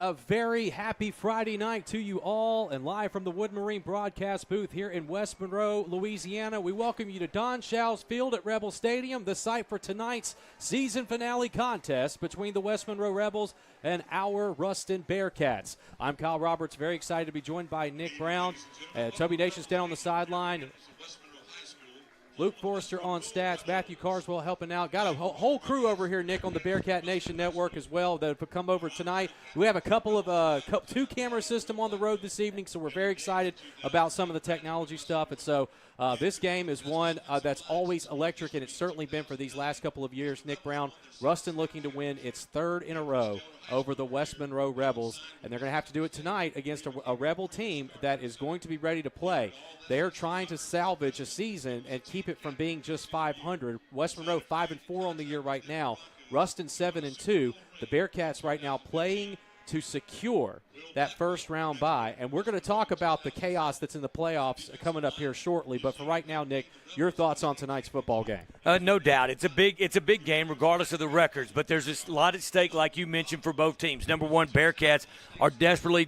A very happy Friday night to you all, and live from the Wood Marine broadcast booth here in West Monroe, Louisiana. We welcome you to Don Shaw's Field at Rebel Stadium, the site for tonight's season finale contest between the West Monroe Rebels and our Ruston Bearcats. I'm Kyle Roberts, very excited to be joined by Nick Brown. Toby Nation's down on the sideline. Luke Forrester on stats, Matthew Carswell helping out. Got a whole crew over here, Nick, on the Bearcat Nation Network as well that have come over tonight. We have a couple of two-camera system on the road this evening, so we're very excited about some of the technology stuff. And so this game is one that's always electric, and it's certainly been for these last couple of years. Nick Brown, Ruston looking to win its third in a row over the West Monroe Rebels, and they're going to have to do it tonight against a Rebel team that is going to be ready to play. They are trying to salvage a season and keep it from being just 500. West Monroe 5-4 on the year right now. Ruston 7-2. The Bearcats right now playing to secure that first round bye. And we're going to talk about the chaos that's in the playoffs coming up here shortly. But for right now, Nick, your thoughts on tonight's football game? No doubt. It's a big game regardless of the records. But there's a lot at stake, like you mentioned, for both teams. Number one, Bearcats are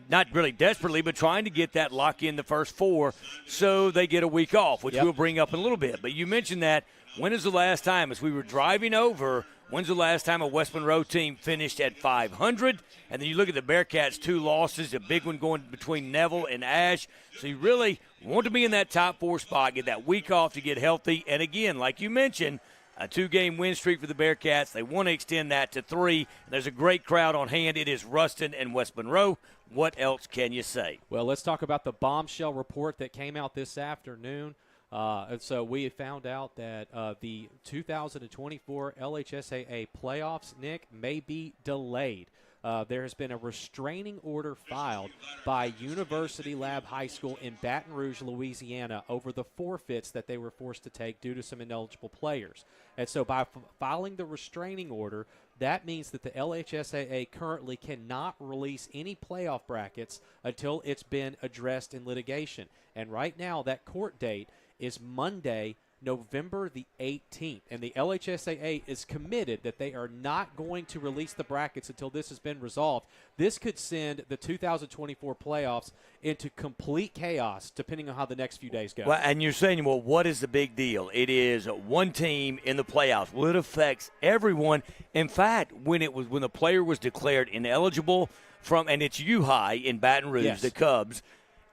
not really desperately, but trying to get that lock in the first four so they get a week off, which we'll bring up in a little bit. But you mentioned that. When is the last time, as we were driving over, when's the last time a West Monroe team finished at 500? And then you look at the Bearcats' two losses, a big one going between Neville and Ash. So you really want to be in that top four spot, get that week off to get healthy. And again, like you mentioned, a two-game win streak for the Bearcats. They want to extend that to 3. There's a great crowd on hand. It is Ruston and West Monroe. What else can you say? Well, let's talk about the bombshell report that came out this afternoon. And so we found out that the 2024 LHSAA playoffs, Nick, may be delayed. There has been a restraining order filed by University Lab High School in Baton Rouge, Louisiana, over the forfeits that they were forced to take due to some ineligible players. And so by filing the restraining order, that means that the LHSAA currently cannot release any playoff brackets until it's been addressed in litigation. And right now, that court date is Monday, November the 18th. And the LHSAA is committed that they are not going to release the brackets until this has been resolved. This could send the 2024 playoffs into complete chaos, depending on how the next few days go. Well, and you're saying, well, what is the big deal? It is one team in the playoffs. Well, it affects everyone. In fact, when the player was declared ineligible and it's U-High in Baton Rouge, the Cubs,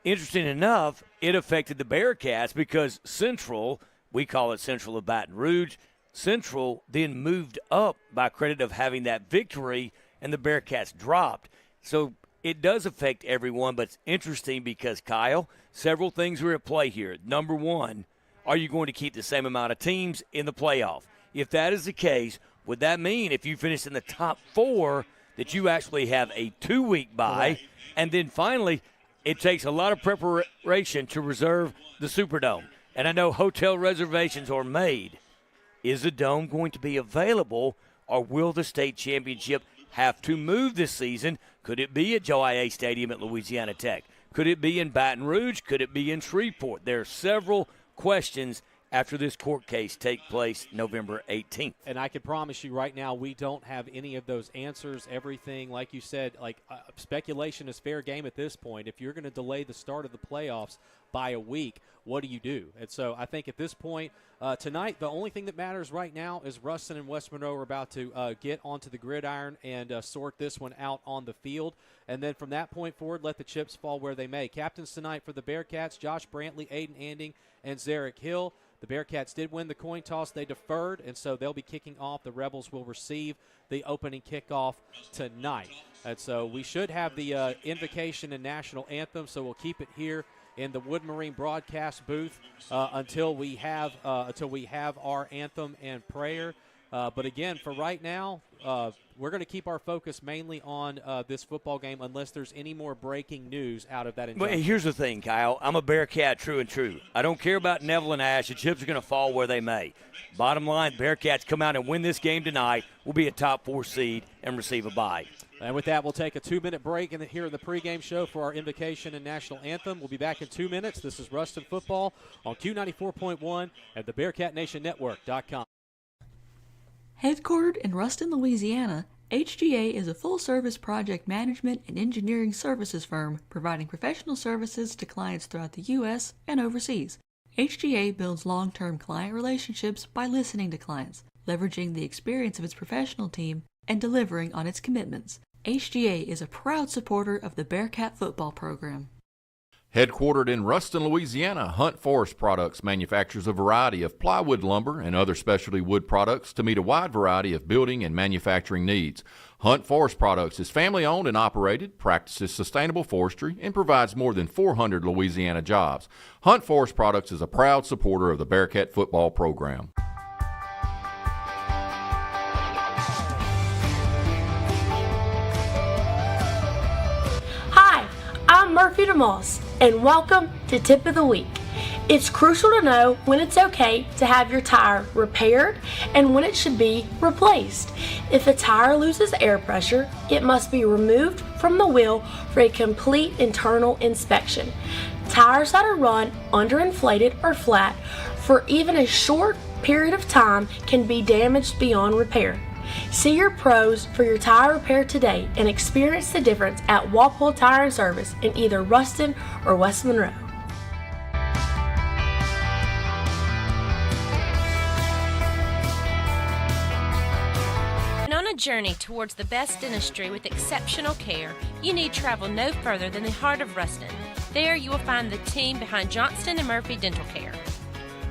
interesting enough, it affected the Bearcats because Central, we call it Central of Baton Rouge, Central then moved up by credit of having that victory, and the Bearcats dropped. So it does affect everyone, but it's interesting because, Kyle, several things are at play here. Number one, are you going to keep the same amount of teams in the playoff? If that is the case, would that mean if you finish in the top 4 that you actually have a 2-week bye? Right. And then finally, it takes a lot of preparation to reserve the Superdome. And I know hotel reservations are made. Is the Dome going to be available, or will the state championship have to move this season? Could it be at Joe I.A. Stadium at Louisiana Tech? Could it be in Baton Rouge? Could it be in Shreveport? There are several questions after this court case take place November 18th. And I can promise you right now we don't have any of those answers. Everything, like you said, speculation is fair game at this point. If you're going to delay the start of the playoffs by a week, what do you do? And so I think at this point, tonight, the only thing that matters right now is Ruston and West Monroe are about to get onto the gridiron and sort this one out on the field. And then from that point forward, let the chips fall where they may. Captains tonight for the Bearcats, Josh Brantley, Aiden Anding, and Zarek Hill. The Bearcats did win the coin toss. They deferred, and so they'll be kicking off. The Rebels will receive the opening kickoff tonight. And so we should have the invocation and national anthem, so we'll keep it here in the Wood Marine broadcast booth until we have our anthem and prayer. But again, for right now, we're going to keep our focus mainly on this football game unless there's any more breaking news out of that injunction. Well, here's the thing, Kyle. I'm a Bearcat true and true. I don't care about Neville and Ash. The chips are going to fall where they may. Bottom line, Bearcats come out and win this game tonight. We'll be a top 4 seed and receive a bye. And with that, we'll take a 2-minute break here in the pregame show for our invocation and national anthem. We'll be back in 2 minutes. This is Ruston Football on Q94.1 at the BearcatNationNetwork.com. Headquartered in Ruston, Louisiana, HGA is a full-service project management and engineering services firm providing professional services to clients throughout the U.S. and overseas. HGA builds long-term client relationships by listening to clients, leveraging the experience of its professional team, and delivering on its commitments. HGA is a proud supporter of the Bearcat football program. Headquartered in Ruston, Louisiana, Hunt Forest Products manufactures a variety of plywood lumber and other specialty wood products to meet a wide variety of building and manufacturing needs. Hunt Forest Products is family-owned and operated, practices sustainable forestry, and provides more than 400 Louisiana jobs. Hunt Forest Products is a proud supporter of the Bearcat football program. I'm Murphy DeMoss, and welcome to Tip of the Week. It's crucial to know when it's okay to have your tire repaired and when it should be replaced. If a tire loses air pressure, it must be removed from the wheel for a complete internal inspection. Tires that are run underinflated or flat for even a short period of time can be damaged beyond repair. See your pros for your tire repair today and experience the difference at Walpole Tire and Service in either Ruston or West Monroe. And on a journey towards the best dentistry with exceptional care, you need travel no further than the heart of Ruston. There you will find the team behind Johnston & Murphy Dental Care.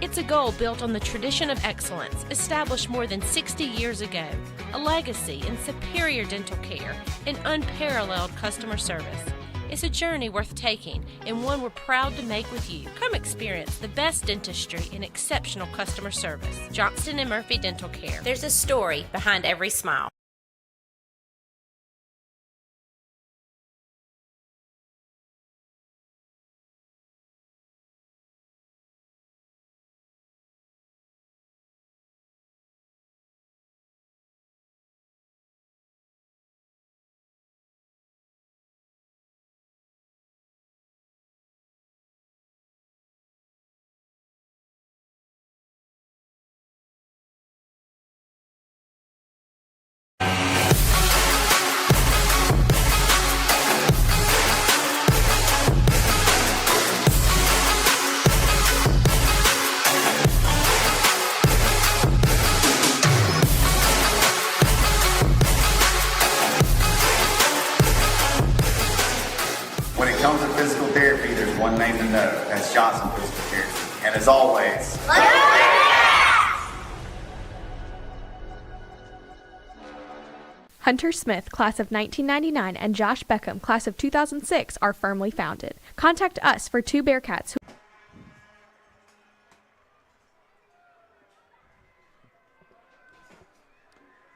It's a goal built on the tradition of excellence established more than 60 years ago, a legacy in superior dental care and unparalleled customer service. It's a journey worth taking and one we're proud to make with you. Come experience the best dentistry and exceptional customer service. Johnston & Murphy Dental Care. There's a story behind every smile. When it comes to physical therapy, there's one name to know. That's Johnson Physical Therapy. And as always, Hunter Smith, class of 1999, and Josh Beckham, class of 2006, are firmly founded. Contact us for two Bearcats who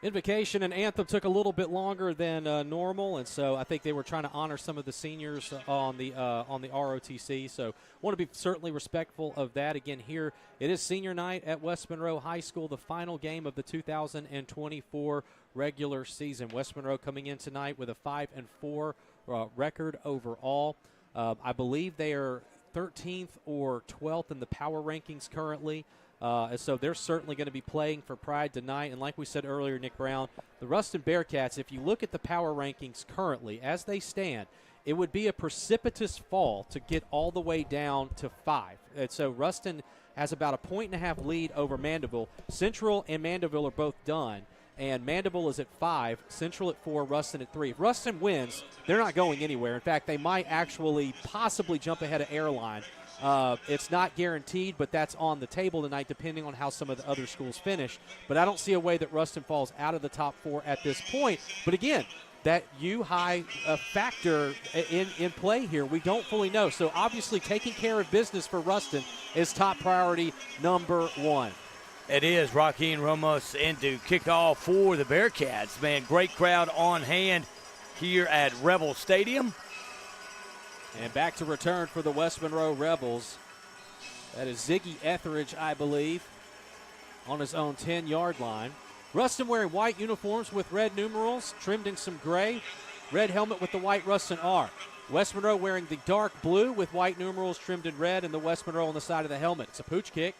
Invocation and anthem took a little bit longer than normal, and so I think they were trying to honor some of the seniors on the ROTC. So want to be certainly respectful of that. Again, here it is senior night at West Monroe High School, the final game of the 2024 regular season. West Monroe coming in tonight with a 5-4 record overall. I believe they are 13th or 12th in the power rankings currently. And so they're certainly going to be playing for pride tonight. And like we said earlier, Nick Brown, the Ruston Bearcats, if you look at the power rankings currently as they stand, it would be a precipitous fall to get all the way down to 5. And so Ruston has about a 1.5 lead over Mandeville. Central and Mandeville are both done. And Mandeville is at 5, Central at 4, Ruston at 3. If Ruston wins, they're not going anywhere. In fact, they might actually possibly jump ahead of Airline. It's not guaranteed, but that's on the table tonight depending on how some of the other schools finish. But I don't see a way that Ruston falls out of the top 4 at this point. But again, that U-High factor in play here, we don't fully know. So obviously taking care of business for Ruston is top priority number 1. It is Joaquin Ramos in to kick off for the Bearcats. Man, great crowd on hand here at Rebel Stadium. And back to return for the West Monroe Rebels. That is Ziggy Etheridge, I believe, on his own 10-yard line. Ruston wearing white uniforms with red numerals, trimmed in some gray. Red helmet with the white Ruston R. West Monroe wearing the dark blue with white numerals trimmed in red, and the West Monroe on the side of the helmet. It's a pooch kick.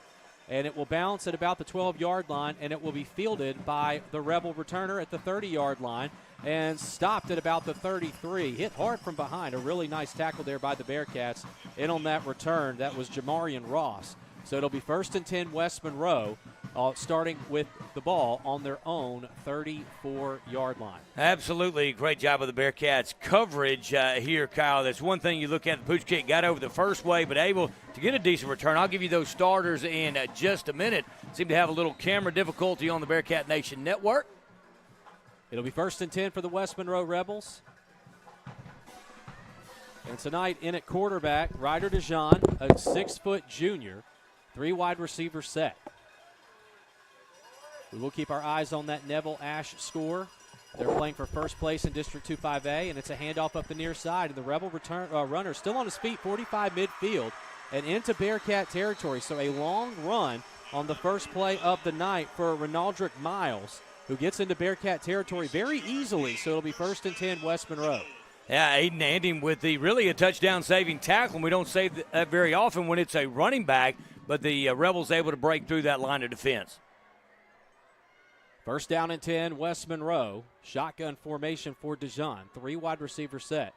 and it will bounce at about the 12-yard line, and it will be fielded by the Rebel returner at the 30-yard line and stopped at about the 33. Hit hard from behind. A really nice tackle there by the Bearcats. In on that return, that was Jamarian Ross. So it'll be 1st and 10 West Monroe, starting with the ball on their own 34-yard line. Absolutely. Great job of the Bearcats. Coverage here, Kyle. That's one thing you look at. The Pooch kick got over the first way, but able to get a decent return. I'll give you those starters in just a minute. Seem to have a little camera difficulty on the Bearcat Nation Network. It'll be 1st and 10 for the West Monroe Rebels. And tonight in at quarterback, Ryder DeJean, a 6-foot junior, 3 wide receiver set. We will keep our eyes on that Neville Ash score. They're playing for first place in District 2-5A, and it's a handoff up the near side. And the Rebel runner still on his feet, 45 midfield, and into Bearcat territory. So a long run on the first play of the night for Renaldrick Miles, who gets into Bearcat territory very easily. So it'll be 1st and 10 West Monroe. Yeah, Aiden Anding with really a touchdown-saving tackle. And we don't say that very often when it's a running back, but the Rebels able to break through that line of defense. 1st down and 10, West Monroe. Shotgun formation for DeJean. 3 wide receiver set.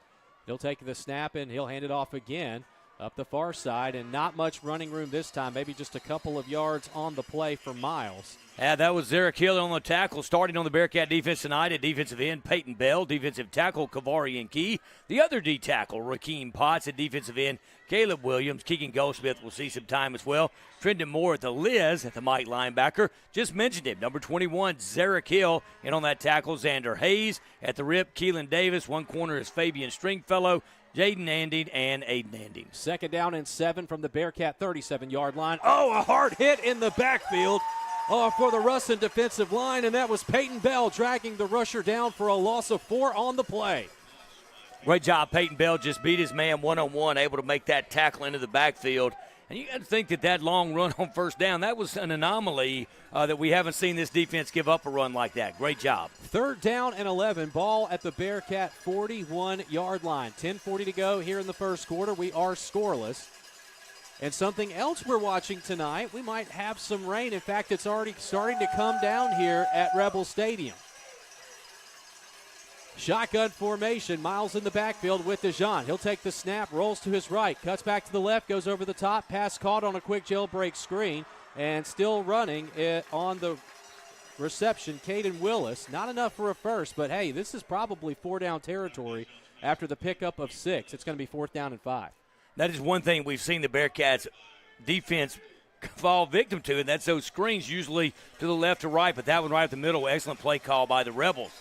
He'll take the snap and he'll hand it off again up the far side, and not much running room this time. Maybe just a couple of yards on the play for Miles. Yeah, that was Zarek Hill on the tackle. Starting on the Bearcat defense tonight at defensive end, Peyton Bell. Defensive tackle, Kavarian Key. The other D tackle, Rakeem Potts. At defensive end, Caleb Williams. Keegan Goldsmith will see some time as well. Trendon Moore at the Liz at the Mike linebacker. Just mentioned him. Number 21, Zarek Hill. And on that tackle, Xander Hayes. At the rip, Keelan Davis. One corner is Fabian Stringfellow. Jaden Anding and Aiden Anding. 2nd down and 7 from the Bearcat 37-yard line. Oh, a hard hit in the backfield for the Ruston defensive line, and that was Peyton Bell dragging the rusher down for a loss of 4 on the play. Great job. Peyton Bell just beat his man one-on-one, able to make that tackle into the backfield. And you got to think that long run on 1st down, that was an anomaly that we haven't seen this defense give up a run like that. Great job. 3rd down and 11. Ball at the Bearcat 41-yard line. 10:40 to go here in the first quarter. We are scoreless. And something else we're watching tonight, we might have some rain. In fact, it's already starting to come down here at Rebel Stadium. Shotgun formation, Miles in the backfield with DeJean. He'll take the snap, rolls to his right, cuts back to the left, goes over the top, pass caught on a quick jailbreak screen, and still running it on the reception, Caden Willis. Not enough for a first, but hey, this is probably 4-down territory after the pickup of 6. It's going to be 4th down and 5. That is one thing we've seen the Bearcats defense fall victim to, and that's those screens usually to the left or right, but that one right at the middle. Excellent play call by the Rebels.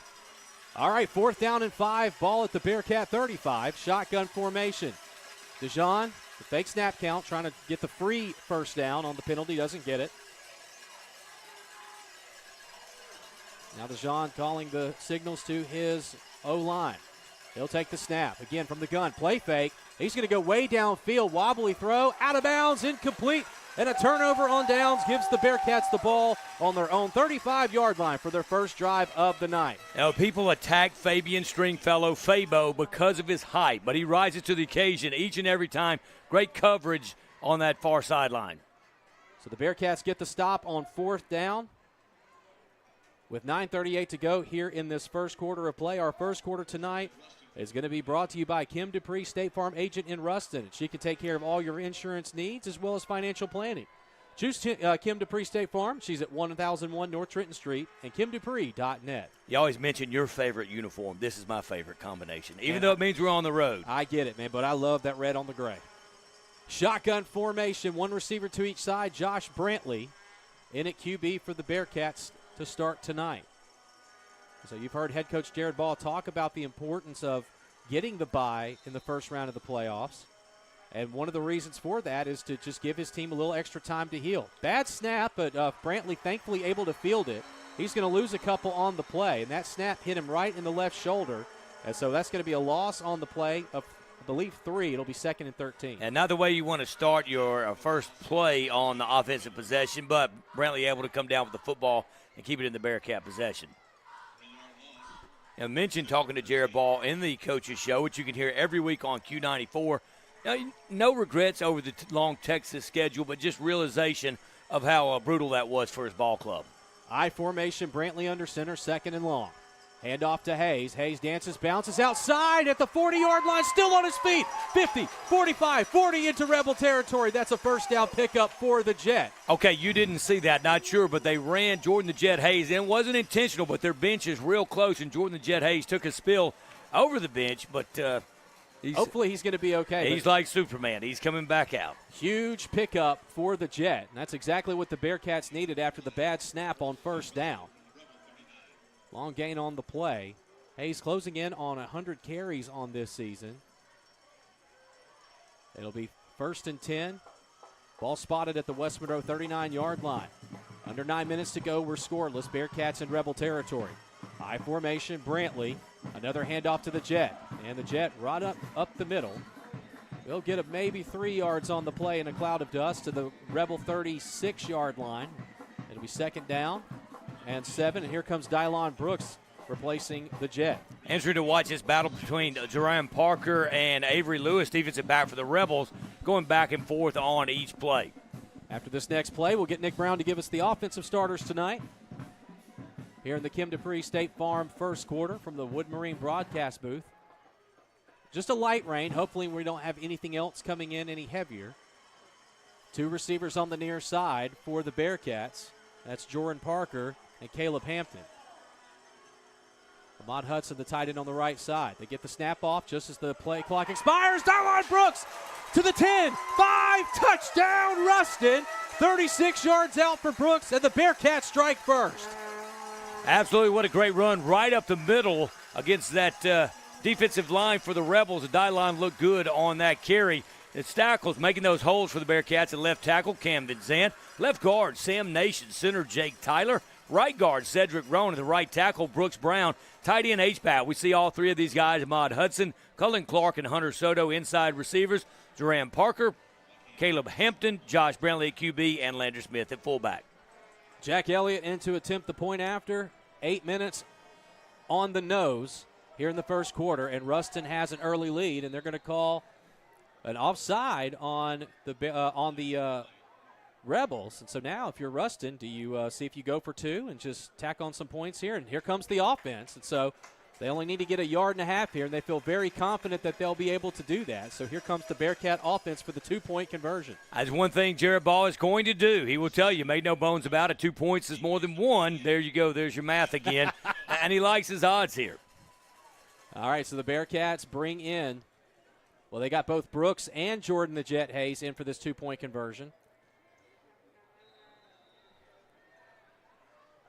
All right, 4th down and 5. Ball at the Bearcat 35. Shotgun formation. DeJean, the fake snap count, trying to get the free 1st down on the penalty. Doesn't get it. Now DeJean calling the signals to his O-line. He'll take the snap. Again from the gun. Play fake. He's going to go way downfield. Wobbly throw. Out of bounds. Incomplete. And a turnover on downs gives the Bearcats the ball on their own 35-yard line for their first drive of the night. Now, people attack Fabian Stringfellow, Fabo, because of his height, but he rises to the occasion each and every time. Great coverage on that far sideline. So the Bearcats get the stop on 4th down with 9:38 to go here in this first quarter of play. Our first quarter tonight is going to be brought to you by Kim Dupree, State Farm agent in Ruston. She can take care of all your insurance needs as well as financial planning. Choose Kim Dupree State Farm. She's at 1001 North Trenton Street and kimdupree.net. You always mention your favorite uniform. This is my favorite combination, even though it means we're on the road. I get it, man, but I love that red on the gray. Shotgun formation, 1 receiver to each side. Josh Brantley in at QB for the Bearcats to start tonight. So you've heard head coach Jared Ball talk about the importance of getting the bye in the first round of the playoffs. And one of the reasons for that is to just give his team a little extra time to heal. Bad snap, but Brantley thankfully able to field it. He's going to lose a couple on the play, and that snap hit him right in the left shoulder. And so that's going to be a loss on the play of, I believe, 3. It'll be 2nd and 13. And not the way you want to start your first play on the offensive possession, but Brantley able to come down with the football and keep it in the Bearcat possession. I mentioned talking to Jared Ball in the coaches show, which you can hear every week on Q94. Now, no regrets over the long Texas schedule, but just realization of how brutal that was for his ball club. I formation, Brantley under center, second and long. Hand off to Hayes. Hayes dances, bounces outside at the 40-yard line, still on his feet. 50, 45, 40 into Rebel territory. That's a first down pickup for the Jet. Okay, you didn't see that, not sure, but they ran Jordan the Jet Hayes in. Wasn't intentional, but their bench is real close, and Jordan the Jet Hayes took a spill over the bench, but hopefully he's going to be okay. He's like Superman. He's coming back out. Huge pickup for the Jet, and that's exactly what the Bearcats needed after the bad snap on first down. Long gain on the play. Hayes closing in on 100 carries on this season. It'll be first and 10. Ball spotted at the West Monroe 39-yard line. Under 9 minutes to go, we're scoreless. Bearcats in Rebel territory. High formation, Brantley. Another handoff to the Jet. And the Jet right up the middle. They'll get a maybe 3 yards on the play in a cloud of dust to the Rebel 36-yard line. It'll be second down and 7, and here comes Dylon Brooks replacing the Jet. Interesting to watch this battle between Jerome Parker and Avery Lewis, defensive back for the Rebels, going back and forth on each play. After this next play, we'll get Nick Brown to give us the offensive starters tonight. Here in the Kim Dupree State Farm first quarter from the Wood Marine broadcast booth. Just a light rain. Hopefully we don't have anything else coming in any heavier. 2 receivers on the near side for the Bearcats. That's Jordan Parker and Caleb Hampton. Ahmad Hudson, the tight end on the right side. They get the snap off just as the play clock expires. Dylon Brooks to the 10, 5, touchdown Ruston. 36 yards out for Brooks, and the Bearcats strike first. Absolutely, what a great run right up the middle against that defensive line for the Rebels. Dylon looked good on that carry. It's Stackles making those holes for the Bearcats at left tackle, Cam Van Zandt. Left guard, Sam Nation. Center, Jake Tyler. Right guard, Cedric Rowan. The right tackle, Brooks Brown. Tight end, H-back. We see all 3 of these guys, Ahmad Hudson, Cullen Clark, and Hunter Soto. Inside receivers, Jerome Parker, Caleb Hampton, Josh Brantley at QB, and Landry Smith at fullback. Jack Elliott in to attempt the point after. 8 minutes on the nose here in the first quarter, and Ruston has an early lead, and they're going to call an offside on the Rebels. And so now if you're Ruston, do you see if you go for 2 and just tack on some points here? And here comes the offense. And so they only need to get 1.5 yards here, and they feel very confident that they'll be able to do that. So here comes the Bearcat offense for the 2-point conversion. That's one thing Jared Ball is going to do. He will tell you, made no bones about it, 2 points is more than 1. There you go. There's your math again. And he likes his odds here. All right, so the Bearcats bring in, well, they got both Brooks and Jordan the Jet Hayes in for this 2-point conversion.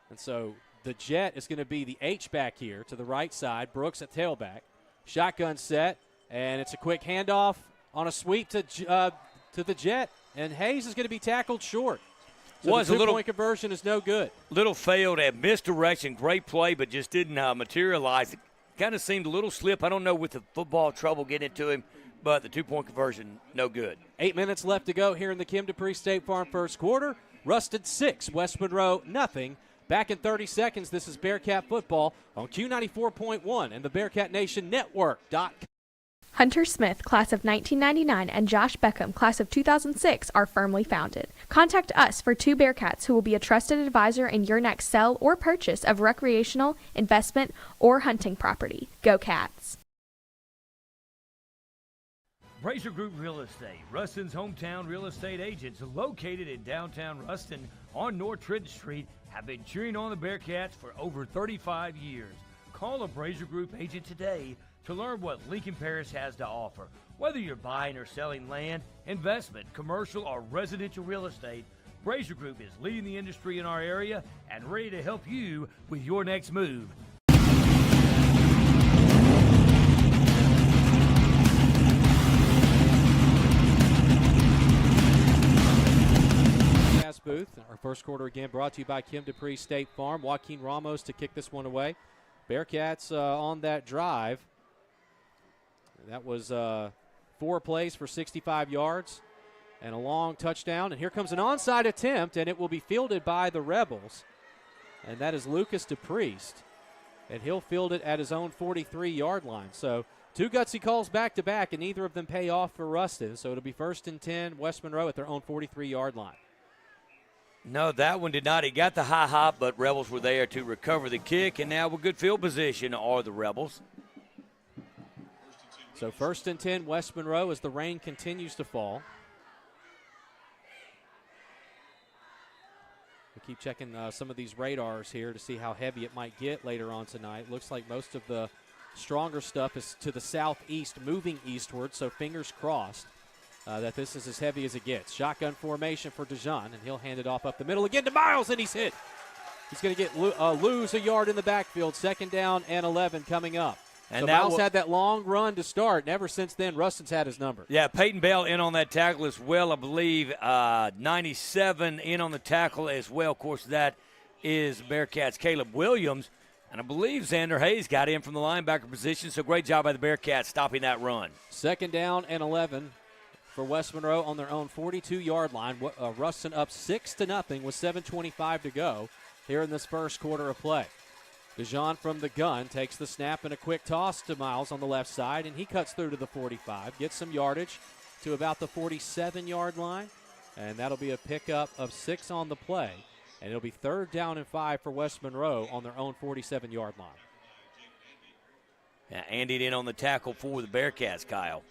And so the Jet is going to be the H-back here to the right side. Brooks at tailback. Shotgun set, and it's a quick handoff on a sweep to the Jet. And Hayes is going to be tackled short. So the 2-point conversion is no good. Little failed at misdirection. Great play, but just didn't materialize. It kind of seemed a little slip. I don't know with the football trouble getting into him, but the 2-point conversion, no good. 8 minutes left to go here in the Kim Dupree State Farm first quarter. Ruston 6, West Monroe nothing. Back in 30 seconds, this is Bearcat football on Q94.1 and the Bearcat Nation Network.com. Hunter Smith, class of 1999, and Josh Beckham, class of 2006, are firmly founded. Contact us for 2 Bearcats who will be a trusted advisor in your next sell or purchase of recreational, investment, or hunting property. Go Cats! Brazier Group Real Estate, Ruston's hometown real estate agents located in downtown Ruston on North Trenton Street, have been cheering on the Bearcats for over 35 years. Call a Brazier Group agent today to learn what Lincoln Parish has to offer. Whether you're buying or selling land, investment, commercial, or residential real estate, Brazier Group is leading the industry in our area and ready to help you with your next move. Booth. Our first quarter again brought to you by Kim Dupree State Farm. Joaquin Ramos to kick this one away. Bearcats on that drive. That was 4 plays for 65 yards and a long touchdown. And here comes an onside attempt, and it will be fielded by the Rebels. And that is Lucas DePriest. And he'll field it at his own 43-yard line. So 2 gutsy calls back-to-back, and neither of them pay off for Ruston. So it'll be first and 10, West Monroe at their own 43-yard line. No, that one did not. He got the high hop, but Rebels were there to recover the kick, and now with good field position are the Rebels. So 1st and 10, West Monroe, as the rain continues to fall. We keep checking some of these radars here to see how heavy it might get later on tonight. Looks like most of the stronger stuff is to the southeast, moving eastward, so fingers crossed that this is as heavy as it gets. Shotgun formation for DeJean, and he'll hand it off up the middle again to Miles, and he's hit. He's going to lose a yard in the backfield. 2nd down and 11 coming up. And so Miles had that long run to start, and ever since then, Ruston's had his number. Yeah, Peyton Bell in on that tackle as well. I believe 97 in on the tackle as well. Of course, that is Bearcats' Caleb Williams. And I believe Xander Hayes got in from the linebacker position, so great job by the Bearcats stopping that run. 2nd down and 11 for West Monroe on their own 42-yard line. Ruston up 6-0 with 7:25 to go here in this first quarter of play. DeJean from the gun takes the snap and a quick toss to Miles on the left side, and he cuts through to the 45, gets some yardage to about the 47-yard line, and that'll be a pickup of 6 on the play. And it'll be 3rd down and 5 for West Monroe on their own 47-yard line. Yeah, Andy in on the tackle for the Bearcats, Kyle.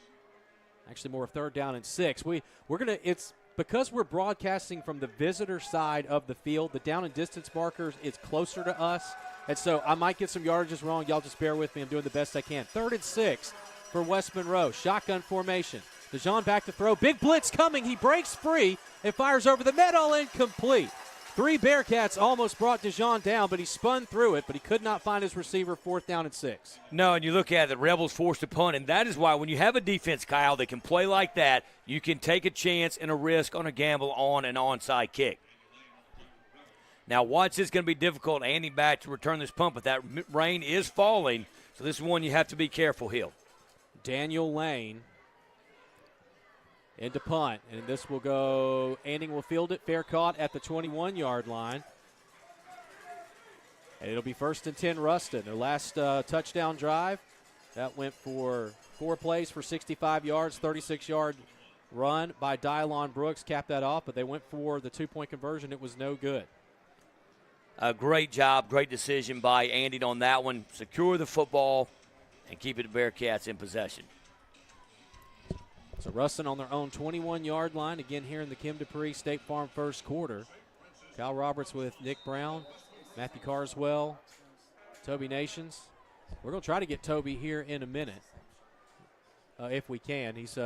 Actually, more 3rd down and 6. It's because we're broadcasting from the visitor side of the field, the down and distance markers, it's closer to us. And so I might get some yardages wrong. Y'all just bear with me. I'm doing the best I can. 3rd and 6 for West Monroe. Shotgun formation. DeJean back to throw. Big blitz coming. He breaks free and fires over the middle, incomplete. 3 Bearcats almost brought DeJean down, but he spun through it, but he could not find his receiver. 4th down and 6. No, and you look at it, the Rebels forced to punt, and that is why when you have a defense, Kyle, that can play like that, you can take a chance and a risk on a gamble on an onside kick. Now, watch this, going to be difficult. Andy back to return this punt, but that rain is falling, so this is one you have to be careful, Hill. Daniel Lane into punt, and this will go, Anding will field it, fair caught at the 21-yard line. And it'll be 1st and 10 Ruston. Their last touchdown drive, that went for 4 plays for 65 yards, 36-yard run by Dylon Brooks, capped that off, but they went for the 2-point conversion. It was no good. A great job, great decision by Andy on that one. Secure the football and keep it the Bearcats in possession. So Ruston on their own 21-yard line, again here in the Kim Dupree State Farm first quarter. Kyle Roberts with Nick Brown, Matthew Carswell, Toby Nations. We're going to try to get Toby here in a minute if we can. He's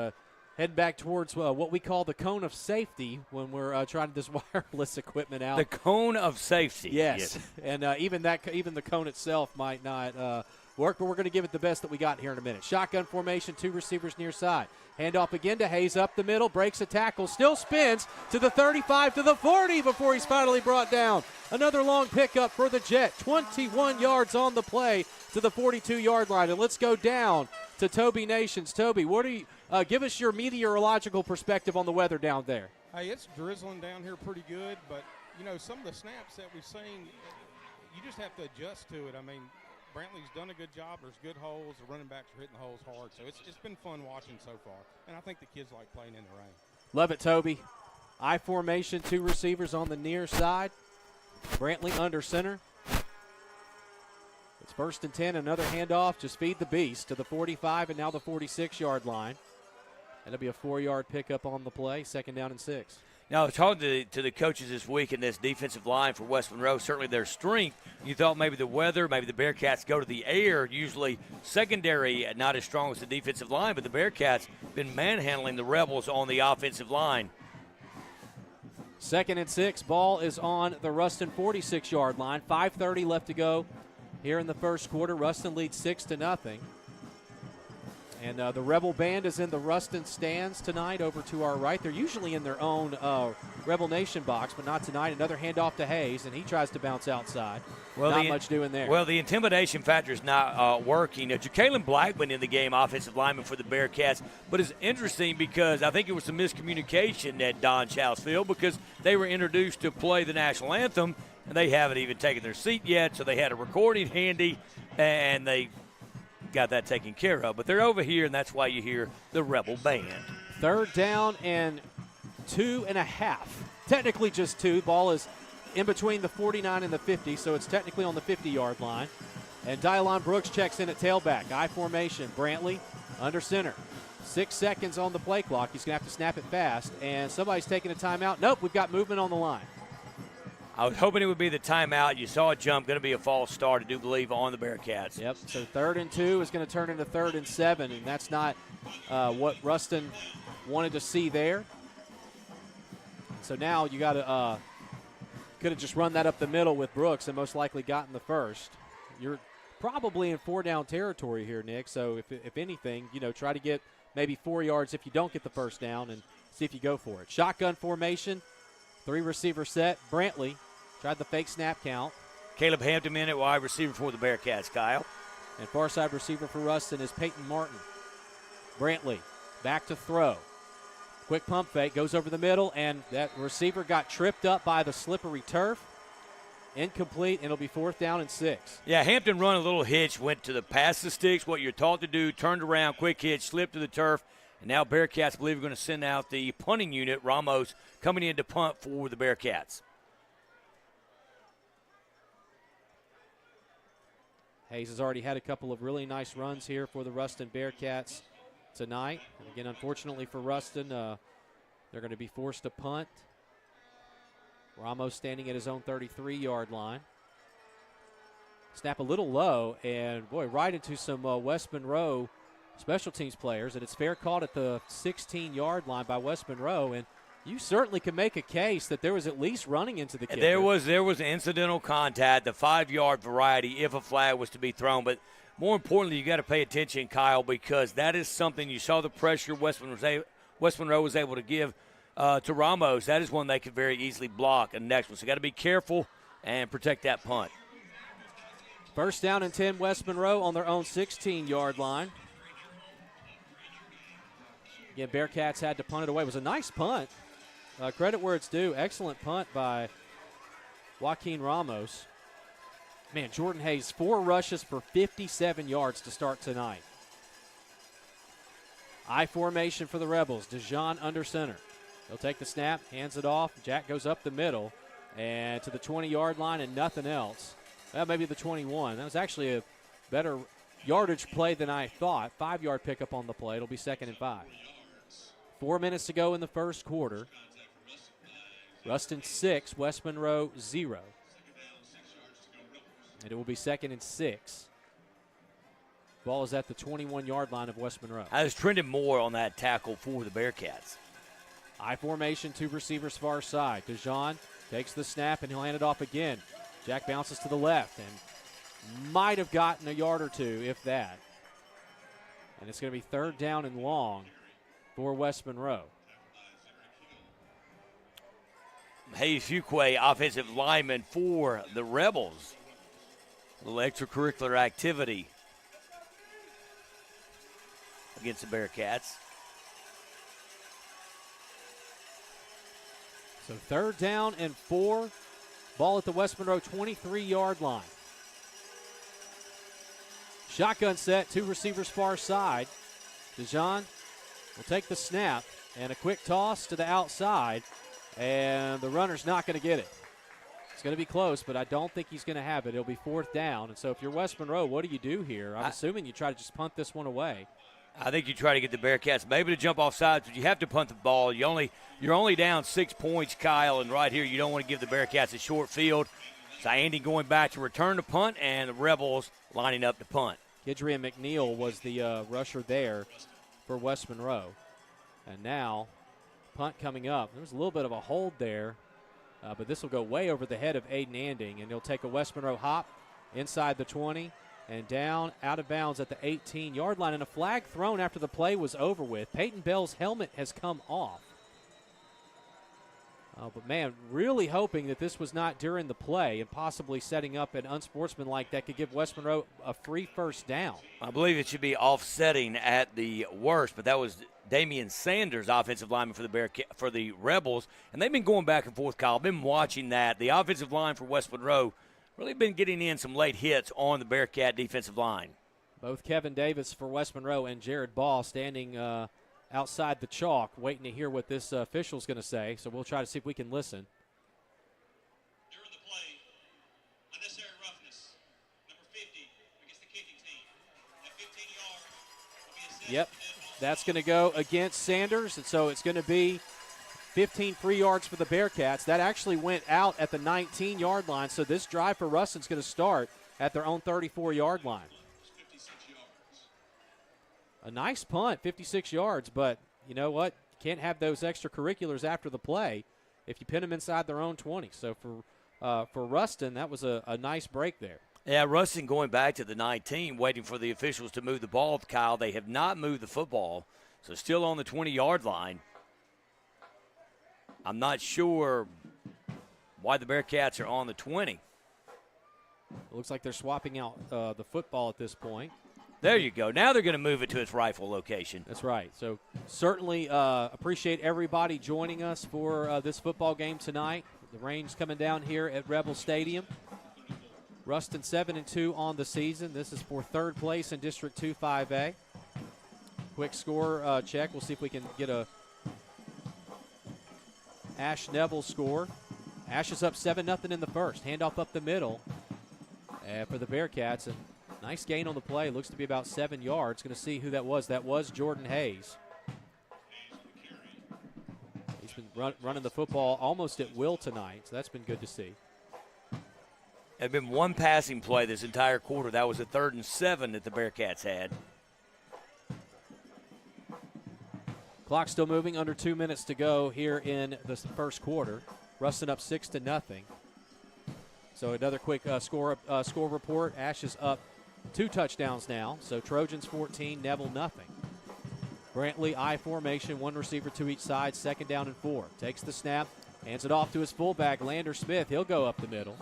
heading back towards what we call the cone of safety when we're trying this wireless equipment out. The cone of safety. Yes. And even the cone itself might not work, but we're going to give it the best that we got here in a minute. Shotgun formation, 2 receivers near side. Handoff again to Hayes up the middle, breaks a tackle, still spins to the 35, to the 40 before he's finally brought down. Another long pickup for the Jet, 21 yards on the play to the 42-yard line. And let's go down to Toby Nations. Toby, what do you give us your meteorological perspective on the weather down there? Hey, it's drizzling down here pretty good, but, some of the snaps that we've seen, you just have to adjust to it. I mean, Brantley's done a good job. There's good holes. The running backs are hitting the holes hard. So it's been fun watching so far. And I think the kids like playing in the rain. Love it, Toby. I formation, 2 receivers on the near side. Brantley under center. It's 1st and 10. Another handoff. Just feed the beast to the 45 and now the 46-yard line. That'll be a 4-yard pickup on the play. 2nd down and 6. Now, it's hard to the coaches this week in this defensive line for West Monroe. Certainly their strength. You thought maybe the weather, maybe the Bearcats go to the air. Usually secondary not as strong as the defensive line, but the Bearcats been manhandling the Rebels on the offensive line. 2nd and 6. Ball is on the Ruston 46-yard line. 5:30 left to go here in the first quarter. Ruston leads 6-0. And the Rebel Band is in the Ruston stands tonight over to our right. They're usually in their own Rebel Nation box, but not tonight. Another handoff to Hayes, and he tries to bounce outside. Well, not much doing there. Well, the intimidation factor is not working. Ja'Kalen Blackman in the game, offensive lineman for the Bearcats. But it's interesting because I think it was some miscommunication at Don Chow's Field because they were introduced to play the national anthem, and they haven't even taken their seat yet, so they had a recording handy, and they got that taken care of. But they're over here, and that's why you hear the Rebel Band. 3rd down and 2.5 technically just 2. Ball is in between the 49 and the 50, so it's technically on the 50-yard line. And Dylon Brooks checks in at tailback. I formation. Brantley under center. 6 seconds on the play clock. He's going to have to snap it fast. And somebody's taking a timeout. Nope, we've got movement on the line. I was hoping it would be the timeout. You saw a jump, going to be a false start, I do believe, on the Bearcats. Yep, so 3rd and 2 is going to turn into 3rd and 7, and that's not what Ruston wanted to see there. So now you got to could have just run that up the middle with Brooks and most likely gotten the first. You're probably in 4-down territory here, Nick, so if anything, try to get maybe 4 yards if you don't get the first down and see if you go for it. Shotgun formation, 3-receiver set. Brantley tried the fake snap count. Caleb Hampton in at wide receiver for the Bearcats, Kyle. And far side receiver for Ruston is Peyton Martin. Brantley back to throw. Quick pump fake, goes over the middle, and that receiver got tripped up by the slippery turf. Incomplete, and it'll be 4th down and 6. Yeah, Hampton run a little hitch, went to the pass the sticks, what you're taught to do, turned around, quick hitch, slipped to the turf, and now Bearcats believe are going to send out the punting unit. Ramos coming in to punt for the Bearcats. Hayes has already had a couple of really nice runs here for the Ruston Bearcats tonight. And again, unfortunately for Ruston, they're going to be forced to punt. Ramos standing at his own 33-yard line. Snap a little low, and, boy, right into some West Monroe special teams players, and it's fair caught at the 16-yard line by West Monroe, and you certainly can make a case that there was at least running into the kicker. There was incidental contact, the 5-yard variety, if a flag was to be thrown. But more importantly, you got to pay attention, Kyle, because that is something you saw the pressure West Monroe was able to give to Ramos. That is one they could very easily block. And next one, so got to be careful and protect that punt. 1st down and 10, West Monroe on their own 16-yard line. Again, Bearcats had to punt it away. It was a nice punt. Credit where it's due. Excellent punt by Joaquin Ramos. Man, Jordan Hayes, 4 rushes for 57 yards to start tonight. I formation for the Rebels. DeJean under center. He'll take the snap, hands it off. Jack goes up the middle and to the 20-yard line and nothing else. Well, maybe the 21. That was actually a better yardage play than I thought. 5-yard pickup on the play. It'll be 2nd and 5. 4 minutes to go in the first quarter. Ruston 6, West Monroe 0. And it will be 2nd and 6. Ball is at the 21-yard line of West Monroe. I was trending more on that tackle for the Bearcats. I formation, 2 receivers far side. DeJean takes the snap and he'll hand it off again. Jack bounces to the left and might have gotten a yard or 2, if that. And it's going to be 3rd down and long for West Monroe. Hayes Fuquay, offensive lineman for the Rebels. A little extracurricular activity against the Bearcats. So 3rd down and 4. Ball at the West Monroe 23-yard line. Shotgun set, 2 receivers far side. DeJean will take the snap and a quick toss to the outside, and the runner's not going to get it. It's going to be close, but I don't think he's going to have it. It'll be 4th down, and so if you're West Monroe, what do you do here? I'm assuming you try to just punt this one away. I think you try to get the Bearcats maybe to jump off sides, but you have to punt the ball. You're only down 6 points, Kyle, and right here you don't want to give the Bearcats a short field. So Andy going back to return the punt, and the Rebels lining up to punt. Kidrian McNeil was the rusher there for West Monroe. And now, punt coming up. There was a little bit of a hold there, but this will go way over the head of Aiden Anding, and he'll take a West Monroe hop inside the 20 and down out of bounds at the 18-yard line. And a flag thrown after the play was over with. Peyton Bell's helmet has come off. But, man, really hoping that this was not during the play and possibly setting up an unsportsmanlike that could give West Monroe a free 1st down. I believe it should be offsetting at the worst, but that was Damian Sanders, offensive lineman for the Rebels. And they've been going back and forth, Kyle. I've been watching that. The offensive line for West Monroe really been getting in some late hits on the Bearcat defensive line. Both Kevin Davis for West Monroe and Jared Ball standing outside the chalk, waiting to hear what this official's going to say. So we'll try to see if we can listen. During the play, unnecessary roughness, number 50 against the kicking team. At 15 yards will be assessed. Yep, that's going to go against Sanders, and so it's going to be 15 free yards for the Bearcats. That actually went out at the 19-yard line, so this drive for Ruston's going to start at their own 34-yard line. A nice punt, 56 yards, but you know what? You can't have those extracurriculars after the play if you pin them inside their own 20. So for Ruston, that was a nice break there. Yeah, Ruston going back to the 19, waiting for the officials to move the ball, Kyle. They have not moved the football, so still on the 20-yard line. I'm not sure why the Bearcats are on the 20. It looks like they're swapping out the football at this point. There you go. Now they're going to move it to its rightful location. That's right. So certainly appreciate everybody joining us for this football game tonight. The rain's coming down here at Rebel Stadium. Ruston 7-2 on the season. This is for third place in District 2 5A. Quick score check. We'll see if we can get a Ash Neville score. Ash is up 7-0 in the first. Handoff up the middle for the Bearcats. And nice gain on the play. Looks to be about 7 yards. Going to see who that was. That was Jordan Hayes. He's been running the football almost at will tonight, so that's been good to see. There's been one passing play this entire quarter. That was a 3rd and 7 that the Bearcats had. Clock still moving, under 2 minutes to go here in the first quarter. Ruston up 6-0. So another quick score report. Ash is up 2 touchdowns now. So Trojans 14, Neville nothing. Brantley I formation, 1 receiver to each side, 2nd down and 4. Takes the snap, hands it off to his fullback, Lander Smith. He'll go up the middle.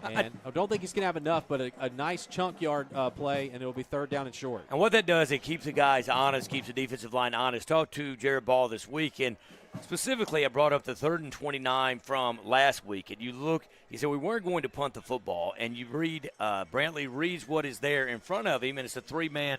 And I don't think he's going to have enough, but a nice chunk yard play, and it'll be 3rd down and short. And what that does, it keeps the guys honest, keeps the defensive line honest. Talked to Jared Ball this week, and specifically I brought up the 3rd and 29 from last week. And you look, he said we weren't going to punt the football, and you read, Brantley reads what is there in front of him, and it's a 3-man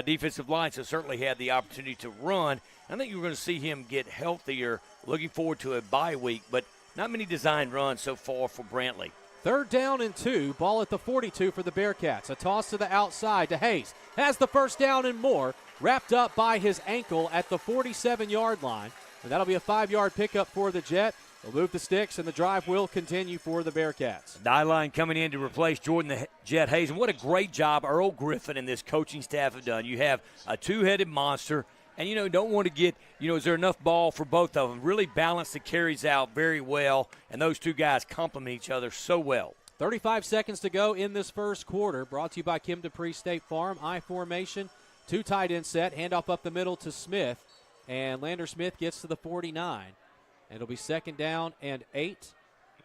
defensive line, so certainly had the opportunity to run. I think you're going to see him get healthier, looking forward to a bye week, but not many design runs so far for Brantley. 3rd down and 2. Ball at the 42 for the Bearcats. A toss to the outside to Hayes. Has the first down and more. Wrapped up by his ankle at the 47-yard line. And that'll be a 5-yard pickup for the Jet. They'll move the sticks, and the drive will continue for the Bearcats. Dyline coming in to replace Jordan the Jet Hayes. And what a great job Earl Griffin and this coaching staff have done. You have a 2-headed monster. And, don't want to get, is there enough ball for both of them? Really balance the carries out very well, and those two guys complement each other so well. 35 seconds to go in this first quarter. Brought to you by Kim Dupree State Farm. I formation, 2 tight end set. Handoff up the middle to Smith, and Lander Smith gets to the 49. And it'll be 2nd down and 8.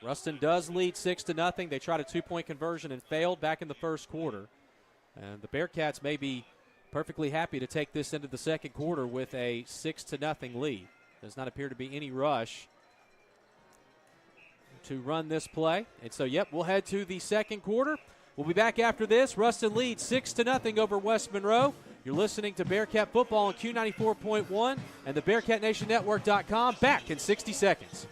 Ruston does lead 6-0. They tried a 2-point conversion and failed back in the first quarter. And the Bearcats may be perfectly happy to take this into the second quarter with a 6-0 lead. Does not appear to be any rush to run this play. And so, we'll head to the second quarter. We'll be back after this. Ruston leads 6-0 over West Monroe. You're listening to Bearcat Football on Q94.1 and the BearcatNationNetwork.com. Back in 60 seconds.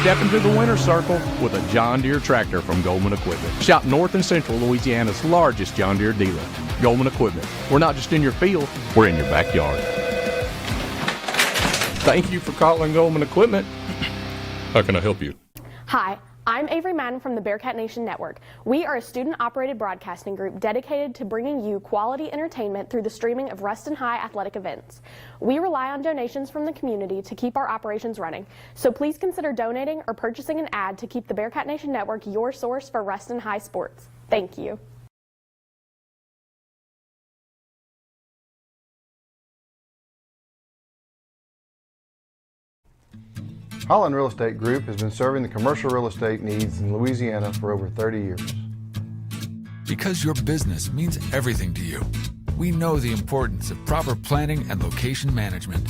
Step into the winner's circle with a John Deere tractor from Goldman Equipment. Shop North and Central Louisiana's largest John Deere dealer, Goldman Equipment. We're not just in your field, we're in your backyard. Thank you for calling Goldman Equipment. How can I help you? Hi, I'm Avery Madden from the Bearcat Nation Network. We are a student-operated broadcasting group dedicated to bringing you quality entertainment through the streaming of Ruston High athletic events. We rely on donations from the community to keep our operations running, so please consider donating or purchasing an ad to keep the Bearcat Nation Network your source for Ruston High sports. Thank you. Holland Real Estate Group has been serving the commercial real estate needs in Louisiana for over 30 years. Because your business means everything to you. We know the importance of proper planning and location management.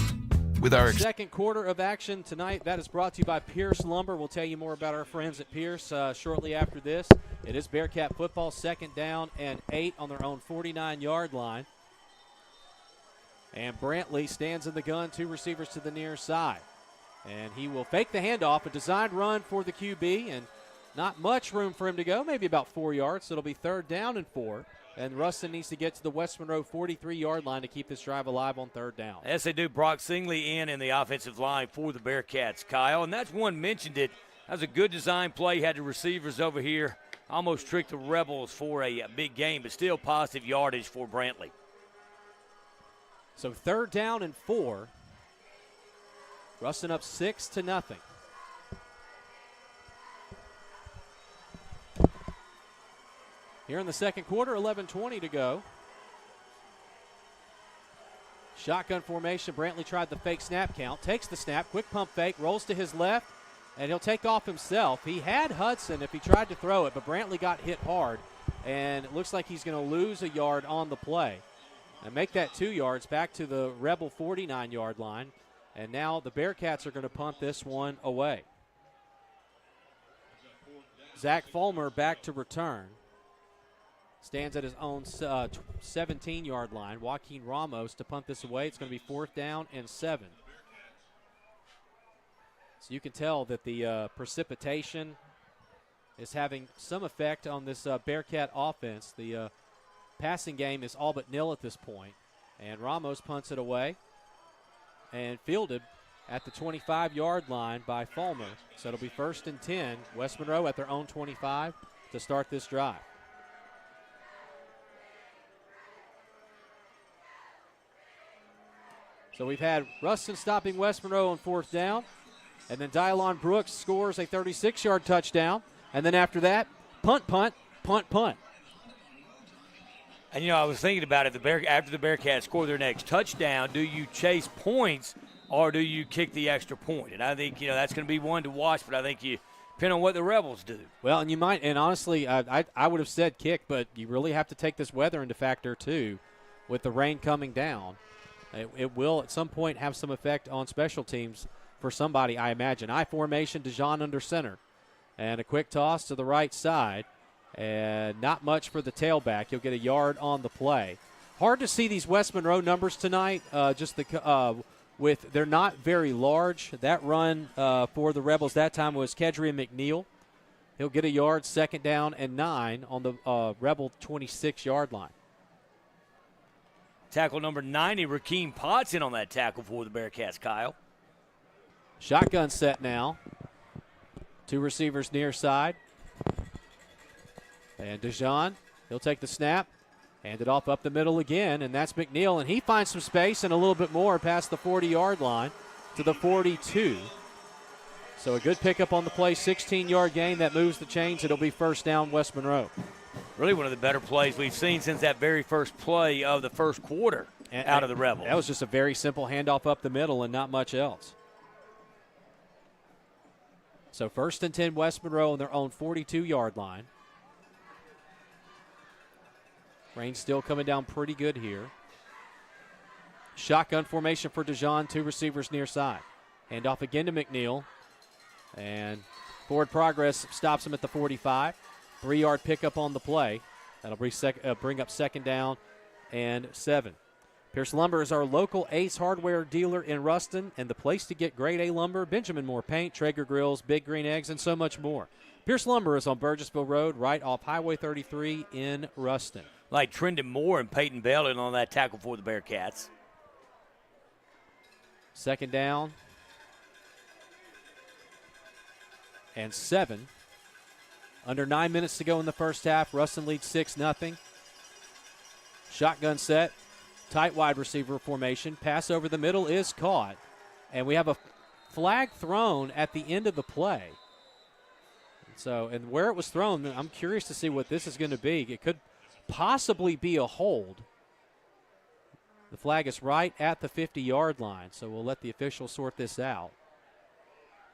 With our second quarter of action tonight, that is brought to you by Pierce Lumber. We'll tell you more about our friends at Pierce shortly after this. It is Bearcat football, 2nd down and 8 on their own 49-yard line. And Brantley stands in the gun, 2 receivers to the near side. And he will fake the handoff, a designed run for the QB, and not much room for him to go, maybe about 4 yards. So it'll be 3rd down and 4. And Ruston needs to get to the West Monroe 43-yard line to keep this drive alive on 3rd down. Yes, they do. Brock Singley in the offensive line for the Bearcats, Kyle. And that's one mentioned it. That was a good design play. Had the receivers over here. Almost tricked the Rebels for a big game, but still positive yardage for Brantley. So 3rd down and 4. Ruston up 6-0. Here in the second quarter, 11:20 to go. Shotgun formation. Brantley tried the fake snap count. Takes the snap. Quick pump fake. Rolls to his left. And he'll take off himself. He had Hudson if he tried to throw it, but Brantley got hit hard. And it looks like he's going to lose a yard on the play. And make that 2 yards back to the Rebel 49-yard line. And now the Bearcats are going to punt this one away. Zach Fulmer back to return. Stands at his own 17-yard line. Joaquin Ramos to punt this away. It's going to be 4th down and 7. So you can tell that the precipitation is having some effect on this Bearcat offense. The passing game is all but nil at this point. And Ramos punts it away and fielded at the 25-yard line by Fulmer. So it'll be 1st and 10. West Monroe at their own 25 to start this drive. So we've had Ruston stopping West Monroe on 4th down. And then Dylan Brooks scores a 36-yard touchdown. And then after that, punt. And, I was thinking about it. After the Bearcats score their next touchdown, do you chase points or do you kick the extra point? And I think, that's going to be one to watch, but I think you depend on what the Rebels do. Well, and you might, and honestly, I would have said kick, but you really have to take this weather into factor, too, with the rain coming down. It will at some point have some effect on special teams for somebody, I imagine. I formation, DeJean under center. And a quick toss to the right side. And not much for the tailback. He'll get a yard on the play. Hard to see these West Monroe numbers tonight. They're not very large. That run for the Rebels that time was Kedrian McNeil. He'll get a yard, 2nd down and 9 on the Rebel 26-yard line. Tackle number 90, Rakeem Potts in on that tackle for the Bearcats, Kyle. Shotgun set now. 2 receivers near side. And DeJean, he'll take the snap, hand it off up the middle again, and that's McNeil. And he finds some space and a little bit more past the 40-yard line to the 42. So a good pickup on the play, 16-yard gain. That moves the chains. It'll be 1st down West Monroe. Really one of the better plays we've seen since that very first play of the first quarter out of the Rebels. That was just a very simple handoff up the middle and not much else. So 1st and 10 West Monroe on their own 42-yard line. Rain still coming down pretty good here. Shotgun formation for DeJean, 2 receivers near side. Handoff again to McNeil. And forward progress stops him at the 45. 3-yard pickup on the play. That'll bring up 2nd down and 7. Pierce Lumber is our local Ace hardware dealer in Ruston and the place to get grade A lumber, Benjamin Moore paint, Traeger grills, Big Green eggs, and so much more. Pierce Lumber is on Burgessville Road right off Highway 33 in Ruston. Like Trendon Moore and Peyton Bell in on that tackle for the Bearcats. 2nd down and 7. Under 9 minutes to go in the first half. Ruston leads 6-0. Shotgun set. Tight wide receiver formation. Pass over the middle is caught. And we have a flag thrown at the end of the play. And where it was thrown, I'm curious to see what this is going to be. It could possibly be a hold. The flag is right at the 50-yard line, so we'll let the officials sort this out.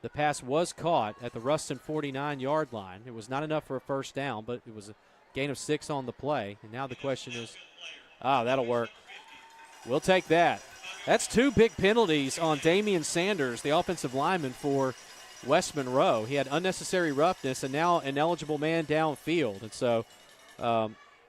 The pass was caught at the Ruston 49-yard line. It was not enough for a 1st down, but it was a gain of 6 on the play. And now the question is, Ah, that'll work. We'll take that. That's 2 big penalties on Damian Sanders, the offensive lineman for West Monroe. He had unnecessary roughness and now an eligible man downfield. And so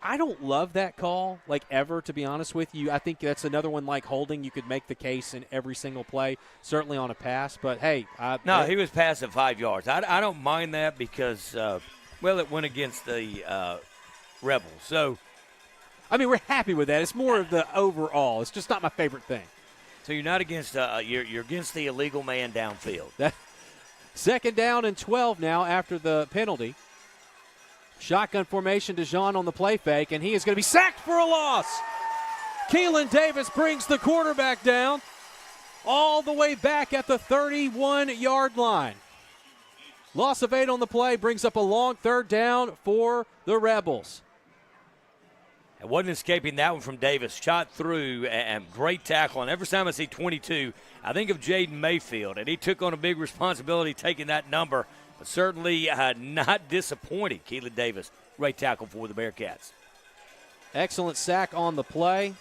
I don't love that call, like, ever, to be honest with you. I think that's another one like holding. You could make the case in every single play, certainly on a pass. But, hey. No, he was passing 5 yards. I don't mind that because, it went against the Rebels. So, I mean, we're happy with that. It's more of the overall. It's just not my favorite thing. So you're not against you're against the illegal man downfield. Second down and 12 now after the penalty. Shotgun formation, DeJean on the play fake, and he is going to be sacked for a loss. Keelan Davis brings the quarterback down all the way back at the 31-yard line. Loss of 8 on the play brings up a long third down for the Rebels. It wasn't escaping that one from Davis. Shot through and great tackle. And every time I see 22, I think of Jaden Mayfield, and he took on a big responsibility taking that number. But certainly not disappointed. Keelan Davis, great tackle for the Bearcats. Excellent sack on the play.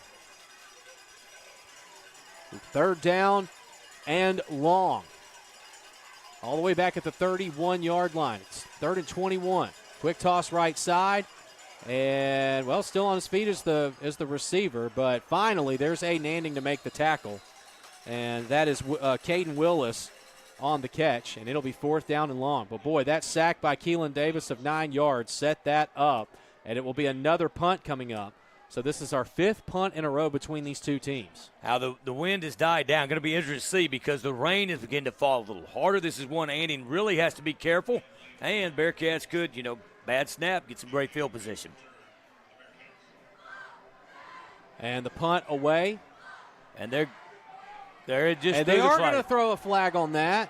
Third down and long. All the way back at the 31-yard line. It's 3rd and 21. Quick toss right side. And, still on his feet is the receiver. But finally, there's Aiden Anding to make the tackle. And that is Caden Willis on the catch. And it'll be 4th down and long. But, boy, that sack by Keelan Davis of 9 yards set that up. And it will be another punt coming up. So this is our 5th punt in a row between these two teams. Now the wind has died down. Going to be interesting to see because the rain is beginning to fall a little harder. This is one Anding really has to be careful. And Bearcats could, bad snap, get some great field position. And the punt away. And they are going to throw a flag on that.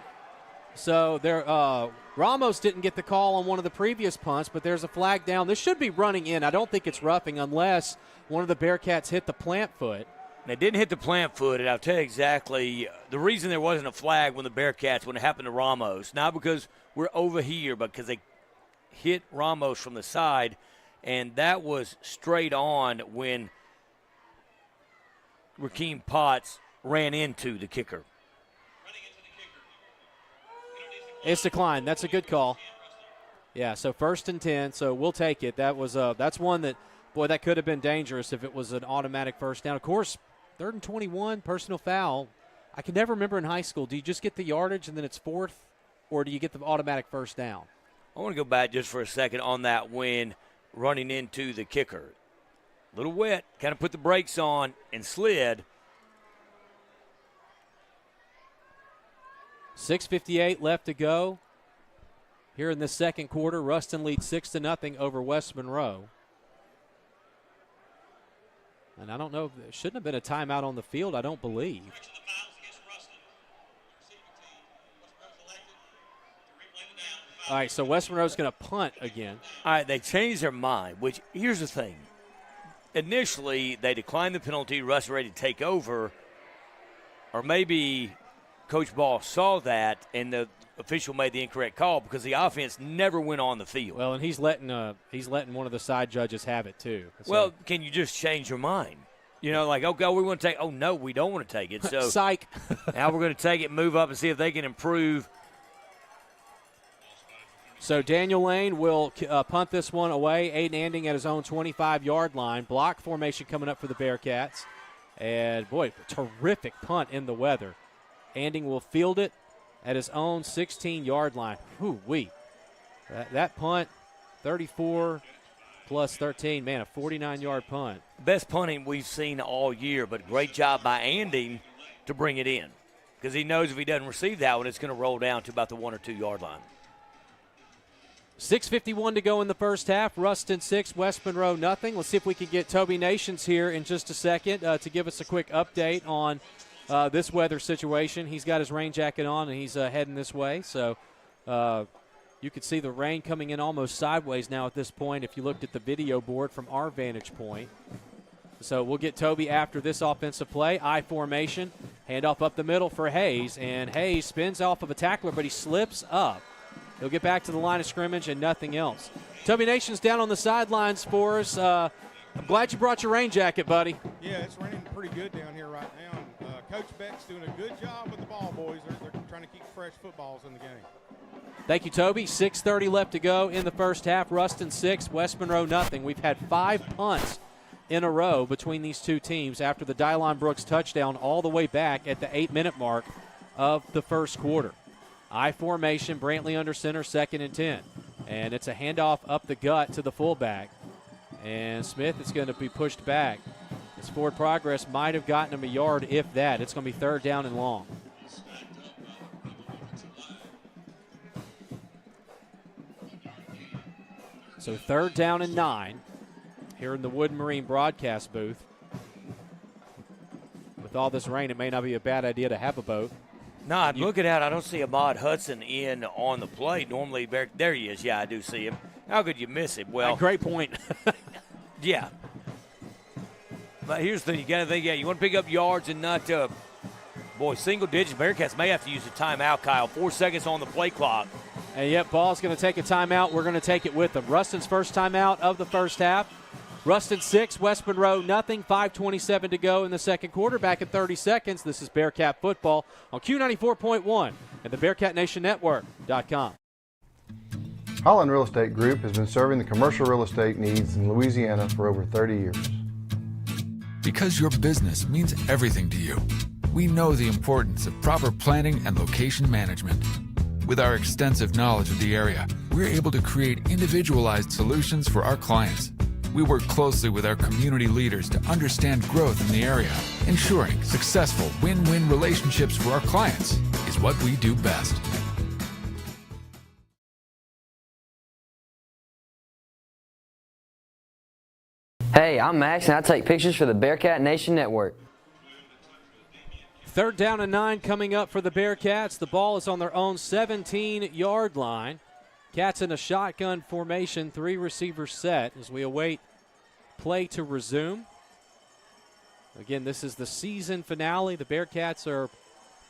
So Ramos didn't get the call on one of the previous punts, but there's a flag down. This should be running in. I don't think it's roughing unless one of the Bearcats hit the plant foot. They didn't hit the plant foot, and I'll tell you exactly the reason there wasn't a flag when it happened to Ramos. Not because we're over here, but because they hit Ramos from the side, and that was straight on when Rakeem Potts ran into the kicker. It's declined. That's a good call. Yeah, so 1st and 10, so we'll take it. That's one that, that could have been dangerous if it was an automatic first down. Of course, 3rd and 21, personal foul. I can never remember in high school, do you just get the yardage and then it's 4th, or do you get the automatic first down? I want to go back just for a second on that when running into the kicker. A little wet, kind of put the brakes on and slid. 6:58 left to go here in the second quarter. Ruston leads 6-0 over West Monroe. And I don't know, there shouldn't have been a timeout on the field, I don't believe. All right, so West Monroe's going to punt again. All right, they changed their mind, which here's the thing. Initially, they declined the penalty, Russ ready to take over, or maybe Coach Ball saw that and the official made the incorrect call because the offense never went on the field. Well, and he's letting one of the side judges have it too. So. Well, can you just change your mind? Okay, we want to take. Oh no, we don't want to take it. So psych. Now we're going to take it, move up, and see if they can improve. So Daniel Lane will punt this one away. Aiden Anding at his own 25-yard line. Block formation coming up for the Bearcats, and boy, terrific punt in the weather. Anding will field it at his own 16-yard line. Whoo-wee. That punt, 34 plus 13, man, a 49-yard punt. Best punting we've seen all year, but great job by Anding to bring it in because he knows if he doesn't receive that one, it's going to roll down to about the 1 or 2 yard line. 6:51 to go in the first half. Ruston 6, West Monroe nothing. Let's see if we can get Toby Nations here in just a second to give us a quick update on this weather situation. He's got his rain jacket on, and he's heading this way. So you could see the rain coming in almost sideways now at this point if you looked at the video board from our vantage point. So we'll get Toby after this offensive play. I formation, handoff up the middle for Hayes, and Hayes spins off of a tackler, but he slips up. He'll get back to the line of scrimmage and nothing else. Toby Nations down on the sidelines for us. I'm glad you brought your rain jacket, buddy. Yeah, it's raining pretty good down here right now. Coach Beck's doing a good job with the ball boys. They're trying to keep fresh footballs in the game. Thank you, Toby. 6:30 left to go in the first half. Ruston 6, West Monroe nothing. We've had 5 punts in a row between these two teams after the Dylon Brooks touchdown all the way back at the 8-minute mark of the first quarter. I formation, Brantley under center, 2nd and 10. And it's a handoff up the gut to the fullback. And Smith is going to be pushed back. His forward progress might have gotten him a yard, if that. It's going to be 3rd down and long. So 3rd down and 9 here in the Wood Marine broadcast booth. With all this rain, it may not be a bad idea to have a boat. No, I'm looking out. I don't see Ahmad Hudson in on the play. Normally, there he is. Yeah, I do see him. How could you miss him? Well, great point. Yeah. But here's the thing. You got to think, you want to pick up yards and not, single digits. Bearcats may have to use a timeout, Kyle. 4 seconds on the play clock. And yep, Ball's going to take a timeout. We're going to take it with them. Ruston's first timeout of the first half. Ruston 6, West Monroe nothing. 5:27 to go in the second quarter. Back in 30 seconds. This is Bearcat football on Q94.1 and the BearcatNationNetwork.com. Holland Real Estate Group has been serving the commercial real estate needs in Louisiana for over 30 years. Because your business means everything to you, we know the importance of proper planning and location management. With our extensive knowledge of the area, we're able to create individualized solutions for our clients. We work closely with our community leaders to understand growth in the area. Ensuring successful win-win relationships for our clients is what we do best. Hey, I'm Max, and I take pictures for the Bearcat Nation Network. 3rd down and 9 coming up for the Bearcats. The ball is on their own 17-yard line. Cats in a shotgun formation, 3 receivers set as we await play to resume. Again, this is the season finale. The Bearcats are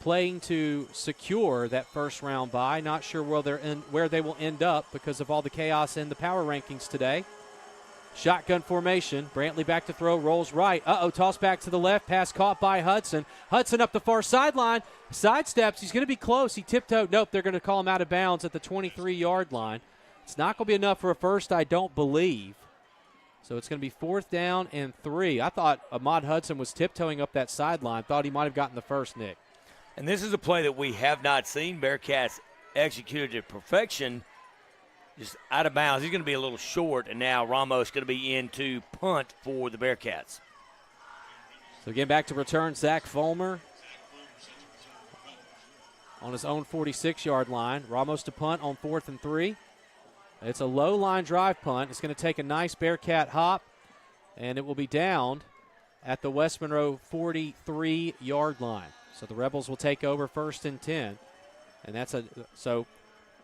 playing to secure that first-round bye. Not sure where they will end up because of all the chaos in the power rankings today. Shotgun formation. Brantley back to throw, rolls right. Toss back to the left. Pass caught by Hudson. Hudson up the far sideline. Sidesteps. He's going to be close. He tiptoed. Nope, they're going to call him out of bounds at the 23-yard line. It's not going to be enough for a first, I don't believe. So it's going to be 4th down and 3. I thought Ahmad Hudson was tiptoeing up that sideline. Thought he might have gotten the first, Nick. And this is a play that we have not seen. Bearcats executed to perfection. Just out of bounds. He's going to be a little short, and now Ramos going to be in to punt for the Bearcats. So again, back to return, Zach Fulmer on his own 46-yard line. Ramos to punt on 4th and 3. It's a low-line drive punt. It's going to take a nice Bearcat hop, and it will be downed at the West Monroe 43-yard line. So the Rebels will take over 1st and 10, and that's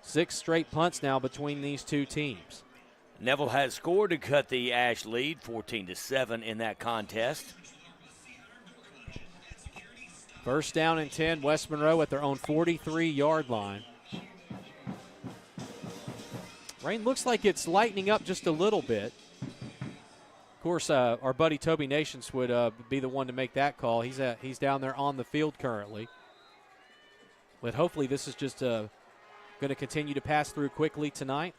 6 straight punts now between these two teams. Neville has scored to cut the Ash lead, 14-7 in that contest. 1st down and 10, West Monroe at their own 43-yard line. Rain looks like it's lightening up just a little bit. Of course, our buddy Toby Nations would be the one to make that call. He's down there on the field currently. But hopefully this is just going to continue to pass through quickly tonight.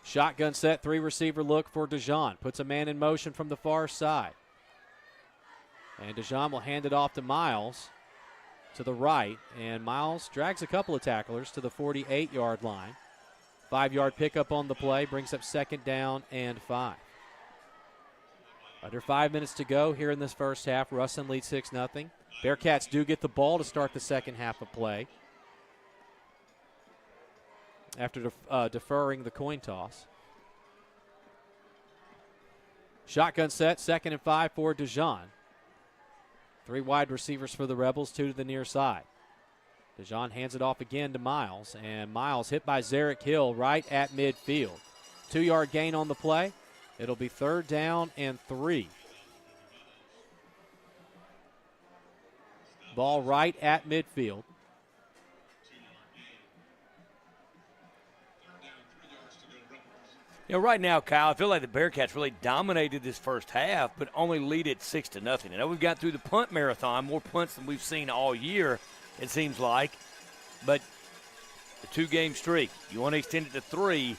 Shotgun set, 3-receiver look for DeJean. Puts a man in motion from the far side. And DeJean will hand it off to Miles to the right. And Miles drags a couple of tacklers to the 48-yard line. 5-yard pickup on the play, brings up 2nd down and 5. Under 5 minutes to go here in this first half. Ruston leads 6-0. Bearcats do get the ball to start the second half of play after deferring the coin toss. Shotgun set, 2nd and 5 for DeJean. 3 wide receivers for the Rebels, 2 to the near side. DeJean hands it off again to Miles, and Miles hit by Zarek Hill right at midfield. 2-yard gain on the play. It'll be 3rd down and 3. Ball right at midfield. You know, right now, Kyle, I feel like the Bearcats really dominated this first half, but only lead it 6-0. I know we've got through the punt marathon, more punts than we've seen all year, it seems like. But the 2-game streak, you want to extend it to 3.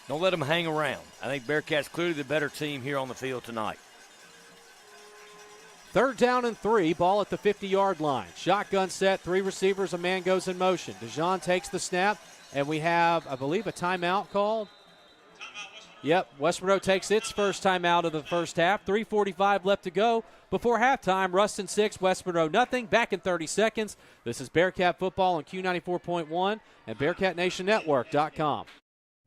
Don't let them hang around. I think Bearcats clearly the better team here on the field tonight. 3rd down and 3, ball at the 50-yard line. Shotgun set, 3 receivers, a man goes in motion. DeJean takes the snap, and we have, I believe, a timeout called. Yep, West Monroe takes its first timeout of the first half. 3:45 left to go before halftime. Ruston 6, West Monroe nothing. Back in 30 seconds. This is Bearcat Football on Q94.1 and BearcatNationNetwork.com.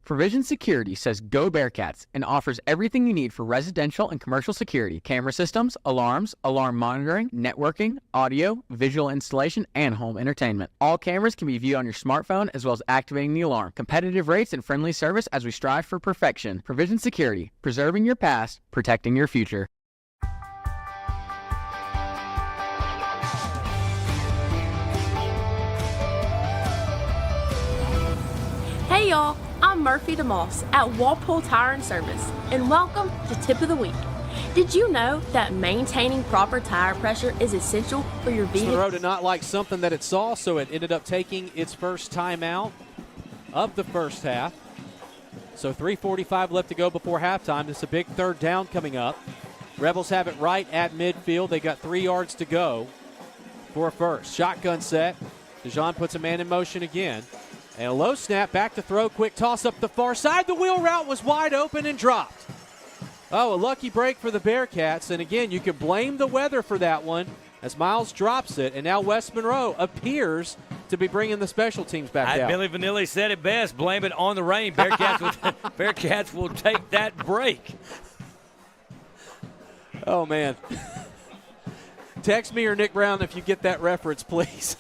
Provision Security says go Bearcats and offers everything you need for residential and commercial security, camera systems, alarms, alarm monitoring, networking, audio, visual installation, and home entertainment. All cameras can be viewed on your smartphone as well as activating the alarm. Competitive rates and friendly service as we strive for perfection. Provision Security, preserving your past, protecting your future. Hey y'all, I'm Murphy DeMoss at Walpole Tire and Service, and welcome to Tip of the Week. Did you know that maintaining proper tire pressure is essential for your vehicle? Monroe did not like something that it saw, so it ended up taking its first timeout of the first half. So 3:45 left to go before halftime. This is a big 3rd down coming up. Rebels have it right at midfield. They got 3 yards to go for a first. Shotgun set. DeJean puts a man in motion again. And a low snap, back to throw, quick toss up the far side. The wheel route was wide open and dropped. Oh, a lucky break for the Bearcats. And again, you can blame the weather for that one as Miles drops it. And now West Monroe appears to be bringing the special teams back out. Billy Vanilli said it best, blame it on the rain. Bearcats will take that break. Oh, man. Text me or Nick Brown if you get that reference, please.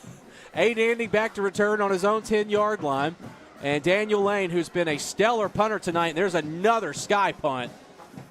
Aiden Anding back to return on his own 10-yard line. And Daniel Lane, who's been a stellar punter tonight, and there's another sky punt,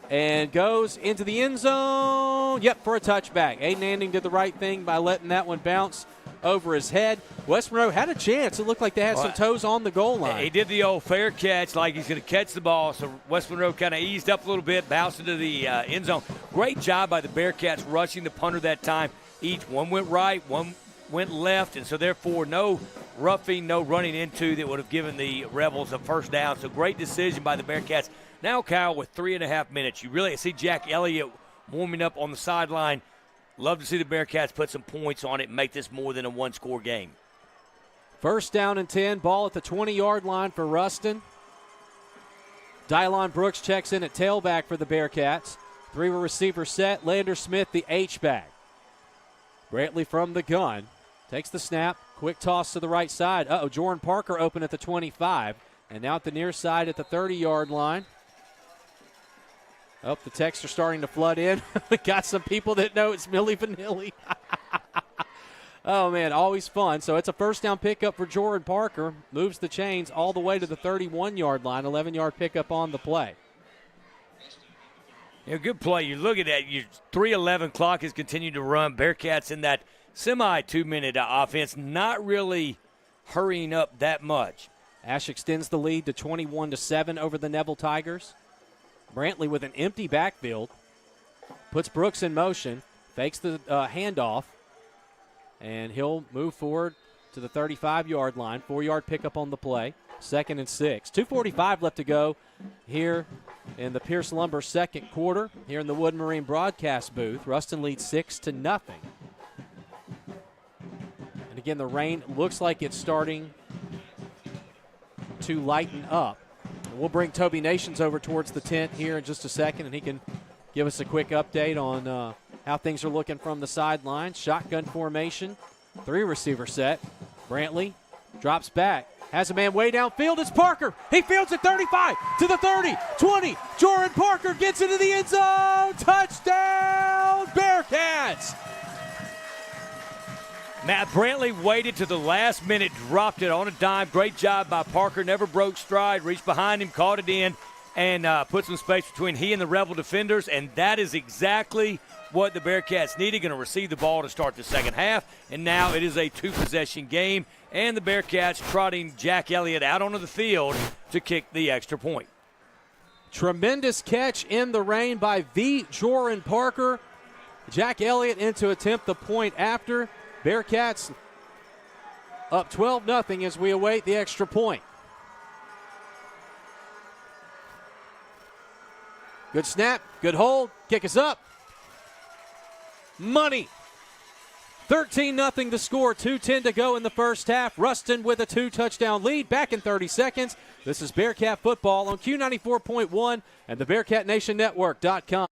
and goes into the end zone. Yep, for a touchback. Aiden Anding did the right thing by letting that one bounce over his head. West Monroe had a chance. It looked like they had some toes on the goal line. He did the old fair catch like he's going to catch the ball, so West Monroe kind of eased up a little bit, bounced into the end zone. Great job by the Bearcats rushing the punter that time. Each one went right, one went left, and so therefore no roughing, no running into that would have given the Rebels a first down. So great decision by the Bearcats. Now, Kyle, with 3.5 minutes, you really see Jack Elliott warming up on the sideline. Love to see the Bearcats put some points on it and make this more than a one-score game. 1st down and 10, ball at the 20-yard line for Ruston. Dylon Brooks checks in at tailback for the Bearcats. 3 receiver set, Lander Smith the H-back. Brantley from the gun. Takes the snap, quick toss to the right side. Jordan Parker open at the 25. And now at the near side at the 30-yard line. The texts are starting to flood in. We got some people that know it's Millie Vanilli. Oh, man, always fun. So it's a 1st down pickup for Jordan Parker. Moves the chains all the way to the 31-yard line. 11-yard pickup on the play. Yeah, good play. You look at that. Your 3:11 clock has continued to run. Bearcats in that semi-2-minute offense, not really hurrying up that much. Ash extends the lead to 21-7 over the Neville Tigers. Brantley with an empty backfield. Puts Brooks in motion. Fakes the handoff. And he'll move forward to the 35-yard line. 4-yard pickup on the play. 2nd and 6. 2:45 left to go here in the Pierce Lumber second quarter. Here in the Wood Marine broadcast booth. Ruston leads 6-0. And again, the rain looks like it's starting to lighten up. We'll bring Toby Nations over towards the tent here in just a second, and he can give us a quick update on how things are looking from the sidelines. Shotgun formation, 3 receiver set. Brantley drops back, has a man way downfield. It's Parker. He fields it 35 to the 30, 20. Jordan Parker gets into the end zone. Touchdown, Bearcats. Matt Brantley waited to the last minute, dropped it on a dime. Great job by Parker. Never broke stride. Reached behind him, caught it in, and put some space between he and the Rebel defenders. And that is exactly what the Bearcats needed. Going to receive the ball to start the second half. And now it is a 2-possession game. And the Bearcats trotting Jack Elliott out onto the field to kick the extra point. Tremendous catch in the rain by the Joran Parker. Jack Elliott in to attempt the point after. Bearcats up 12-0 as we await the extra point. Good snap, good hold, kick is up. Money. 13-0 the score, 2:10 to go in the first half. Ruston with a 2-touchdown lead, back in 30 seconds. This is Bearcat football on Q94.1 and the BearcatNationNetwork.com.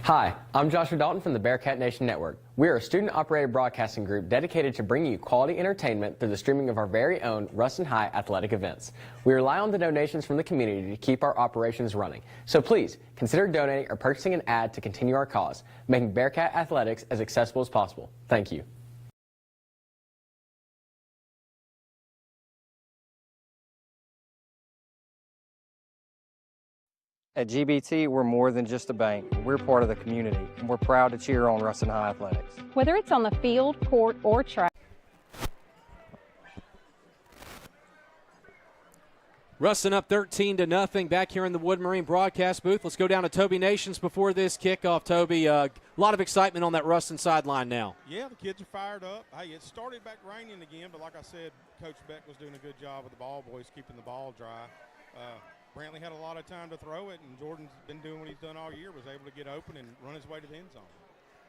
Hi, I'm Joshua Dalton from the Bearcat Nation Network. We are a student-operated broadcasting group dedicated to bringing you quality entertainment through the streaming of our very own Ruston High athletic events. We rely on the donations from the community to keep our operations running. So please, consider donating or purchasing an ad to continue our cause, making Bearcat athletics as accessible as possible. Thank you. At GBT, we're more than just a bank. We're part of the community, and we're proud to cheer on Ruston High Athletics. Whether it's on the field, court, or track. Ruston up 13-0 back here in the Wood Marine broadcast booth. Let's go down to Toby Nations before this kickoff. Toby, a lot of excitement on that Ruston sideline now. Yeah, the kids are fired up. Hey, it started back raining again, but like I said, Coach Beck was doing a good job with the ball boys, keeping the ball dry. Brantley had a lot of time to throw it, and Jordan's been doing what he's done all year, was able to get open and run his way to the end zone.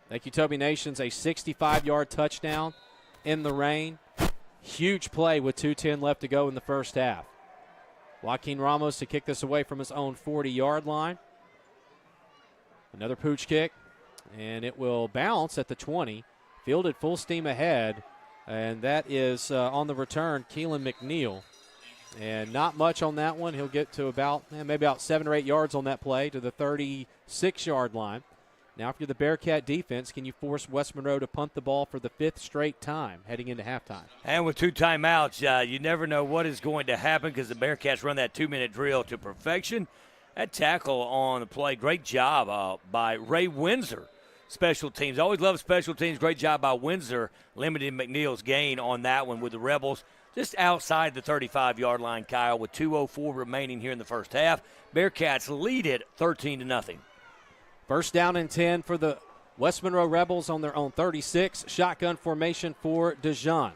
Thank you, Toby Nations. A 65-yard touchdown in the rain. Huge play with 2:10 left to go in the first half. Joaquin Ramos to kick this away from his own 40-yard line. Another pooch kick, and it will bounce at the 20. Fielded full steam ahead, and that is on the return, Keelan McNeil. And not much on that one. He'll get to maybe about 7 or 8 yards on that play to the 36-yard line. Now, if you're the Bearcat defense, can you force West Monroe to punt the ball for the 5th straight time heading into halftime? And with 2 timeouts, you never know what is going to happen because the Bearcats run that 2-minute drill to perfection. That tackle on the play, great job by Ray Windsor. Special teams. Always love special teams. Great job by Windsor, limiting McNeil's gain on that one with the Rebels. Just outside the 35-yard line, Kyle, with 2:04 remaining here in the first half. Bearcats lead it 13-0. First down and 10 for the West Monroe Rebels on their own 36. Shotgun formation for DeJean.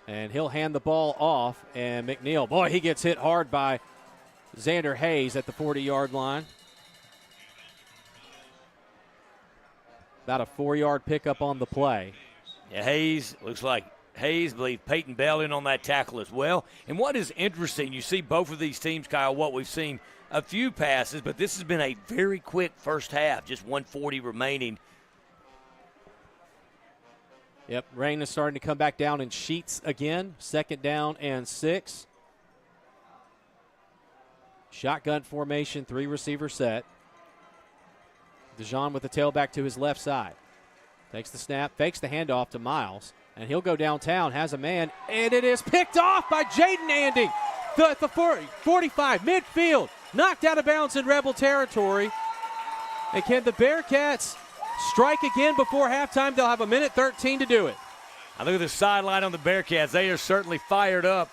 And he'll hand the ball off, and McNeil, boy, he gets hit hard by Xander Hayes at the 40-yard line. About a 4-yard pickup on the play. Yeah, Hayes looks like Hayes, believe Peyton Bell in on that tackle as well. And what is interesting, you see both of these teams, Kyle, what we've seen, a few passes, but this has been a very quick first half, just 1:40 remaining. Yep, rain is starting to come back down in sheets again. 2nd down and 6. Shotgun formation, 3-receiver set. DeJean with the tailback to his left side. Takes the snap, fakes the handoff to Miles. And he'll go downtown, has a man, and it is picked off by Jaden Andy. The 45, midfield, knocked out of bounds in Rebel territory. And can the Bearcats strike again before halftime? They'll have 1:13 to do it. I look at the sideline on the Bearcats. They are certainly fired up.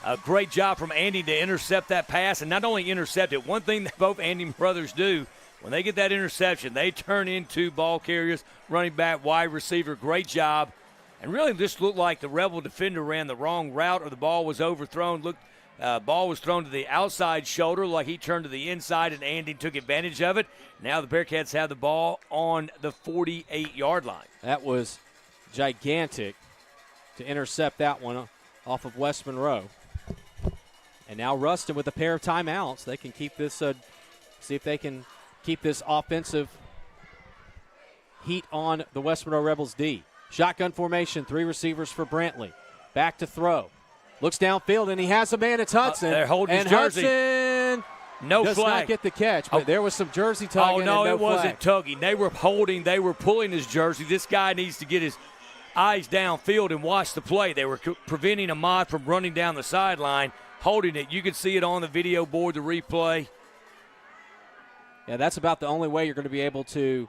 A great job from Andy to intercept that pass, and not only intercept it, one thing that both Andy brothers do, when they get that interception, they turn into ball carriers, running back, wide receiver. Great job. And really just looked like the Rebel defender ran the wrong route or the ball was overthrown. Ball was thrown to the outside shoulder like he turned to the inside, and Andy took advantage of it. Now the Bearcats have the ball on the 48-yard line. That was gigantic to intercept that one off of West Monroe. And now Ruston with a pair of timeouts. They can keep this, see if they can keep this offensive heat on the West Monroe Rebels D. Shotgun formation, 3 receivers for Brantley. Back to throw. Looks downfield, and he has a man. It's Hudson. They're holding his jersey. Hudson does not get the catch, but there was some jersey tugging. Oh, no, and it wasn't tugging. They were holding. They were pulling his jersey. This guy needs to get his eyes downfield and watch the play. They were preventing Ahmad from running down the sideline, holding it. You can see it on the video board, the replay. Yeah, that's about the only way you're going to be able to.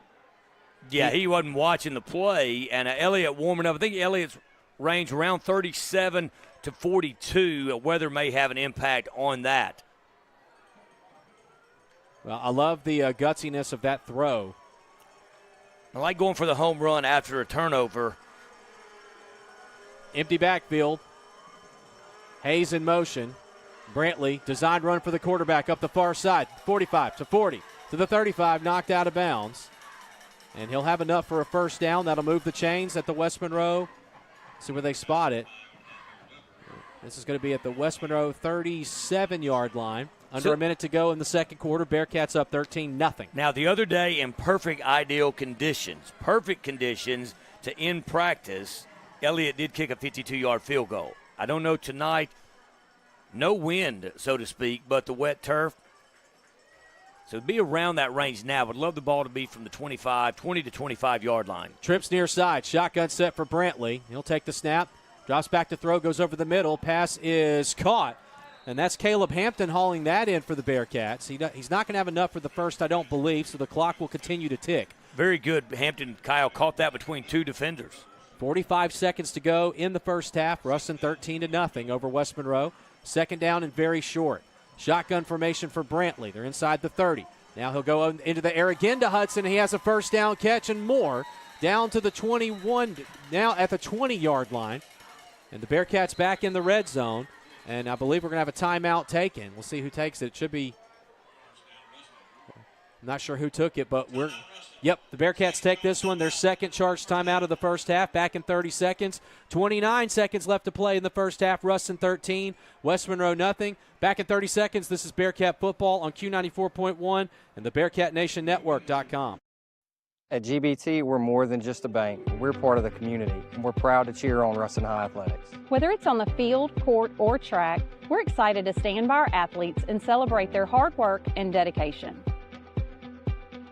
Yeah, he wasn't watching the play, and Elliott warming up. I think Elliott's range around 37 to 42. Weather may have an impact on that. Well, I love the gutsiness of that throw. I like going for the home run after a turnover. Empty backfield. Hayes in motion. Brantley, designed run for the quarterback up the far side. 45 to 40 to the 35, knocked out of bounds. And he'll have enough for a first down. That'll move the chains at the West Monroe. See where they spot it. This is going to be at the West Monroe 37-yard line. Under a minute to go in the second quarter. Bearcats up 13-0. Now, the other day in perfect conditions to end practice, Elliott did kick a 52-yard field goal. I don't know tonight, no wind, so to speak, but the wet turf. So be around that range now. Would love the ball to be from the 20 to 25-yard line. Trips near side. Shotgun set for Brantley. He'll take the snap. Drops back to throw. Goes over the middle. Pass is caught. And that's Caleb Hampton hauling that in for the Bearcats. He's not going to have enough for the first, I don't believe, so the clock will continue to tick. Very good. Hampton, Kyle, caught that between two defenders. 45 seconds to go in the first half. Ruston 13-0 over West Monroe. Second down and very short. Shotgun formation for Brantley. They're inside the 30. Now he'll go into the air again to Hudson. He has a first down catch and more. Down to the 21, now at the 20-yard line. And the Bearcats back in the red zone. And I believe we're going to have a timeout taken. We'll see who takes it. It should be, I'm not sure who took it, but the Bearcats take this one. Their second charged timeout of the first half, back in 30 seconds. 29 seconds left to play in the first half. Ruston 13, West Monroe nothing. Back in 30 seconds, this is Bearcat Football on Q94.1 and the BearcatNationNetwork.com. At GBT, we're more than just a bank. We're part of the community, and we're proud to cheer on Ruston High Athletics. Whether it's on the field, court, or track, we're excited to stand by our athletes and celebrate their hard work and dedication.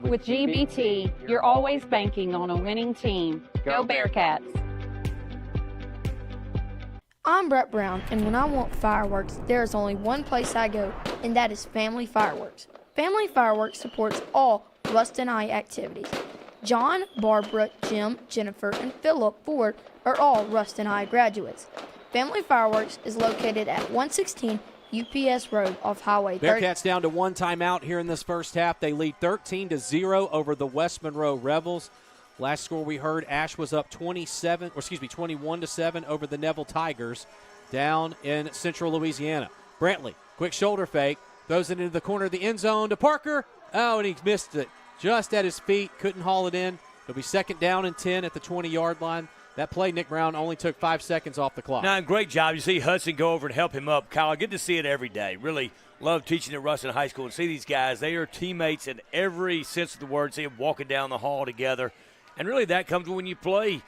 With GBT, you're always banking on a winning team. Go Bearcats! I'm Brett Brown, and when I want fireworks, there is only one place I go, and that is Family Fireworks. Family Fireworks supports all Ruston High activities. John, Barbara, Jim, Jennifer, and Philip Ford are all Ruston High graduates. Family Fireworks is located at 116 UPS Road off Highway 30. Bearcats down to one timeout here in this first half. They lead 13-0 over the West Monroe Rebels. Last score we heard, Ash was up 21-7 over the Neville Tigers down in Central Louisiana. Brantley, quick shoulder fake, throws it into the corner of the end zone to Parker. Oh, and he missed it just at his feet, couldn't haul it in. It'll be second down and 10 at the 20-yard line. That play, Nick Brown, only took 5 seconds off the clock. No, great job. You see Hudson go over and help him up. Kyle, I get to see it every day. Really love teaching at Ruston High School and see these guys. They are teammates in every sense of the word. See them walking down the hall together. And really that comes when you play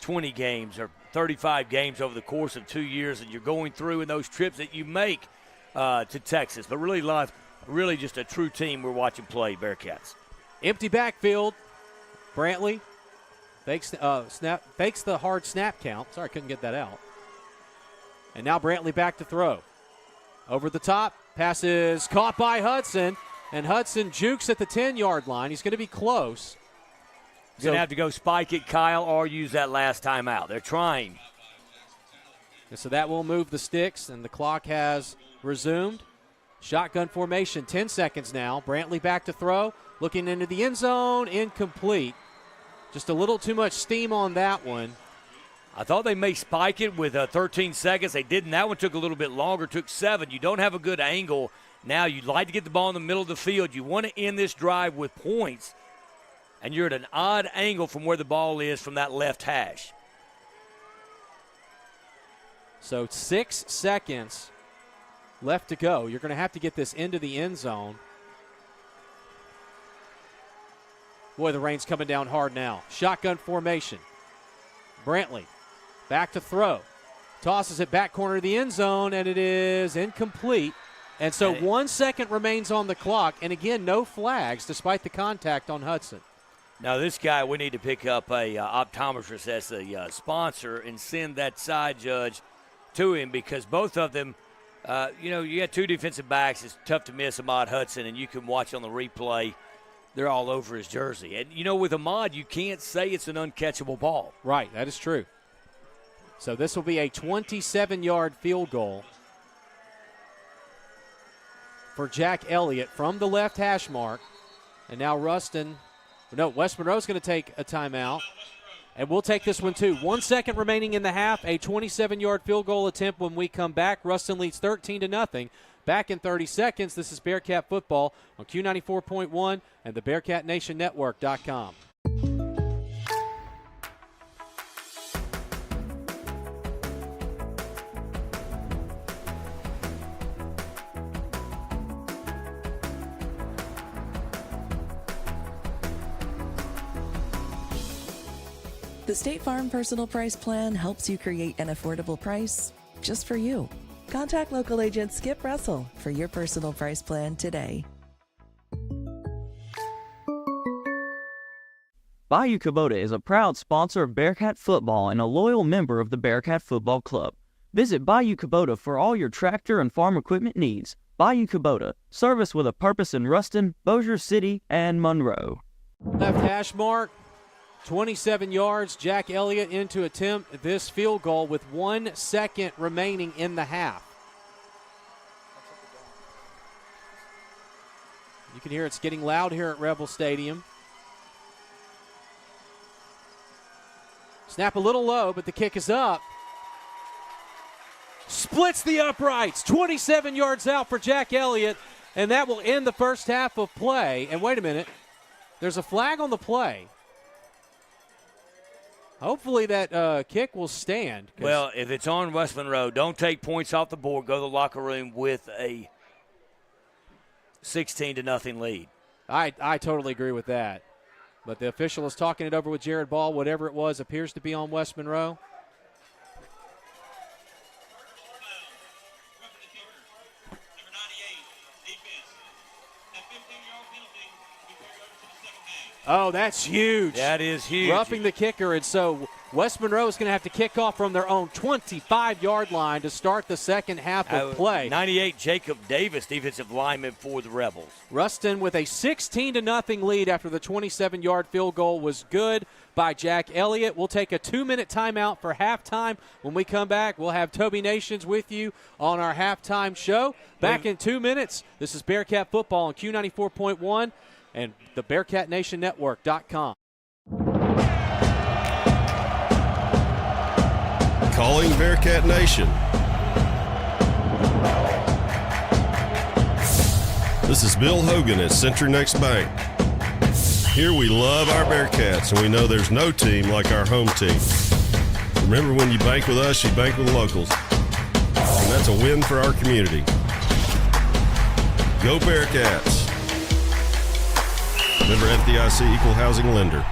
20 games or 35 games over the course of 2 years and you're going through in those trips that you make to Texas. But really just a true team we're watching play, Bearcats. Empty backfield. Brantley fakes the hard snap count. Sorry, I couldn't get that out. And now Brantley back to throw. Over the top, pass is caught by Hudson, and Hudson jukes at the 10-yard line. He's going to be close. He's going to have to go spike it, Kyle, or use that last timeout. They're trying. And so that will move the sticks, and the clock has resumed. Shotgun formation, 10 seconds now. Brantley back to throw. Looking into the end zone, incomplete. Just a little too much steam on that one. I thought they may spike it with 13 seconds. They didn't. That one took a little bit longer, took 7. You don't have a good angle. Now you'd like to get the ball in the middle of the field. You want to end this drive with points, and you're at an odd angle from where the ball is from that left hash. So 6 seconds left to go. You're going to have to get this into the end zone. Boy, the rain's coming down hard now. Shotgun formation. Brantley back to throw. Tosses it back corner of the end zone, and it is incomplete. And so 1 second remains on the clock. And again, no flags despite the contact on Hudson. Now this guy, we need to pick up a optometrist as a sponsor and send that side judge to him because both of them, you got two defensive backs. It's tough to miss Ahmad Hudson, and you can watch on the replay. They're all over his jersey. And, with Ahmad, you can't say it's an uncatchable ball. Right, that is true. So this will be a 27-yard field goal. for Jack Elliott from the left hash mark. And now West Monroe's going to take a timeout. And we'll take this one too. 1 second remaining in the half, a 27-yard field goal attempt when we come back. Ruston leads 13-0. Back in 30 seconds. This is Bearcat football on Q94.1 and the BearcatNationNetwork.com. The State Farm Personal Price Plan helps you create an affordable price just for you. Contact local agent Skip Russell for your personal price plan today. Bayou Kubota is a proud sponsor of Bearcat football and a loyal member of the Bearcat Football Club. Visit Bayou Kubota for all your tractor and farm equipment needs. Bayou Kubota, service with a purpose in Ruston, Bossier City, and Monroe. Left hash mark. 27 yards. Jack Elliott in to attempt this field goal with 1 second remaining in the half. You can hear it's getting loud here at Rebel Stadium. Snap a little low, but the kick is up. Splits the uprights. 27 yards out for Jack Elliott, and that will end the first half of play. And wait a minute. There's a flag on the play. Hopefully that kick will stand. Well, if it's on West Monroe, don't take points off the board. Go to the locker room with a 16-0 lead. I totally agree with that. But the official is talking it over with Jared Ball. Whatever it was appears to be on West Monroe. Oh, that's huge. That is huge. Roughing the kicker, and so West Monroe is going to have to kick off from their own 25-yard line to start the second half of play. 98, Jacob Davis, defensive lineman for the Rebels. Ruston with a 16-0 lead after the 27-yard field goal was good by Jack Elliott. We'll take a 2-minute timeout for halftime. When we come back, we'll have Toby Nations with you on our halftime show. Back in 2 minutes, this is Bearcat football on Q94.1 and the BearcatNationNetwork.com. Calling Bearcat Nation. This is Bill Hogan at Century Next Bank. Here we love our Bearcats, and we know there's no team like our home team. Remember, when you bank with us, you bank with locals. And that's a win for our community. Go Bearcats. Member FDIC Equal Housing Lender.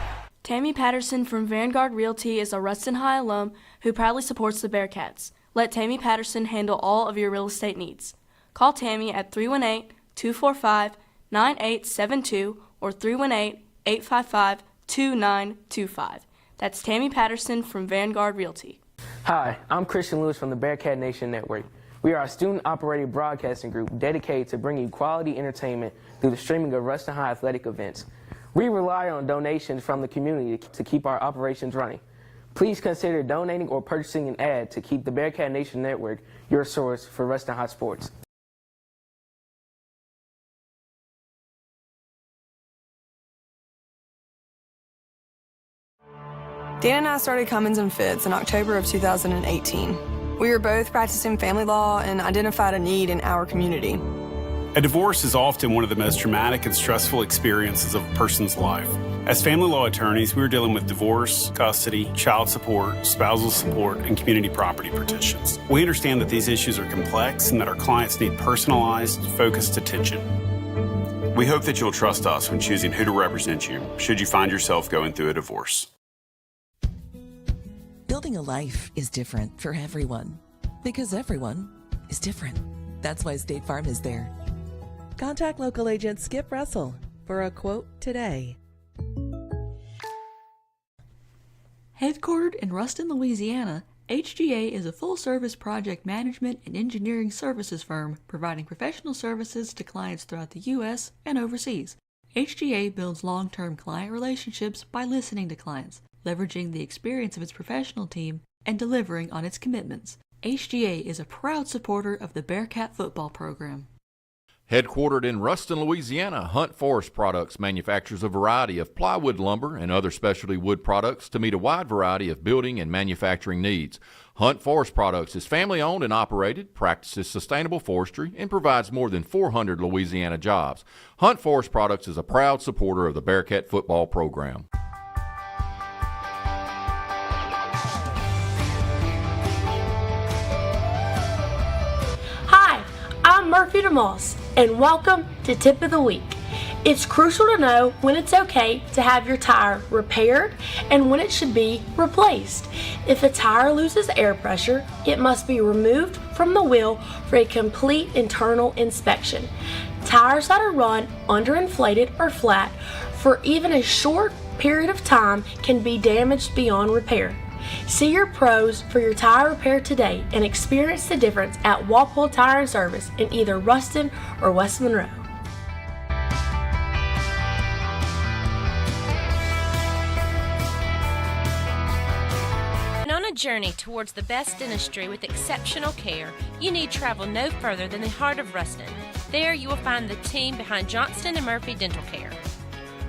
Tammy Patterson from Vanguard Realty is a Ruston High alum who proudly supports the Bearcats. Let Tammy Patterson handle all of your real estate needs. Call Tammy at 318-245-9872 or 318-855-2925. That's Tammy Patterson from Vanguard Realty. Hi, I'm Christian Lewis from the Bearcat Nation Network. We are a student-operated broadcasting group dedicated to bringing quality entertainment through the streaming of Ruston High athletic events. We rely on donations from the community to keep our operations running. Please consider donating or purchasing an ad to keep the Bearcat Nation Network your source for Ruston High sports. Dan and I started Cummins & Fitz in October of 2018. We were both practicing family law and identified a need in our community. A divorce is often one of the most traumatic and stressful experiences of a person's life. As family law attorneys, we are dealing with divorce, custody, child support, spousal support, and community property petitions. We understand that these issues are complex and that our clients need personalized, focused attention. We hope that you'll trust us when choosing who to represent you, should you find yourself going through a divorce. Building a life is different for everyone because everyone is different. That's why State Farm is there. Contact local agent Skip Russell for a quote today. Headquartered in Ruston, Louisiana, HGA is a full-service project management and engineering services firm providing professional services to clients throughout the U.S. and overseas. HGA builds long-term client relationships by listening to clients, leveraging the experience of its professional team, and delivering on its commitments. HGA is a proud supporter of the Bearcat football program. Headquartered in Ruston, Louisiana, Hunt Forest Products manufactures a variety of plywood lumber and other specialty wood products to meet a wide variety of building and manufacturing needs. Hunt Forest Products is family-owned and operated, practices sustainable forestry, and provides more than 400 Louisiana jobs. Hunt Forest Products is a proud supporter of the Bearcat football program. Hi, I'm Murphy DeMoss, and welcome to Tip of the Week. It's crucial to know when it's okay to have your tire repaired and when it should be replaced. If a tire loses air pressure, it must be removed from the wheel for a complete internal inspection. Tires that are run underinflated or flat for even a short period of time can be damaged beyond repair. See your pros for your tire repair today and experience the difference at Walpole Tire and Service in either Ruston or West Monroe. On a journey towards the best dentistry with exceptional care, you need travel no further than the heart of Ruston. There you will find the team behind Johnston & Murphy Dental Care.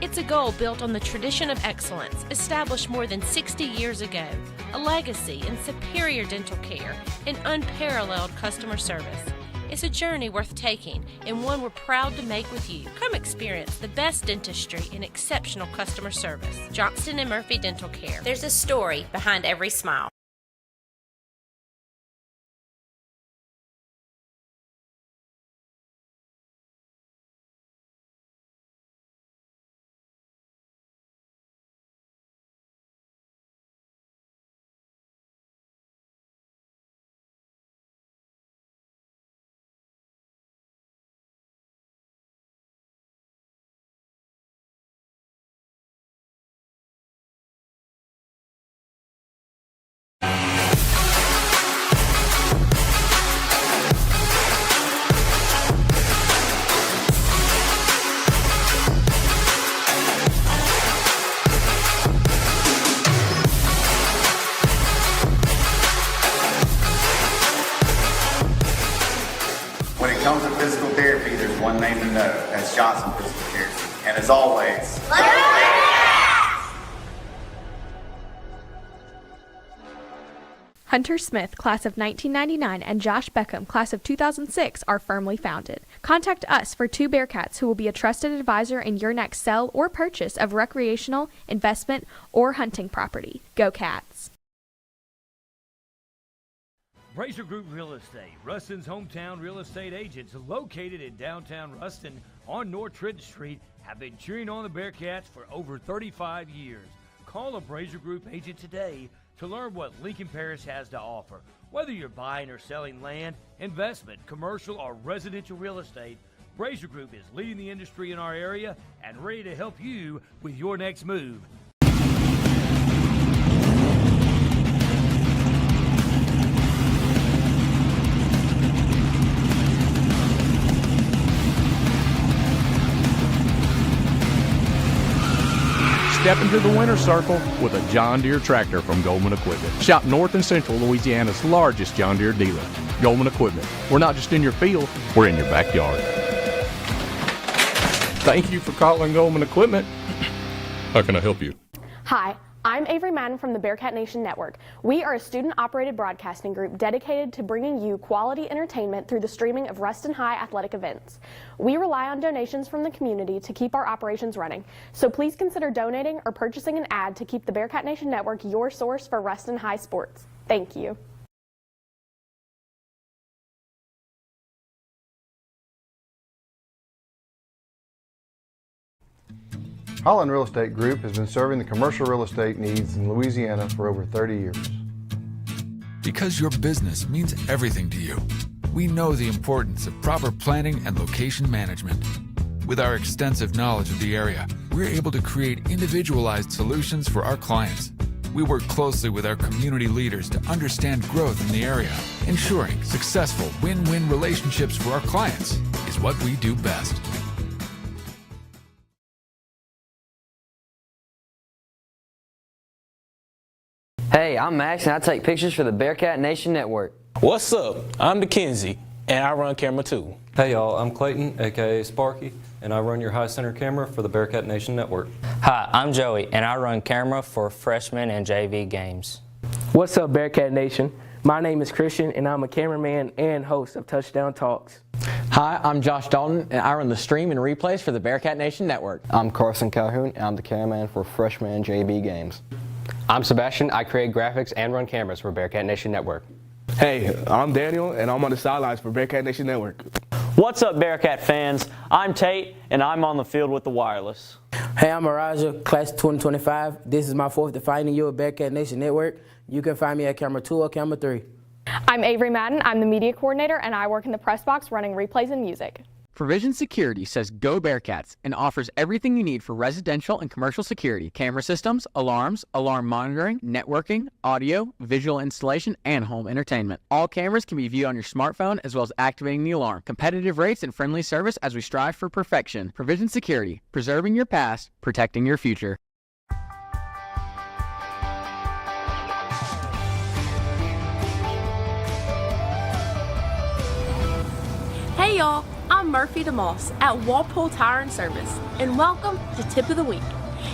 It's a goal built on the tradition of excellence established more than 60 years ago, a legacy in superior dental care and unparalleled customer service. It's a journey worth taking and one we're proud to make with you. Come experience the best dentistry and exceptional customer service. Johnston & Murphy Dental Care. There's a story behind every smile. When it comes to physical therapy, there's one name to know. That's Johnson Physical Therapy. And as always, Hunter Smith, class of 1999, and Josh Beckham, class of 2006, are firmly founded. Contact us for two Bearcats who will be a trusted advisor in your next sell or purchase of recreational, investment, or hunting property. Go Cats! Brazier Group Real Estate, Ruston's hometown real estate agents located in downtown Ruston on North Trenton Street, have been cheering on the Bearcats for over 35 years. Call a Brazier Group agent today to learn what Lincoln Parish has to offer. Whether you're buying or selling land, investment, commercial, or residential real estate, Brazier Group is leading the industry in our area and ready to help you with your next move. Step into the winner's circle with a John Deere tractor from Goldman Equipment. Shop North and Central Louisiana's largest John Deere dealer. Goldman Equipment. We're not just in your field, we're in your backyard. Thank you for calling Goldman Equipment. How can I help you? Hi, I'm Avery Madden from the Bearcat Nation Network. We are a student-operated broadcasting group dedicated to bringing you quality entertainment through the streaming of Ruston High athletic events. We rely on donations from the community to keep our operations running, so please consider donating or purchasing an ad to keep the Bearcat Nation Network your source for Ruston High sports. Thank you. Holland Real Estate Group has been serving the commercial real estate needs in Louisiana for over 30 years. Because your business means everything to you. We know the importance of proper planning and location management. With our extensive knowledge of the area, we're able to create individualized solutions for our clients. We work closely with our community leaders to understand growth in the area. Ensuring successful win-win relationships for our clients is what we do best. Hey, I'm Max and I take pictures for the Bearcat Nation Network. What's up? I'm Dickenzie and I run camera 2. Hey y'all, I'm Clayton, aka Sparky, and I run your High Center camera for the Bearcat Nation Network. Hi, I'm Joey, and I run camera for freshman and JV games. What's up, Bearcat Nation? My name is Christian, and I'm a cameraman and host of Touchdown Talks. Hi, I'm Josh Dalton, and I run the stream and replays for the Bearcat Nation Network. I'm Carson Calhoun, and I'm the cameraman for freshman and JV games. I'm Sebastian. I create graphics and run cameras for Bearcat Nation Network. Hey, I'm Daniel, and I'm on the sidelines for Bearcat Nation Network. What's up, Bearcat fans? I'm Tate, and I'm on the field with the wireless. Hey, I'm Araja, class 2025. This is my fourth Defining You at Bearcat Nation Network. You can find me at camera 2 or camera 3. I'm Avery Madden. I'm the media coordinator, and I work in the press box running replays and music. Provision Security says go Bearcats and offers everything you need for residential and commercial security: camera systems, alarms, alarm monitoring, networking, audio, visual installation, and home entertainment. All cameras can be viewed on your smartphone as well as activating the alarm. Competitive rates and friendly service as we strive for perfection. Provision Security, preserving your past, protecting your future. Hey y'all, I'm Murphy DeMoss at Walpole Tire and Service, and welcome to Tip of the Week.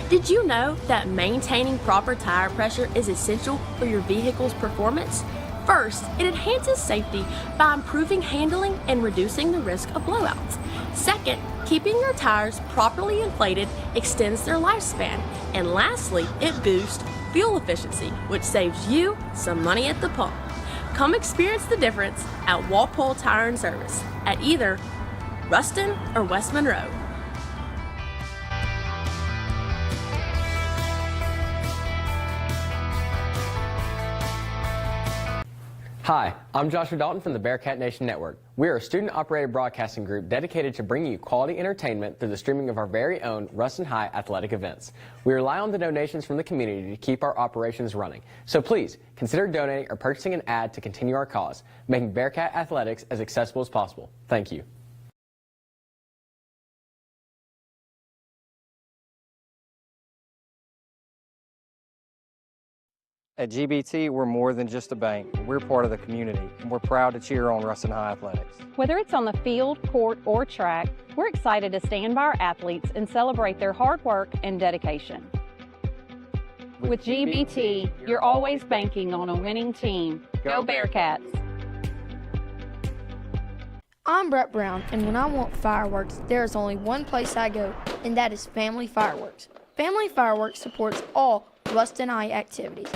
Did you know that maintaining proper tire pressure is essential for your vehicle's performance? First, it enhances safety by improving handling and reducing the risk of blowouts. Second, keeping your tires properly inflated extends their lifespan. And lastly, it boosts fuel efficiency, which saves you some money at the pump. Come experience the difference at Walpole Tire and Service at either Ruston or West Monroe. Hi, I'm Joshua Dalton from the Bearcat Nation Network. We are a student-operated broadcasting group dedicated to bringing you quality entertainment through the streaming of our very own Ruston High athletic events. We rely on the donations from the community to keep our operations running. So please, consider donating or purchasing an ad to continue our cause, making Bearcat athletics as accessible as possible. Thank you. At GBT, we're more than just a bank. We're part of the community, and we're proud to cheer on Ruston High Athletics. Whether it's on the field, court, or track, we're excited to stand by our athletes and celebrate their hard work and dedication. With GBT, you're always banking on a winning team. Go Bearcats! I'm Brett Brown, and when I want fireworks, there is only one place I go, and that is Family Fireworks. Family Fireworks supports all Ruston High activities.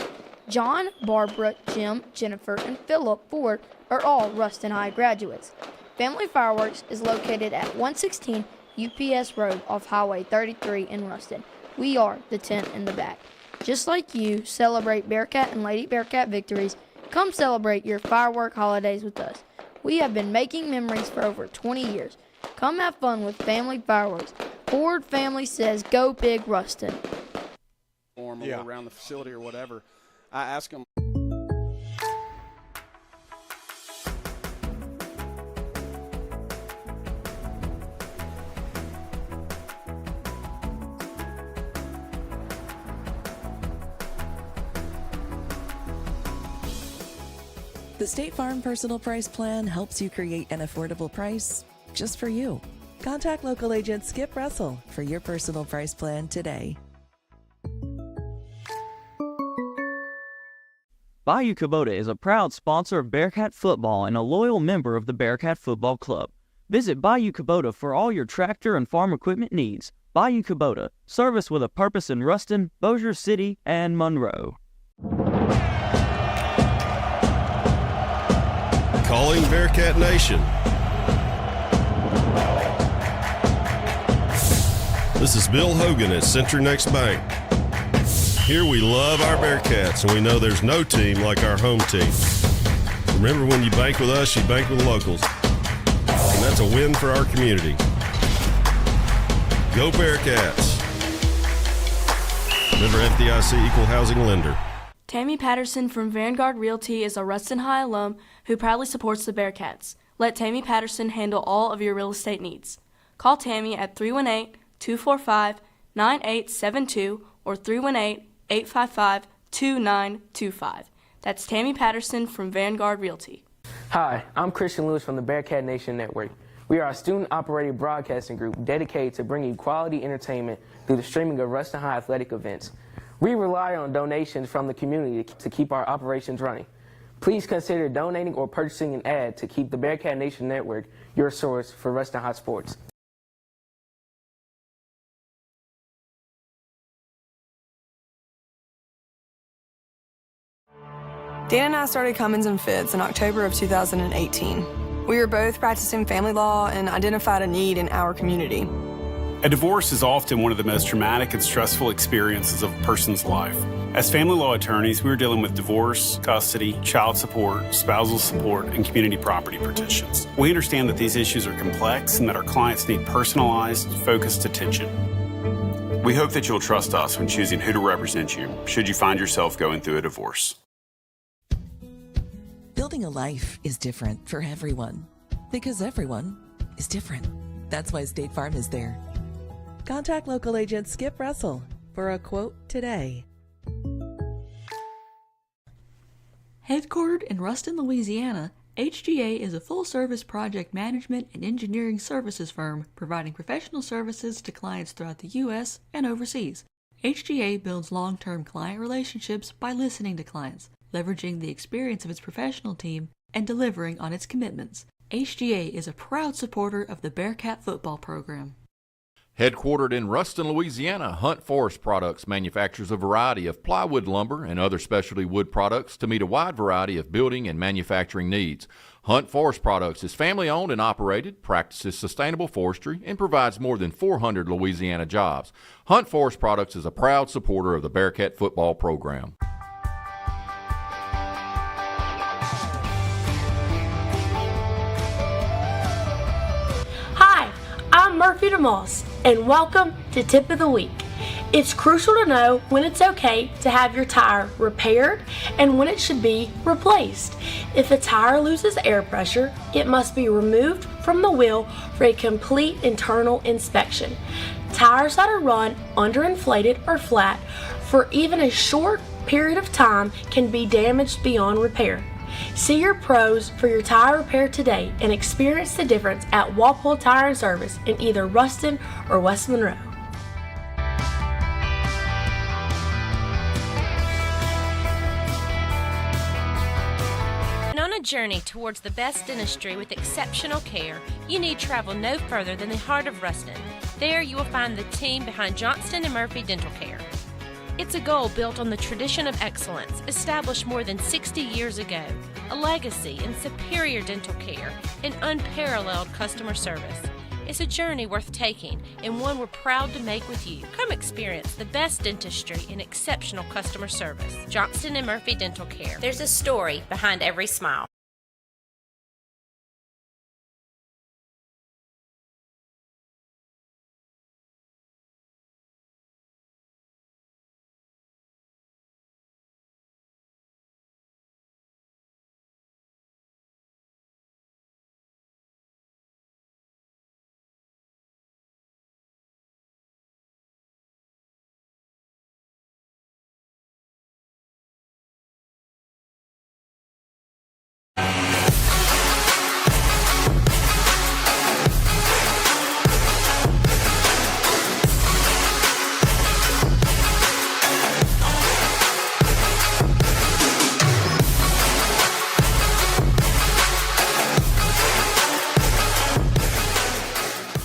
John, Barbara, Jim, Jennifer, and Philip Ford are all Ruston High graduates. Family Fireworks is located at 116 UPS Road off Highway 33 in Ruston. We are the tent in the back. Just like you celebrate Bearcat and Lady Bearcat victories, come celebrate your firework holidays with us. We have been making memories for over 20 years. Come have fun with Family Fireworks. Ford family says go big Ruston. Around the facility or whatever, I ask them. The State Farm Personal Price Plan helps you create an affordable price just for you. Contact local agent Skip Russell for your personal price plan today. Bayou Kubota is a proud sponsor of Bearcat football and a loyal member of the Bearcat Football Club. Visit Bayou Kubota for all your tractor and farm equipment needs. Bayou Kubota, service with a purpose in Ruston, Bossier City, and Monroe. Calling Bearcat Nation. This is Bill Hogan at Century Next Bank. Here we love our Bearcats, and we know there's no team like our home team. Remember, when you bank with us, you bank with locals. And that's a win for our community. Go Bearcats. Member FDIC Equal Housing Lender. Tammy Patterson from Vanguard Realty is a Ruston High alum who proudly supports the Bearcats. Let Tammy Patterson handle all of your real estate needs. Call Tammy at 318-245-9872 or 318-855-2925. That's Tammy Patterson from Vanguard Realty. Hi, I'm Christian Lewis from the Bearcat Nation Network. We are a student-operated broadcasting group dedicated to bringing quality entertainment through the streaming of Ruston High athletic events. We rely on donations from the community to keep our operations running. Please consider donating or purchasing an ad to keep the Bearcat Nation Network your source for Ruston High sports. Dan and I started Cummins and Fitz in October of 2018. We were both practicing family law and identified a need in our community. A divorce is often one of the most traumatic and stressful experiences of a person's life. As family law attorneys, we were dealing with divorce, custody, child support, spousal support, and community property petitions. We understand that these issues are complex and that our clients need personalized, focused attention. We hope that you'll trust us when choosing who to represent you should you find yourself going through a divorce. Building a life is different for everyone because everyone is different. That's why State Farm is there. Contact local agent Skip Russell for a quote today. Headquartered in Ruston, Louisiana, HGA is a full-service project management and engineering services firm providing professional services to clients throughout the U.S. and overseas. HGA builds long-term client relationships by listening to clients, leveraging the experience of its professional team, and delivering on its commitments. HGA is a proud supporter of the Bearcat football program. Headquartered in Ruston, Louisiana, Hunt Forest Products manufactures a variety of plywood lumber and other specialty wood products to meet a wide variety of building and manufacturing needs. Hunt Forest Products is family-owned and operated, practices sustainable forestry, and provides more than 400 Louisiana jobs. Hunt Forest Products is a proud supporter of the Bearcat football program. I'm Murphy DeMoss, and welcome to Tip of the Week. It's crucial to know when it's okay to have your tire repaired and when it should be replaced. If a tire loses air pressure, it must be removed from the wheel for a complete internal inspection. Tires that are run underinflated or flat for even a short period of time can be damaged beyond repair. See your pros for your tire repair today and experience the difference at Walpole Tire and Service in either Ruston or West Monroe. And on a journey towards the best dentistry with exceptional care, you need travel no further than the heart of Ruston. There you will find the team behind Johnston & Murphy Dental Care. It's a goal built on the tradition of excellence established more than 60 years ago, a legacy in superior dental care and unparalleled customer service. It's a journey worth taking and one we're proud to make with you. Come experience the best dentistry and exceptional customer service. Johnston & Murphy Dental Care. There's a story behind every smile.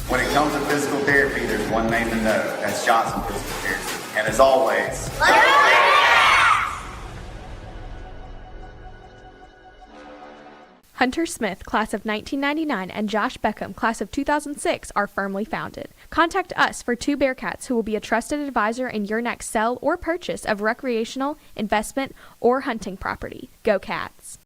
When it comes to physical therapy, there's one name to know. That's Johnson Physical Therapy. And as always, Hunter Smith, class of 1999, and Josh Beckham, class of 2006, are firmly founded. Contact us for two Bearcats who will be a trusted advisor in your next sell or purchase of recreational, investment, or hunting property. Go Cats!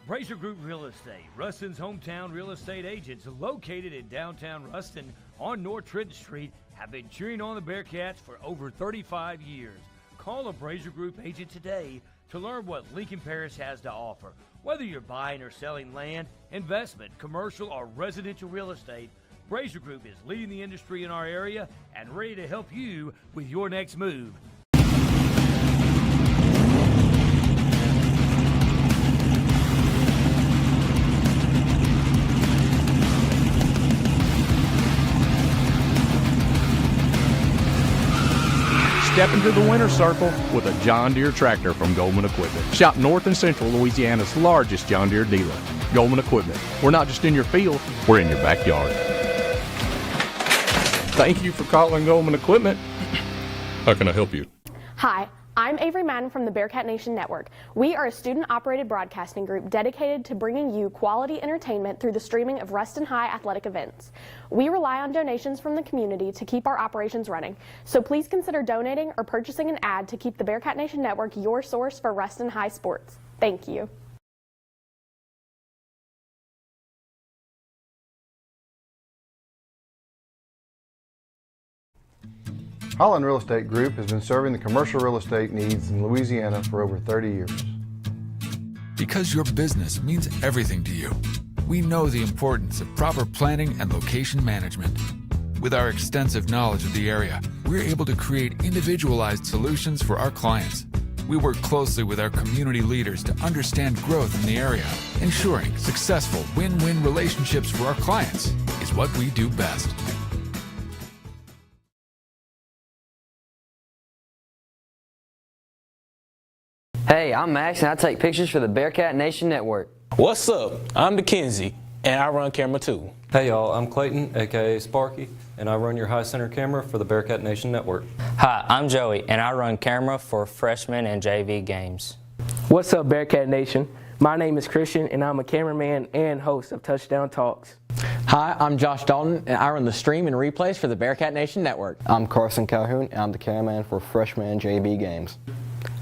Brazier Group Real Estate, Ruston's hometown real estate agents located in downtown Ruston on North Trenton Street, have been cheering on the Bearcats for over 35 years. Call a Brazier Group agent today to learn what Lincoln Parish has to offer. Whether you're buying or selling land, investment, commercial, or residential real estate, Brazier Group is leading the industry in our area and ready to help you with your next move. Step into the winner's circle with a John Deere tractor from Goldman Equipment. Shop North and Central Louisiana's largest John Deere dealer. Goldman Equipment. We're not just in your field, we're in your backyard. Thank you for calling Goldman Equipment. How can I help you? Hi, I'm Avery Madden from the Bearcat Nation Network. We are a student-operated broadcasting group dedicated to bringing you quality entertainment through the streaming of Ruston High athletic events. We rely on donations from the community to keep our operations running, so please consider donating or purchasing an ad to keep the Bearcat Nation Network your source for Ruston High sports. Thank you. Holland Real Estate Group has been serving the commercial real estate needs in Louisiana for over 30 years. Because your business means everything to you, we know the importance of proper planning and location management. With our extensive knowledge of the area, we're able to create individualized solutions for our clients. We work closely with our community leaders to understand growth in the area. Ensuring successful win-win relationships for our clients is what we do best. Hey, I'm Max and I take pictures for the Bearcat Nation Network. What's up? I'm Mackenzie and I run camera 2. Hey y'all, I'm Clayton, aka Sparky, and I run your high center camera for the Bearcat Nation Network. Hi, I'm Joey and I run camera for freshman and JV games. What's up, Bearcat Nation? My name is Christian and I'm a cameraman and host of Touchdown Talks. Hi, I'm Josh Dalton and I run the stream and replays for the Bearcat Nation Network. I'm Carson Calhoun and I'm the cameraman for freshman and JV games.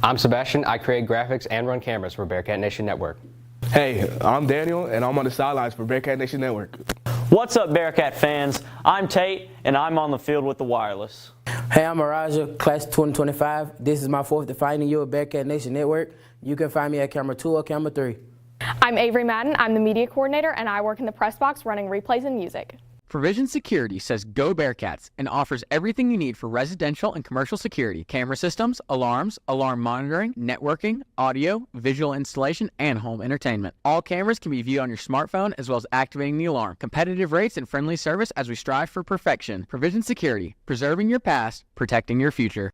I'm Sebastian. I create graphics and run cameras for Bearcat Nation Network. Hey, I'm Daniel, and I'm on the sidelines for Bearcat Nation Network. What's up, Bearcat fans? I'm Tate, and I'm on the field with the wireless. Hey, I'm Araja, class 2025. This is my 4th Defining Year with Bearcat Nation Network. You can find me at camera 2 or camera 3. I'm Avery Madden. I'm the media coordinator, and I work in the press box running replays and music. Provision Security says go Bearcats and offers everything you need for residential and commercial security, camera systems, alarms, alarm monitoring, networking, audio, visual installation, and home entertainment. All cameras can be viewed on your smartphone as well as activating the alarm. Competitive rates and friendly service as we strive for perfection. Provision Security, preserving your past, protecting your future.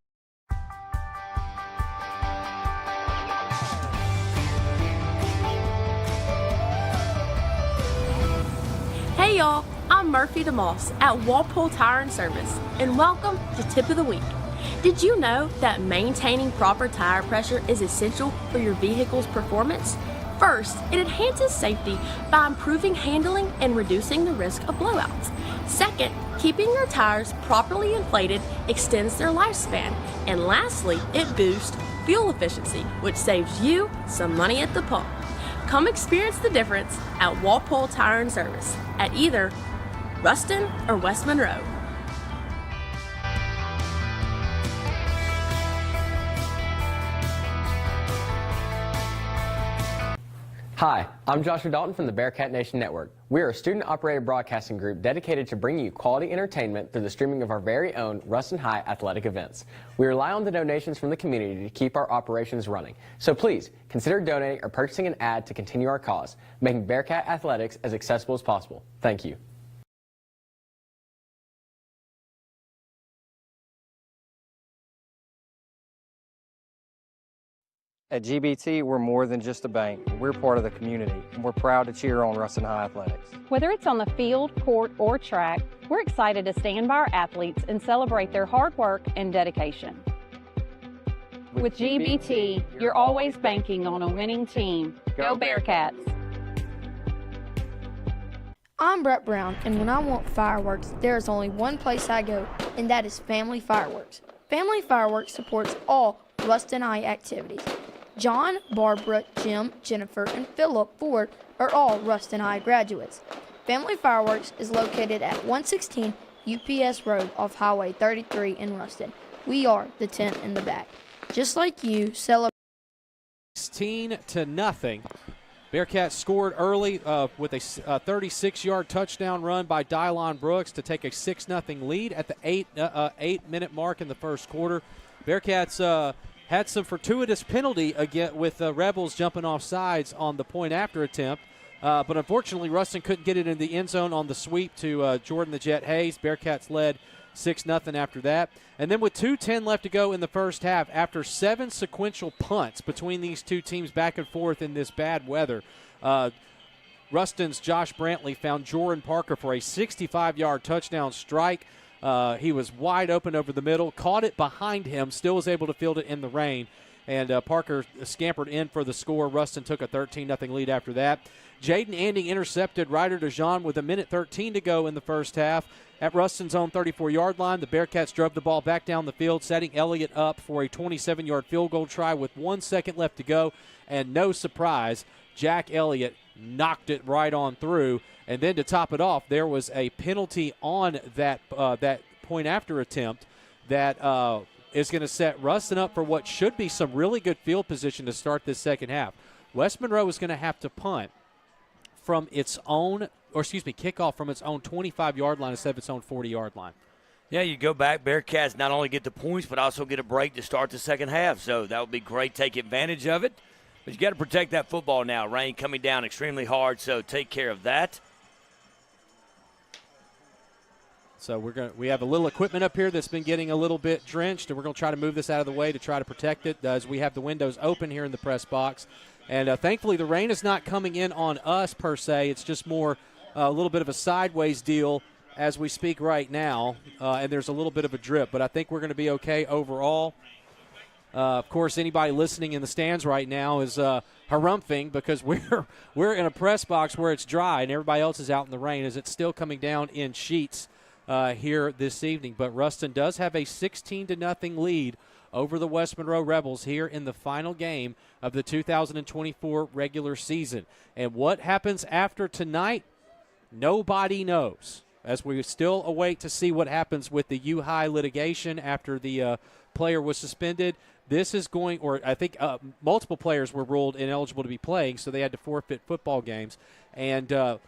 Hey y'all, I'm Murphy DeMoss at Walpole Tire and Service, and welcome to Tip of the Week. Did you know that maintaining proper tire pressure is essential for your vehicle's performance? First, it enhances safety by improving handling and reducing the risk of blowouts. Second, keeping your tires properly inflated extends their lifespan. And lastly, it boosts fuel efficiency, which saves you some money at the pump. Come experience the difference at Walpole Tire and Service at either Ruston or West Monroe. Hi, I'm Joshua Dalton from the Bearcat Nation Network. We are a student-operated broadcasting group dedicated to bringing you quality entertainment through the streaming of our very own Ruston High athletic events. We rely on the donations from the community to keep our operations running. So please, consider donating or purchasing an ad to continue our cause, making Bearcat athletics as accessible as possible. Thank you. At GBT, we're more than just a bank. We're part of the community, and we're proud to cheer on Ruston High athletics. Whether it's on the field, court, or track, we're excited to stand by our athletes and celebrate their hard work and dedication. With GBT, you're always banking on a winning team. Go Bearcats! I'm Brett Brown, and when I want fireworks, there is only one place I go, and that is Family Fireworks. Family Fireworks supports all Ruston High activities. John, Barbara, Jim, Jennifer, and Philip Ford are all Ruston High graduates. Family Fireworks is located at 116 UPS Road off Highway 33 in Ruston. We are the tent in the back. Just like you, celebrate 16-0. Bearcats scored early with a 36-yard touchdown run by Dylon Brooks to take a 6-0 lead at the 8-minute mark in the first quarter. Bearcats had some fortuitous penalty again with Rebels jumping off sides on the point after attempt. But unfortunately, Ruston couldn't get it in the end zone on the sweep to Jordan the Jet Hayes. Bearcats led 6-0 after that. And then with 2:10 left to go in the first half, after 7 sequential punts between these two teams back and forth in this bad weather, Ruston's Josh Brantley found Jordan Parker for a 65-yard touchdown strike. He was wide open over the middle, caught it behind him, still was able to field it in the rain. And Parker scampered in for the score. Ruston took a 13-0 lead after that. Jaden Anding intercepted Ryder DeJean with 1:13 to go in the first half. At Ruston's own 34-yard line, the Bearcats drove the ball back down the field, setting Elliott up for a 27-yard field goal try with 1 second left to go. And no surprise, Jack Elliott knocked it right on through. And then to top it off, there was a penalty on that point-after attempt that is going to set Ruston up for what should be some really good field position to start this second half. West Monroe is going to have to punt from its own, kickoff from its own 25-yard line instead of its own 40-yard line. Yeah, you go back, Bearcats not only get the points but also get a break to start the second half. So that would be great. Take advantage of it. But you got to protect that football now. Rain coming down extremely hard, so take care of that. So we have a little equipment up here that's been getting a little bit drenched, and we're going to try to move this out of the way to try to protect it as we have the windows open here in the press box. And thankfully the rain is not coming in on us per se. It's just more a little bit of a sideways deal as we speak right now, and there's a little bit of a drip. But I think we're going to be okay overall. Of course, anybody listening in the stands right now is harumphing because we're in a press box where it's dry and everybody else is out in the rain as it's still coming down in sheets here this evening. But Ruston does have a 16-0 lead over the West Monroe Rebels here in the final game of the 2024 regular season. And what happens after tonight, nobody knows, as we still await to see what happens with the U-High litigation after the player was suspended. This is going, or I think multiple players were ruled ineligible to be playing, so they had to forfeit football games. And the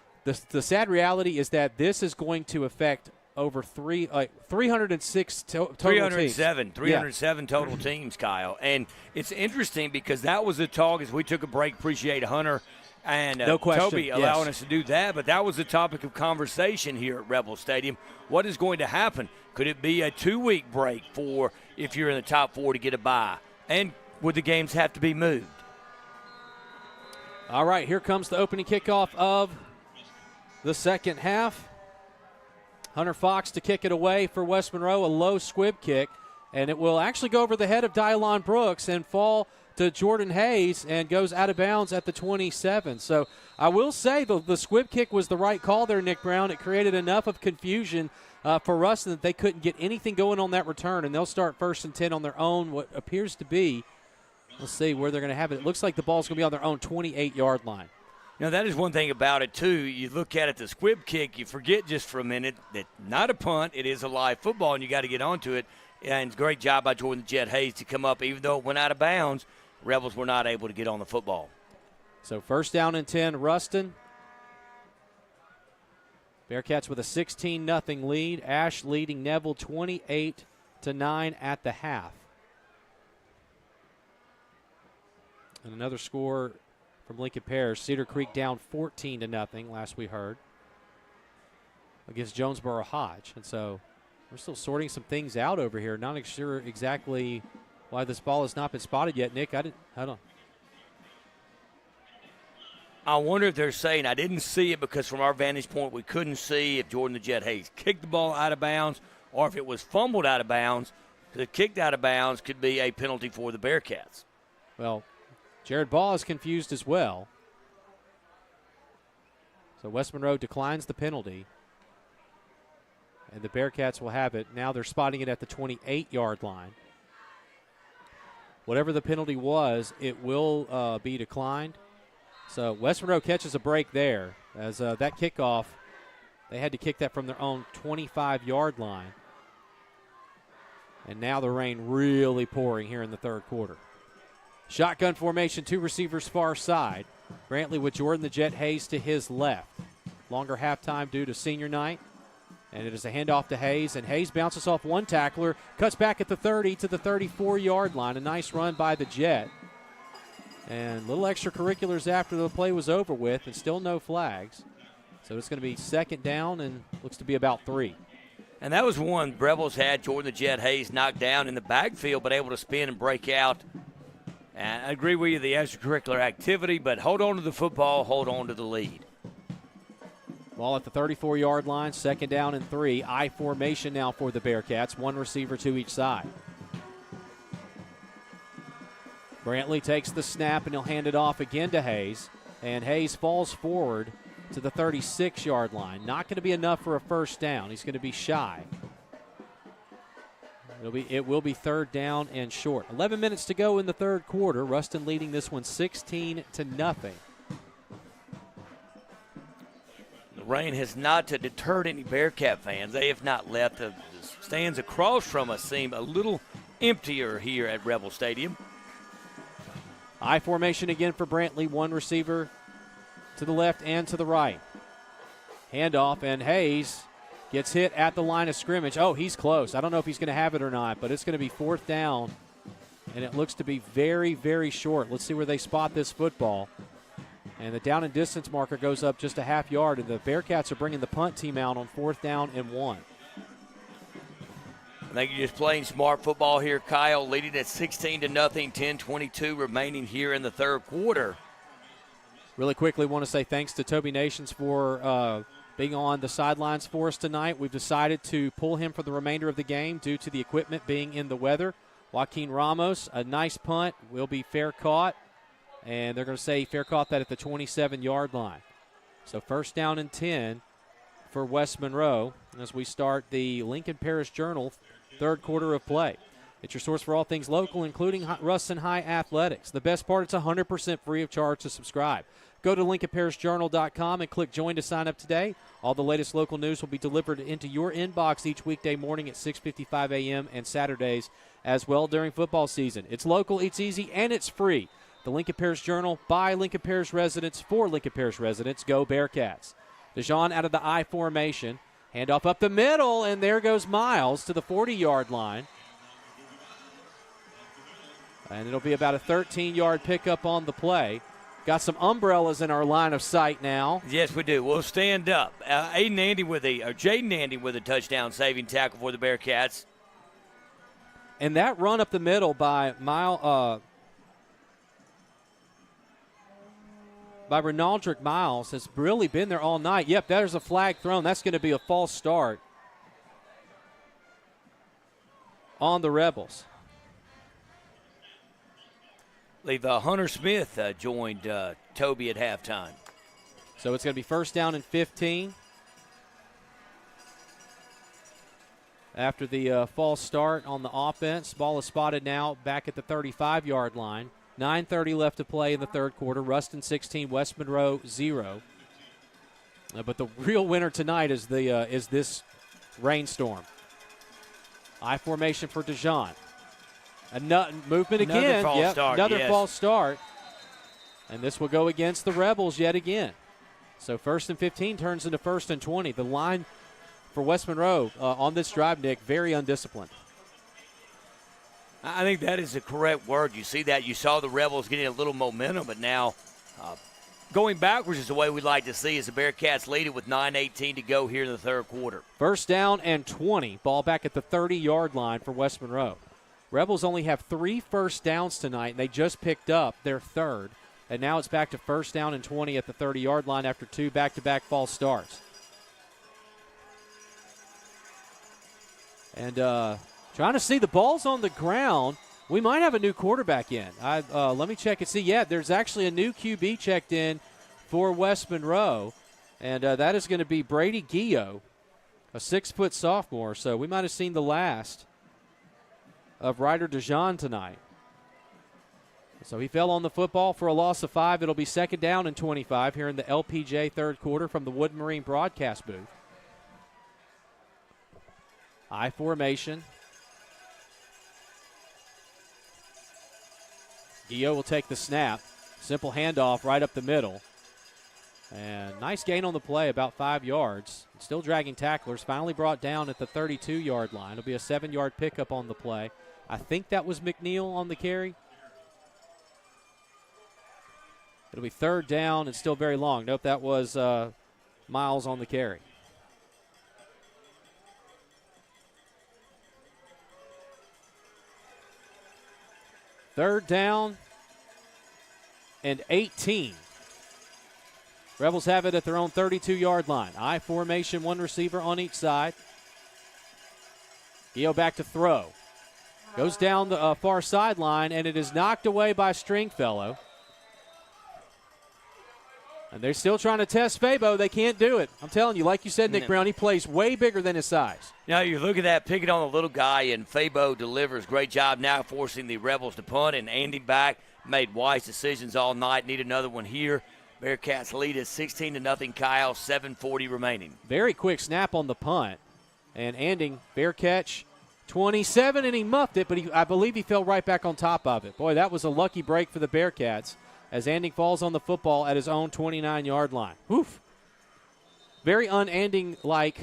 sad reality is that this is going to affect over 306 total 307, teams. 307 total teams, Kyle. And it's interesting because that was the talk as we took a break. Appreciate Hunter and no question. Toby allowing us to do that. But that was the topic of conversation here at Rebel Stadium. What is going to happen? Could it be a 2-week break for if you're in the top 4 to get a bye? And would the games have to be moved? All right, here comes the opening kickoff of the second half. Hunter Fox to kick it away for West Monroe, a low squib kick, and it will actually go over the head of Dylan Brooks and fall to Jordan Hayes and goes out of bounds at the 27. So I will say the squib kick was the right call there, Nick Brown. It created enough of confusion for Ruston that they couldn't get anything going on that return, and they'll start 1st and 10 on their own, what appears to be, let's see where they're going to have it. It looks like the ball's going to be on their own 28-yard line. Now, that is one thing about it, too. You look at it, the squib kick, you forget just for a minute that not a punt, it is a live football, and you got to get onto it. And great job by Jordan Jet Hayes to come up. Even though it went out of bounds, Rebels were not able to get on the football. So 1st down and 10, Ruston. Bearcats with a 16-0 lead. Ash leading Neville 28-9 at the half. And another score from Lincoln Parish. Cedar Creek down 14-0 last we heard against Jonesboro Hodge. And so we're still sorting some things out over here. Not sure exactly why this ball has not been spotted yet. Nick, I don't know. I wonder if they're saying, I didn't see it because from our vantage point we couldn't see if Jordan the Jet Hayes kicked the ball out of bounds or if it was fumbled out of bounds. The kicked out of bounds could be a penalty for the Bearcats. Well, Jared Ball is confused as well. So West Monroe declines the penalty. And the Bearcats will have it. Now they're spotting it at the 28-yard line. Whatever the penalty was, it will be declined. So West Monroe catches a break there. As that kickoff, they had to kick that from their own 25-yard line. And now the rain really pouring here in the third quarter. Shotgun formation, 2 receivers far side. Brantley with Jordan the Jet Hayes to his left. Longer halftime due to senior night. And it is a handoff to Hayes, and Hayes bounces off one tackler, cuts back at the 30 to the 34-yard line. A nice run by the Jet. And little extracurriculars after the play was over with, and still no flags. So it's going to be 2nd down and looks to be about 3. And that was one Rebels had Jordan the Jet Hayes knocked down in the backfield, but able to spin and break out. And I agree with you, the extracurricular activity, but hold on to the football, hold on to the lead. Ball at the 34-yard line, 2nd down and 3. I formation now for the Bearcats, 1 receiver to each side. Brantley takes the snap, and he'll hand it off again to Hayes. And Hayes falls forward to the 36-yard line. Not going to be enough for a first down. He's going to be shy. It will be 3rd down and short. 11 minutes to go in the 3rd quarter. Ruston leading this one 16-0. The rain has not deterred any Bearcat fans. They have not left. The stands across from us seem a little emptier here at Rebel Stadium. I formation again for Brantley. 1 receiver to the left and to the right. Handoff, and Hayes gets hit at the line of scrimmage. Oh, he's close. I don't know if he's going to have it or not, but it's going to be 4th down, and it looks to be very, very short. Let's see where they spot this football. And the down and distance marker goes up just a half yard, and the Bearcats are bringing the punt team out on 4th down and 1. I think you're just playing smart football here, Kyle, leading at 16-0, 10:22 remaining here in the 3rd quarter. Really quickly want to say thanks to Toby Nations for being on the sidelines for us tonight. We've decided to pull him for the remainder of the game due to the equipment being in the weather. Joaquin Ramos, a nice punt, will be fair caught, and they're going to say fair caught that at the 27-yard line. So 1st down and 10 for West Monroe as we start the Lincoln Parish Journal 3rd quarter of play. It's your source for all things local, including Ruston High athletics. The best part, it's 100% free of charge to subscribe. Go to LincolnParishJournal.com and click Join to sign up today. All the latest local news will be delivered into your inbox each weekday morning at 6:55 a.m. and Saturdays as well during football season. It's local, it's easy, and it's free. The Lincoln Parish Journal by Lincoln Parish residents for Lincoln Parish residents. Go Bearcats. DeJean out of the I formation. Handoff up the middle, and there goes Miles to the 40-yard line. And it'll be about a 13-yard pickup on the play. Got some umbrellas in our line of sight now. Yes, we do. We'll stand up. Jaden Andy with a touchdown saving tackle for the Bearcats. And that run up the middle by Renaldrick Miles has really been there all night. Yep, there's a flag thrown. That's going to be a false start on the Rebels. Hunter Smith joined Toby at halftime. So it's going to be 1st down and 15. After the false start on the offense, ball is spotted now back at the 35-yard line. 9:30 left to play in the 3rd quarter. Ruston 16, West Monroe 0. But the real winner tonight is this rainstorm. I formation for DeJean. Movement again. Another false start. And this will go against the Rebels yet again. So 1st and 15 turns into 1st and 20. The line for West Monroe on this drive, Nick, very undisciplined. I think that is the correct word. You see that. You saw the Rebels getting a little momentum, but now going backwards is the way we'd like to see as the Bearcats lead it with 9:18 to go here in the 3rd quarter. 1st down and 20. Ball back at the 30-yard line for West Monroe. Rebels only have 3 first downs tonight, and they just picked up their 3rd. And now it's back to 1st down and 20 at the 30-yard line after 2 back-to-back false starts. And trying to see the ball's on the ground. We might have a new quarterback in. Let me check and see. Yeah, there's actually a new QB checked in for West Monroe, and that is going to be Brady Gio, a 6-foot sophomore. So we might have seen the last of Ryder DeJean tonight. So he fell on the football for a loss of 5. It'll be 2nd down and 25 here in the LPJ 3rd quarter from the Wood Marine broadcast booth. I formation. Gio will take the snap. Simple handoff right up the middle. And nice gain on the play, about 5 yards. Still dragging tacklers. Finally brought down at the 32-yard line. It'll be a 7-yard pickup on the play. I think that was McNeil on the carry. It'll be 3rd down and still very long. Nope, that was Miles on the carry. 3rd down and 18. Rebels have it at their own 32-yard line. I formation, one receiver on each side. Gio back to throw. Goes down the far sideline, and it is knocked away by Stringfellow. And they're still trying to test Fabo. They can't do it. I'm telling you, like you said, Nick Brown, he plays way bigger than his size. Now, you look at that, picking on the little guy, and Fabo delivers. Great job now forcing the Rebels to punt, and Andy back made wise decisions all night. Need another one here. Bearcats lead is 16-0, Kyle, 7:40 remaining. Very quick snap on the punt. And Anding, fair catch, 27, and he muffed it, but I believe he fell right back on top of it. Boy, that was a lucky break for the Bearcats as Anding falls on the football at his own 29-yard line. Oof. Very un-Anding-like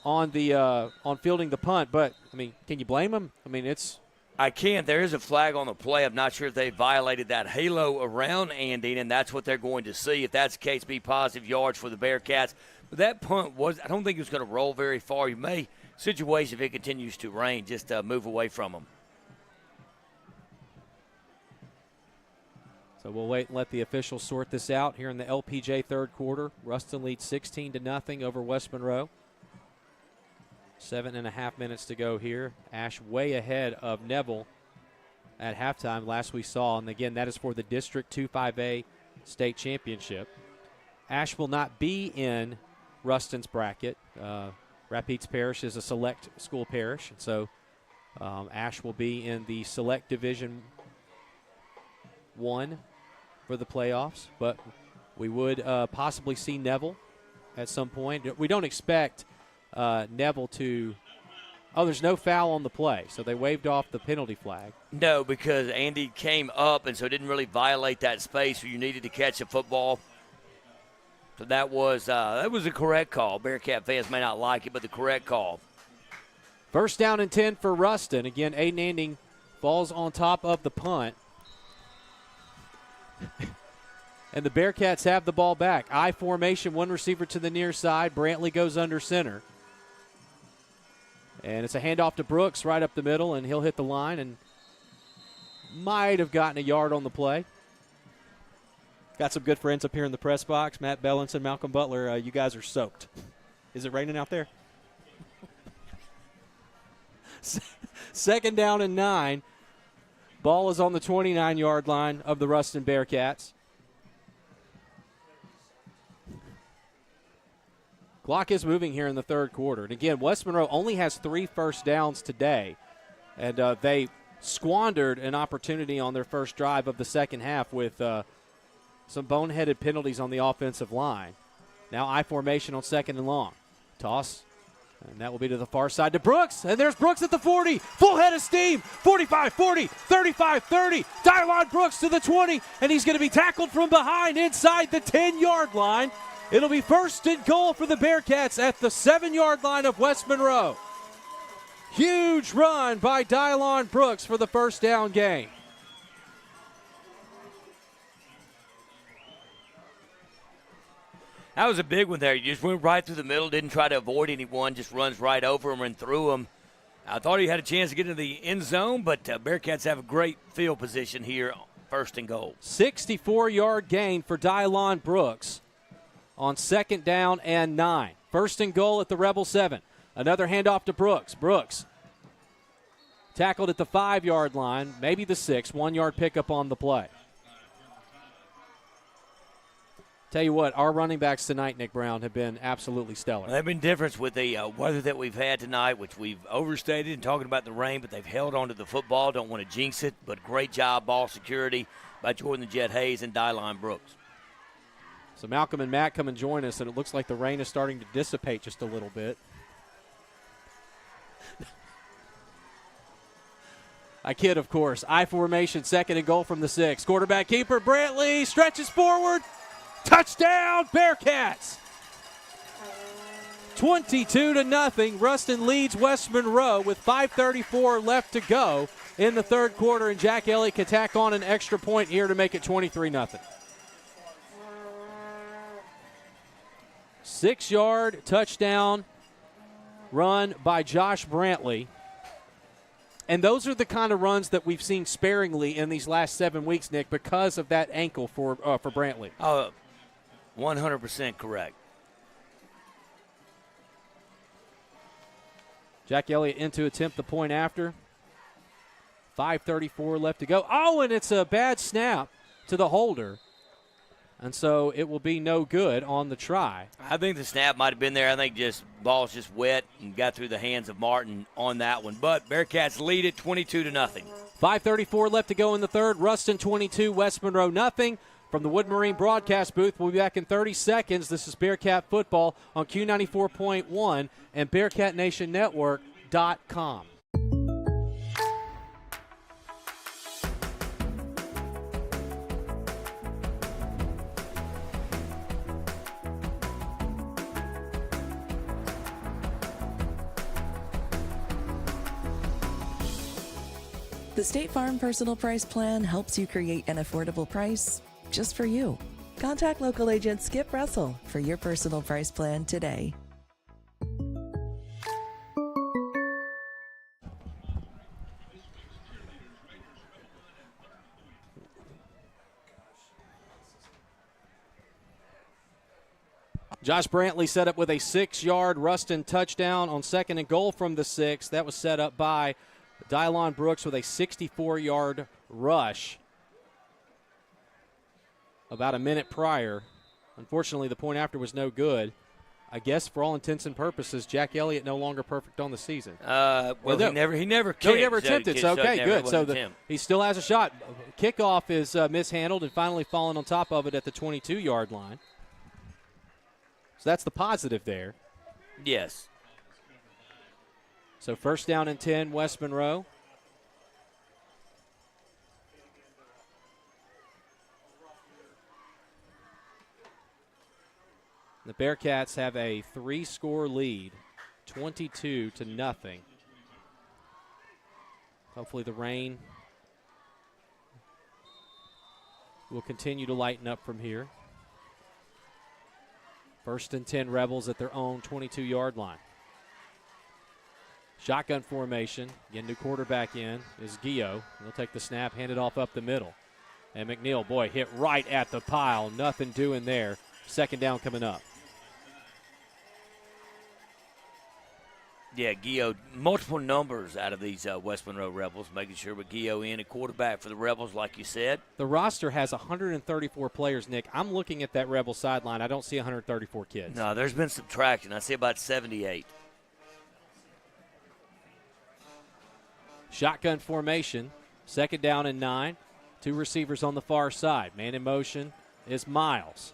on fielding the punt, but, I mean, can you blame him? I mean, I can't. There is a flag on the play. I'm not sure if they violated that halo around Anding, and that's what they're going to see. If that's the case, be positive yards for the Bearcats. But that punt I don't think it was going to roll very far. You may, situation if it continues to rain, just move away from them. So we'll wait and let the officials sort this out here in the LPJ 3rd quarter. Ruston leads 16-0 over West Monroe. 7.5 minutes to go here. Ash way ahead of Neville at halftime, last we saw. And again, that is for the District 2-5A state championship. Ash will not be in Ruston's bracket. Rapides Parish is a select school parish. So Ash will be in the select Division 1 for the playoffs. But we would possibly see Neville at some point. We don't expect Neville to – there's no foul on the play, so they waved off the penalty flag. No, because Andy came up, and so didn't really violate that space where you needed to catch a football. So that was a correct call. Bearcat fans may not like it, but the correct call. 1st down and 10 for Ruston. Again, Aiden Anding falls on top of the punt. And the Bearcats have the ball back. I formation, one receiver to the near side. Brantley goes under center. And it's a handoff to Brooks right up the middle, and he'll hit the line and might have gotten a yard on the play. Got some good friends up here in the press box. Matt Bellinson, Malcolm Butler, you guys are soaked. Is it raining out there? 2nd down and 9. Ball is on the 29-yard line of the Ruston Bearcats. Clock is moving here in the 3rd quarter. And again, West Monroe only has 3 first downs today. And they squandered an opportunity on their first drive of the second half with some boneheaded penalties on the offensive line. Now I formation on 2nd and long. Toss. And that will be to the far side to Brooks. And there's Brooks at the 40. Full head of steam. 45, 40, 35, 30. Dylon Brooks to the 20. And he's going to be tackled from behind inside the 10-yard line. It'll be 1st and goal for the Bearcats at the 7-yard line of West Monroe. Huge run by Dylon Brooks for the 1st down gain. That was a big one there. You just went right through the middle, didn't try to avoid anyone, just runs right over him and through him. I thought he had a chance to get into the end zone, but Bearcats have a great field position here, 1st and goal. 64-yard gain for Dylon Brooks on 2nd down and 9. 1st and goal at the Rebel 7. Another handoff to Brooks. Brooks tackled at the 5-yard line, maybe the 6. 1-yard pickup on the play. Tell you what, our running backs tonight, Nick Brown, have been absolutely stellar. They've been different with the weather that we've had tonight, which we've overstated and talking about the rain, but they've held on to the football. Don't want to jinx it, but great job, ball security by Jordan the Jet Hayes and Dylon Brooks. So Malcolm and Matt come and join us, and it looks like the rain is starting to dissipate just a little bit. I kid, of course. I formation, 2nd and goal from the 6. Quarterback keeper, Brantley, stretches forward. Touchdown, Bearcats! 22-0. Ruston leads West Monroe with 5:34 left to go in the 3rd quarter, and Jack Elliott can tack on an extra point here to make it 23-0. 6-yard touchdown run by Josh Brantley. And those are the kind of runs that we've seen sparingly in these last 7 weeks, Nick, because of that ankle for Brantley. 100% correct. Jack Elliott in to attempt the point after. 5:34 left to go. Oh, and it's a bad snap to the holder. And so it will be no good on the try. I think the snap might have been there. I think ball's just wet and got through the hands of Martin on that one. But Bearcats lead it 22-0. 5:34 left to go in the third. Ruston 22, West Monroe nothing. From the Wood Marine broadcast booth, we'll be back in 30 seconds. This is Bearcat football on Q94.1 and BearcatNationNetwork.com. The State Farm Personal Price Plan helps you create an affordable price just for you. Contact local agent Skip Russell for your personal price plan today. Josh Brantley set up with a 6-yard Ruston touchdown on 2nd and goal from the 6. That was set up by Dylon Brooks with a 64-yard rush about a minute prior. Unfortunately, the point after was no good. I guess for all intents and purposes, Jack Elliott no longer perfect on the season. Well, no. he never kicked. No, he never attempted. So, okay, good. So him. He still has a shot. Kickoff is mishandled and finally falling on top of it at the 22-yard line. So that's the positive there. Yes. So 1st down and 10, West Monroe. The Bearcats have a 3-score lead, 22-0. Hopefully the rain will continue to lighten up from here. 1st and 10 Rebels at their own 22-yard line. Shotgun formation. Again, new quarterback in is Gio. He'll take the snap, hand it off up the middle. And McNeil, boy, hit right at the pile. Nothing doing there. 2nd down coming up. Yeah, Gio, multiple numbers out of these West Monroe Rebels, making sure with Gio in, a quarterback for the Rebels, like you said. The roster has 134 players, Nick. I'm looking at that Rebel sideline. I don't see 134 kids. No, there's been subtraction. I see about 78. Shotgun formation, 2nd down and 9. 2 receivers on the far side. Man in motion is Miles.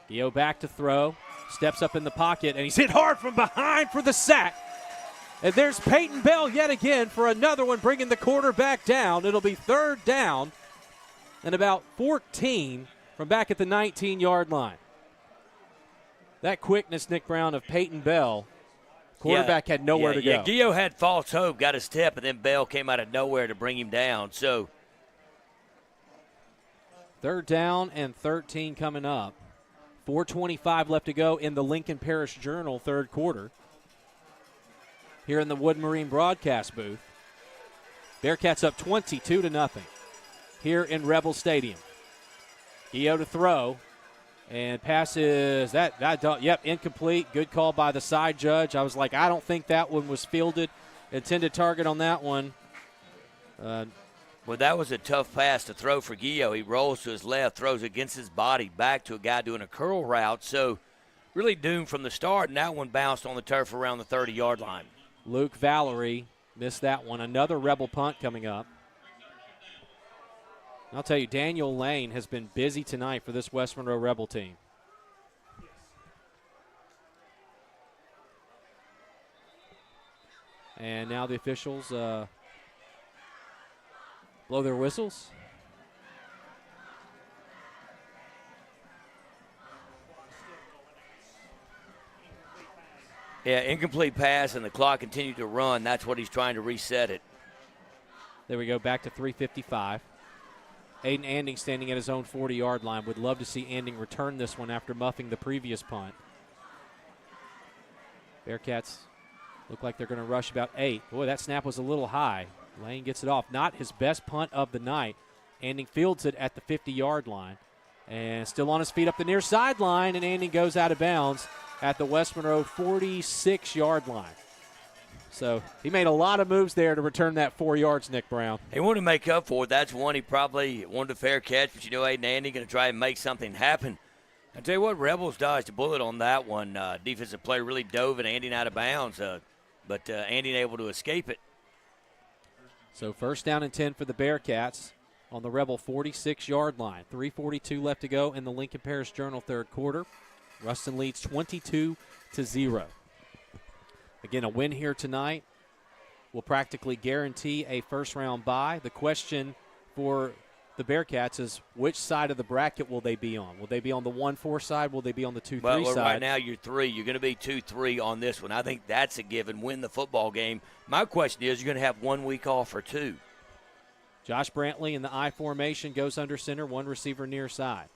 Gio back to throw, steps up in the pocket, and he's hit hard from behind for the sack. And there's Peyton Bell yet again for another one, bringing the quarterback down. It'll be 3rd down and about 14 from back at the 19-yard line. That quickness, Nick Brown, of Peyton Bell. Quarterback had nowhere to go. Yeah, Gio had false hope, got a step, and then Bell came out of nowhere to bring him down. So 3rd down and 13 coming up. 4:25 left to go in the Lincoln Parish Journal 3rd quarter. Here in the Wood Marine broadcast booth. Bearcats up 22-0 here in Rebel Stadium. Gio to throw. And passes, incomplete. Good call by the side judge. I was like, I don't think that one was fielded. Intended target on that one. Well, that was a tough pass to throw for Gio. He rolls to his left, throws against his body back to a guy doing a curl route. So really doomed from the start, and that one bounced on the turf around the 30-yard line. Luke Valerie missed that one. Another Rebel punt coming up. I'll tell you, Daniel Lane has been busy tonight for this West Monroe Rebel team. And now the officials blow their whistles. Yeah, incomplete pass, and the clock continued to run. That's what he's trying to reset it. There we go, back to 3:55. Aiden Anding standing at his own 40-yard line. Would love to see Anding return this one after muffing the previous punt. Bearcats look like they're going to rush about 8. Boy, that snap was a little high. Lane gets it off. Not his best punt of the night. Anding fields it at the 50-yard line. And still on his feet up the near sideline, and Anding goes out of bounds at the West Monroe 46-yard line. So he made a lot of moves there to return that 4 yards, Nick Brown. He wanted to make up for it. That's one he probably wanted a fair catch, but Aiden Anding going to try and make something happen. I tell you what, Rebels dodged a bullet on that one. Defensive player really dove and Anding out of bounds, but Anding able to escape it. So first down and 10 for the Bearcats on the Rebel 46-yard line. 3:42 left to go in the Lincoln Parish Journal third quarter. Ruston leads 22-0. Again, a win here tonight will practically guarantee a first-round bye. The question for the Bearcats is which side of the bracket will they be on? Will they be on the 1-4 side? Will they be on the 2-3 well, side? Right now you're 3. You're going to be 2-3 on this one. I think that's a given. Win the football game. My question is, you're going to have 1 week off or 2. Josh Brantley in the I formation goes under center, one receiver near side.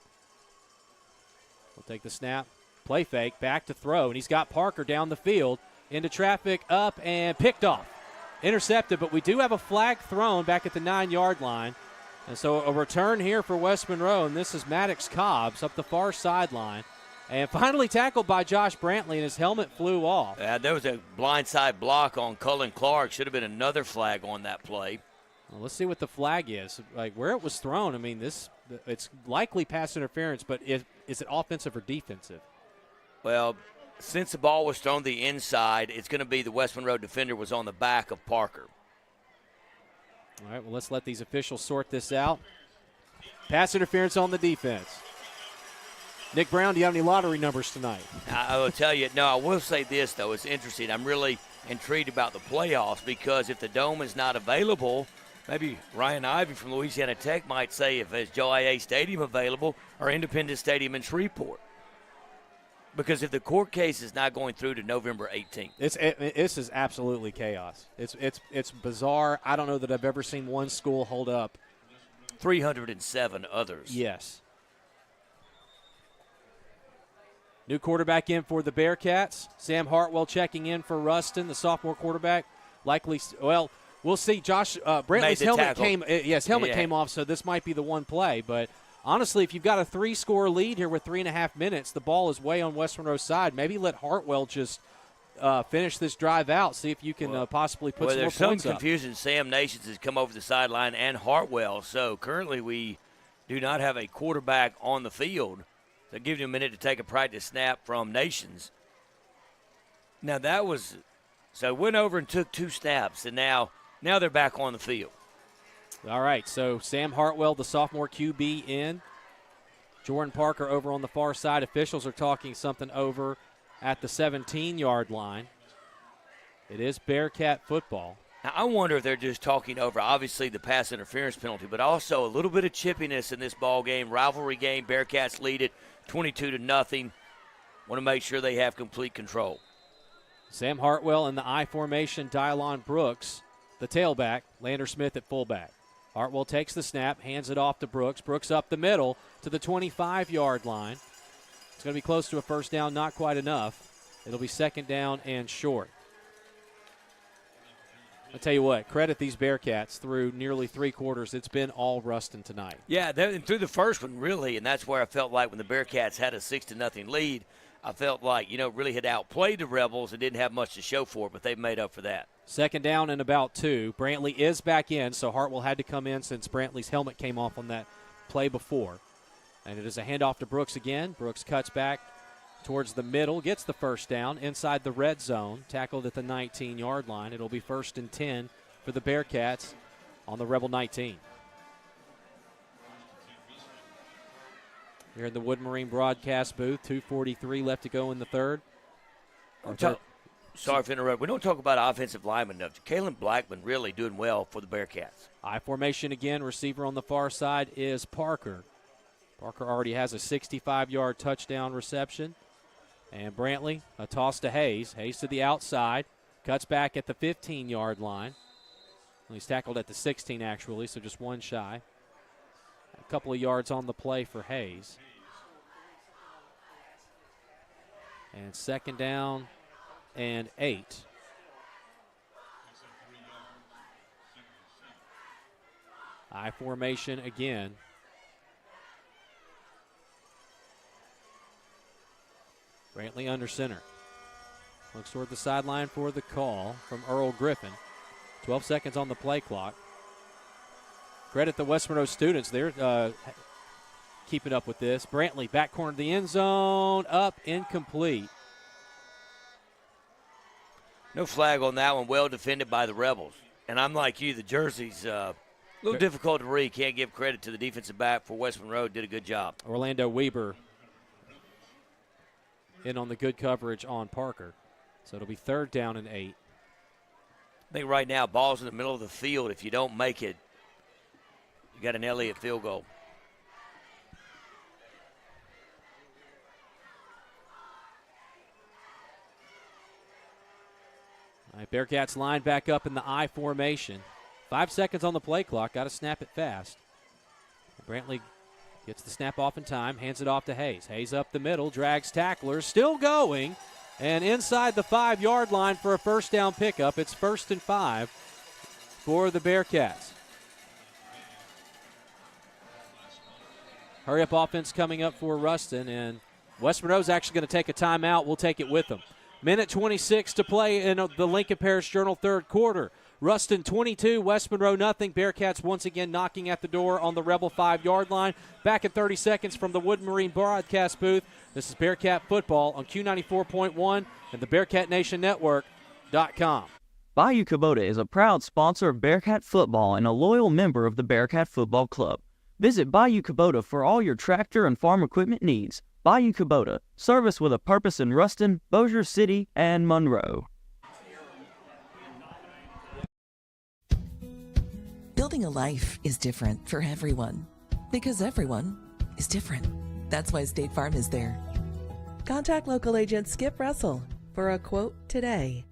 We'll take the snap, play fake, back to throw, and he's got Parker down the field, into traffic, up, and picked off. Intercepted, but we do have a flag thrown back at the 9-yard line. And so a return here for West Monroe, and this is Maddox Cobbs up the far sideline. And finally tackled by Josh Brantley, and his helmet flew off. There was a blindside block on Cullen Clark. Should have been another flag on that play. Well, let's see what the flag is. Like where it was thrown, I mean, it's likely pass interference, but is it offensive or defensive? Well, since the ball was thrown the inside, it's going to be the West Monroe defender was on the back of Parker. All right, well, let's let these officials sort this out. Pass interference on the defense. Nick Brown, do you have any lottery numbers tonight? I will tell you, no, I will say this, though. It's interesting. I'm really intrigued about the playoffs because if the Dome is not available, maybe Ryan Ivey from Louisiana Tech might say if there's Joe IA Stadium available or Independence Stadium in Shreveport. Because if the court case is not going through to November 18th. This is absolutely chaos. It's bizarre. I don't know that I've ever seen one school hold up 307 others. Yes. New quarterback in for the Bearcats. Sam Hartwell checking in for Ruston, the sophomore quarterback. Likely, well, we'll see. Josh Brantley's helmet came off, so this might be the one play, but honestly, if you've got a 3-score lead here with 3.5 minutes, the ball is way on West Monroe's side. Maybe let Hartwell just finish this drive out, see if you can possibly put some more points up. There's some confusion. Sam Nations has come over the sideline and Hartwell. So currently we do not have a quarterback on the field. So give you a minute to take a practice snap from Nations. Now that was – so went over and took 2 snaps, and now they're back on the field. All right, so Sam Hartwell, the sophomore QB, in. Jordan Parker over on the far side. Officials are talking something over at the 17-yard line. It is Bearcat football. Now, I wonder if they're just talking over, obviously, the pass interference penalty, but also a little bit of chippiness in this ball game. Rivalry game. Bearcats lead it 22-0. Want to make sure they have complete control. Sam Hartwell in the I formation. Dylon Brooks, the tailback. Lander Smith at fullback. Hartwell takes the snap, hands it off to Brooks. Brooks up the middle to the 25-yard line. It's going to be close to a first down, not quite enough. It'll be second down and short. I'll tell you what, credit these Bearcats through nearly 3 quarters. It's been all Ruston tonight. Yeah, through the first one, really, and that's where I felt like when the Bearcats had a 6-0 lead, I felt like, really had outplayed the Rebels and didn't have much to show for it, but they've made up for that. Second down and about 2. Brantley is back in, so Hartwell had to come in since Brantley's helmet came off on that play before. And it is a handoff to Brooks again. Brooks cuts back towards the middle, gets the first down inside the red zone, tackled at the 19-yard line. It'll be 1st and 10 for the Bearcats on the Rebel 19. Here in the Wood Marine broadcast booth, 2:43 left to go in the third. Sorry for interrupting. We don't talk about offensive linemen enough. Kalen Blackman really doing well for the Bearcats. I formation again. Receiver on the far side is Parker. Parker already has a 65-yard touchdown reception. And Brantley, a toss to Hayes. Hayes to the outside. Cuts back at the 15-yard line. Well, he's tackled at the 16, actually, so just one shy. A couple of yards on the play for Hayes. And second down and 8. I formation again. Brantley under center. Looks toward the sideline for the call from Earl Griffin. 12 seconds on the play clock. Credit the West Monroe students. They're keeping up with this. Brantley back corner of the end zone. Up, incomplete. No flag on that one. Well defended by the Rebels. And I'm like you, the jersey's a little difficult to read. Can't give credit to the defensive back for West Monroe. Did a good job. Orlando Weber in on the good coverage on Parker. So it'll be 3rd down and 8. I think right now, ball's in the middle of the field. If you don't make it, you got an Elliott field goal. All right, Bearcats line back up in the I formation. 5 seconds on the play clock. Got to snap it fast. Brantley gets the snap off in time, hands it off to Hayes. Hayes up the middle, drags tacklers, still going, and inside the 5-yard line for a first down pickup. It's 1st and 5 for the Bearcats. Hurry-up offense coming up for Ruston, and West Monroe's actually going to take a timeout. We'll take it with them. Minute 26 to play in the Lincoln Parish Journal 3rd quarter. Ruston 22, West Monroe nothing. Bearcats once again knocking at the door on the Rebel 5-yard line. Back in 30 seconds from the Wood Marine broadcast booth. This is Bearcat football on Q94.1 and the BearcatNationNetwork.com. Bayou Kubota is a proud sponsor of Bearcat football and a loyal member of the Bearcat Football Club. Visit Bayou Kubota for all your tractor and farm equipment needs. Bayou Kubota, service with a purpose in Ruston, Bossier City, and Monroe. Building a life is different for everyone because everyone is different. That's why State Farm is there. Contact local agent Skip Russell for a quote today.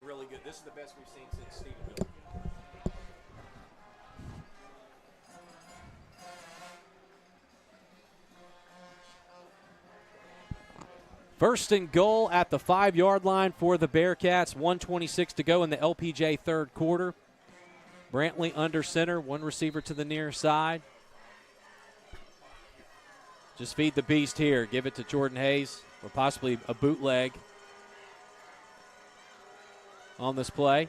Really good. This is the best we've seen since Stephenville. First and goal at the 5-yard line for the Bearcats. 1:26 to go in the LPJ 3rd quarter. Brantley under center, one receiver to the near side. Just feed the beast here. Give it to Jordan Hayes, or possibly a bootleg on this play.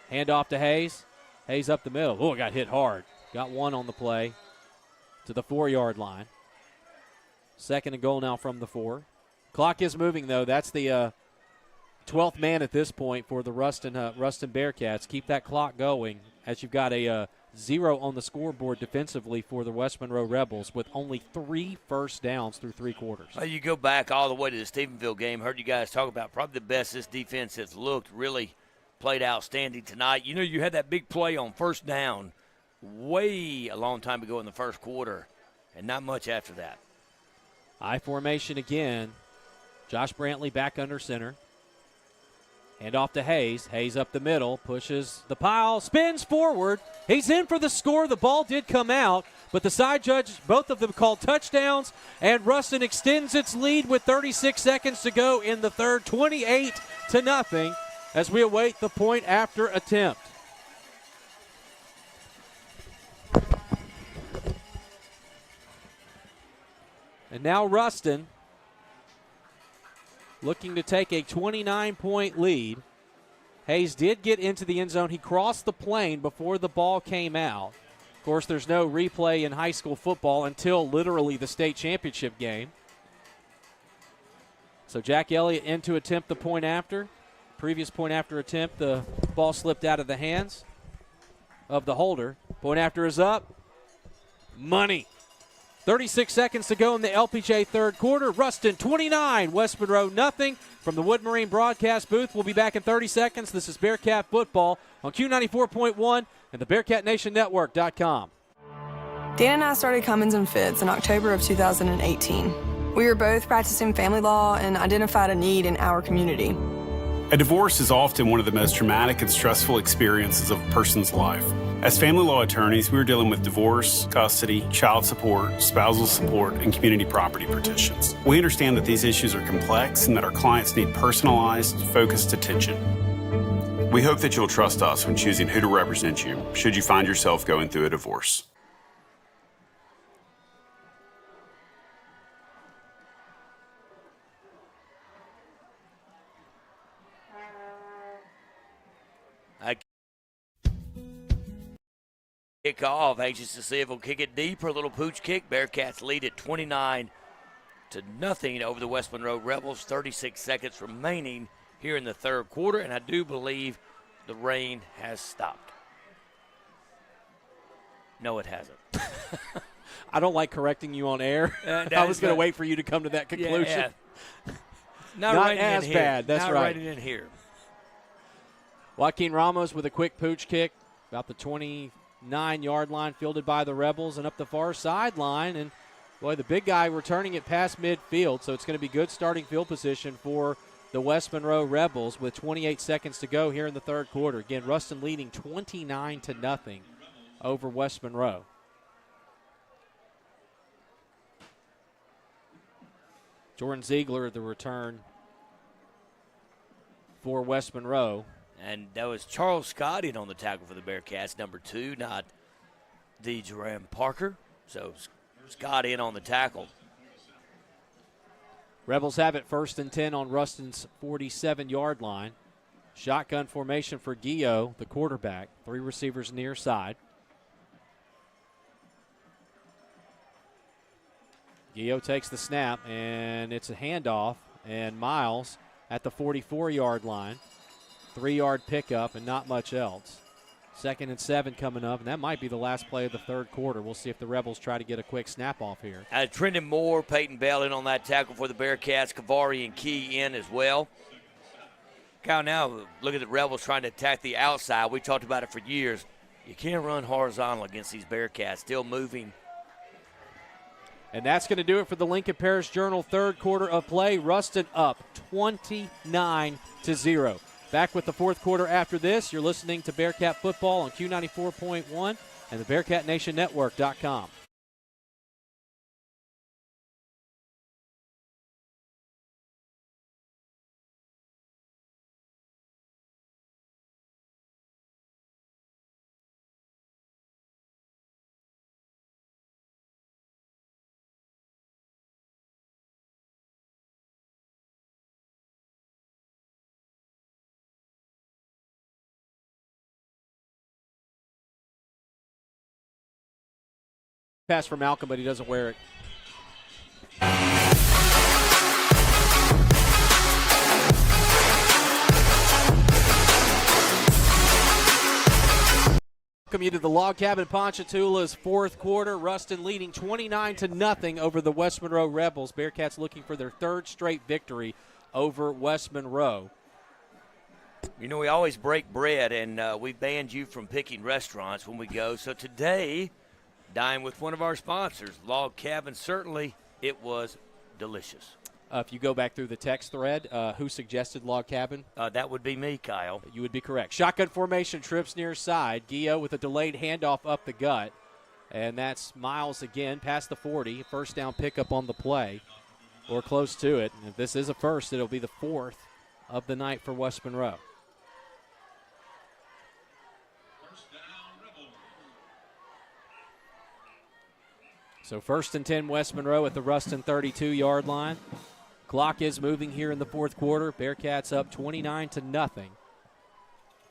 Hand off to Hayes. Hayes up the middle. Oh, got hit hard. Got one on the play to the 4-yard line. 2nd and goal now from the 4. Clock is moving, though. That's the 12th man at this point for the Ruston Bearcats. Keep that clock going as you've got a 0 on the scoreboard defensively for the West Monroe Rebels with only 3 first downs through 3 quarters. Well, you go back all the way to the Stephenville game. Heard you guys talk about probably the best this defense has looked. Really played outstanding tonight. You know, you had that big play on 1st down way a long time ago in the 1st quarter, and not much after that. I formation again. Josh Brantley back under center. Hand off to Hayes. Hayes up the middle, pushes the pile, spins forward. He's in for the score. The ball did come out, but the side judge, both of them called touchdowns, and Ruston extends its lead with 36 seconds to go in the 3rd, 28-0, as we await the point after attempt. And now Ruston looking to take a 29-point lead. Hayes did get into the end zone. He crossed the plane before the ball came out. Of course, there's no replay in high school football until literally the state championship game. So Jack Elliott in to attempt the point after. Previous point after attempt, the ball slipped out of the hands of the holder. Point after is up. Money. 36 seconds to go in the LPJ 3rd quarter. Ruston 29, West Monroe nothing. From the Wood Marine broadcast booth, we'll be back in 30 seconds. This is Bearcat football on Q94.1 and the BearcatNationNetwork.com. Dan and I started Cummins and Fitz in October of 2018. We were both practicing family law and identified a need in our community. A divorce is often one of the most traumatic and stressful experiences of a person's life. As family law attorneys, we are dealing with divorce, custody, child support, spousal support, and community property petitions. We understand that these issues are complex and that our clients need personalized, focused attention. We hope that you'll trust us when choosing who to represent you should you find yourself going through a divorce. Kick off, anxious to see if he'll kick it deep or a little pooch kick. Bearcats lead at 29-0 over the West Monroe Rebels. 36 seconds remaining here in the third quarter, and I do believe the rain has stopped. No, it hasn't. I don't like correcting you on air. I was going to wait for you to come to that conclusion. Yeah. Not as bad. That's Not right. raining in here. Joaquin Ramos with a quick pooch kick, about the 29-yard line, fielded by the Rebels, and up the far sideline. And, boy, the big guy returning it past midfield, so it's going to be good starting field position for the West Monroe Rebels with 28 seconds to go here in the third quarter. Again, Ruston leading 29-0 over West Monroe. Jordan Ziegler, the return for West Monroe. And that was Charles Scott in on the tackle for the Bearcats, number 2, not the Jerome Parker. So Scott in on the tackle. Rebels have it 1st and 10 on Ruston's 47-yard line. Shotgun formation for Gio, the quarterback. 3 receivers near side. Gio takes the snap, and it's a handoff, and Miles at the 44-yard line. 3-yard pickup and not much else. 2nd and 7 coming up, and that might be the last play of the third quarter. We'll see if the Rebels try to get a quick snap off here. Trendon Moore, Peyton Bell in on that tackle for the Bearcats. Kavari and Key in as well. Kyle, now look at the Rebels trying to attack the outside. We talked about it for years. You can't run horizontal against these Bearcats. Still moving. And that's going to do it for the Lincoln Parish Journal third quarter of play. Ruston up 29-0. Back with the fourth quarter after this. You're listening to Bearcat Football on Q94.1 and the BearcatNationNetwork.com. Pass for Malcolm, but he doesn't wear it. Welcome you to the Log Cabin Ponchatoula's fourth quarter. Ruston leading 29-0 over the West Monroe Rebels. Bearcats looking for their third straight victory over West Monroe. You know, we always break bread, and we banned you from picking restaurants when we go. So today, dine with one of our sponsors, Log Cabin. Certainly, it was delicious. If you go back through the text thread, who suggested Log Cabin? That would be me, Kyle. You would be correct. Shotgun formation, trips near side. Gio with a delayed handoff up the gut. And that's Miles again, past the 40. First down pickup on the play, or close to it. And if this is a first, it'll be the fourth of the night for West Monroe. So 1st and 10 West Monroe at the Ruston 32-yard line. Clock is moving here in the fourth quarter. Bearcats up 29-0.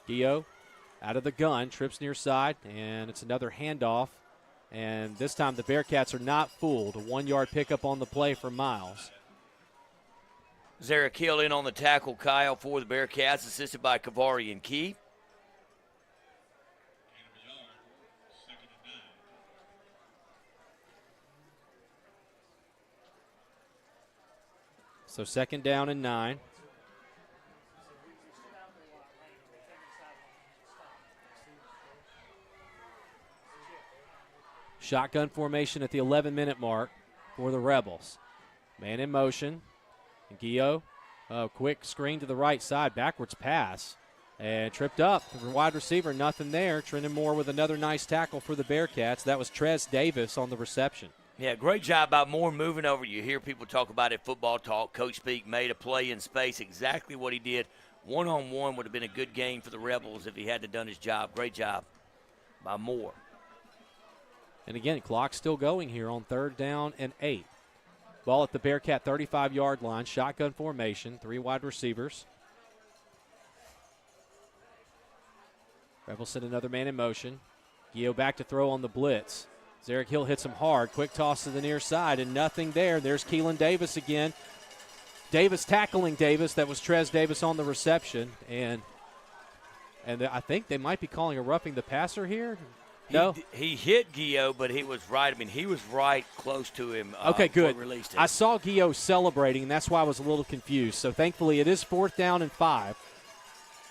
Gio out of the gun, trips near side, and it's another handoff. And this time the Bearcats are not fooled. A 1-yard pickup on the play for Miles. Zarek Hill in on the tackle, Kyle, for the Bearcats, assisted by Kavari and Key. So 2nd down and 9. Shotgun formation at the 11-minute mark for the Rebels. Man in motion. And Gio, quick screen to the right side, backwards pass. And tripped up. For wide receiver, nothing there. Trendon Moore with another nice tackle for the Bearcats. That was Trez Davis on the reception. Yeah, great job by Moore moving over. You hear people talk about it, football talk. Coach Speak made a play in space, exactly what he did. One-on-one would have been a good game for the Rebels if he had done his job. Great job by Moore. And again, clock's still going here on 3rd down and 8. Ball at the Bearcat 35-yard line. Shotgun formation, 3 wide receivers. Rebels send another man in motion. Gio back to throw on the blitz. Zarek Hill hits him hard. Quick toss to the near side, and nothing there. There's Keelan Davis again. Davis tackling Davis. That was Trez Davis on the reception. And I think they might be calling a roughing the passer here. No? He hit Gio, but he was right. I mean, he was right close to him. Okay, good. Released it. I saw Gio celebrating, and that's why I was a little confused. So thankfully it is 4th down and 5.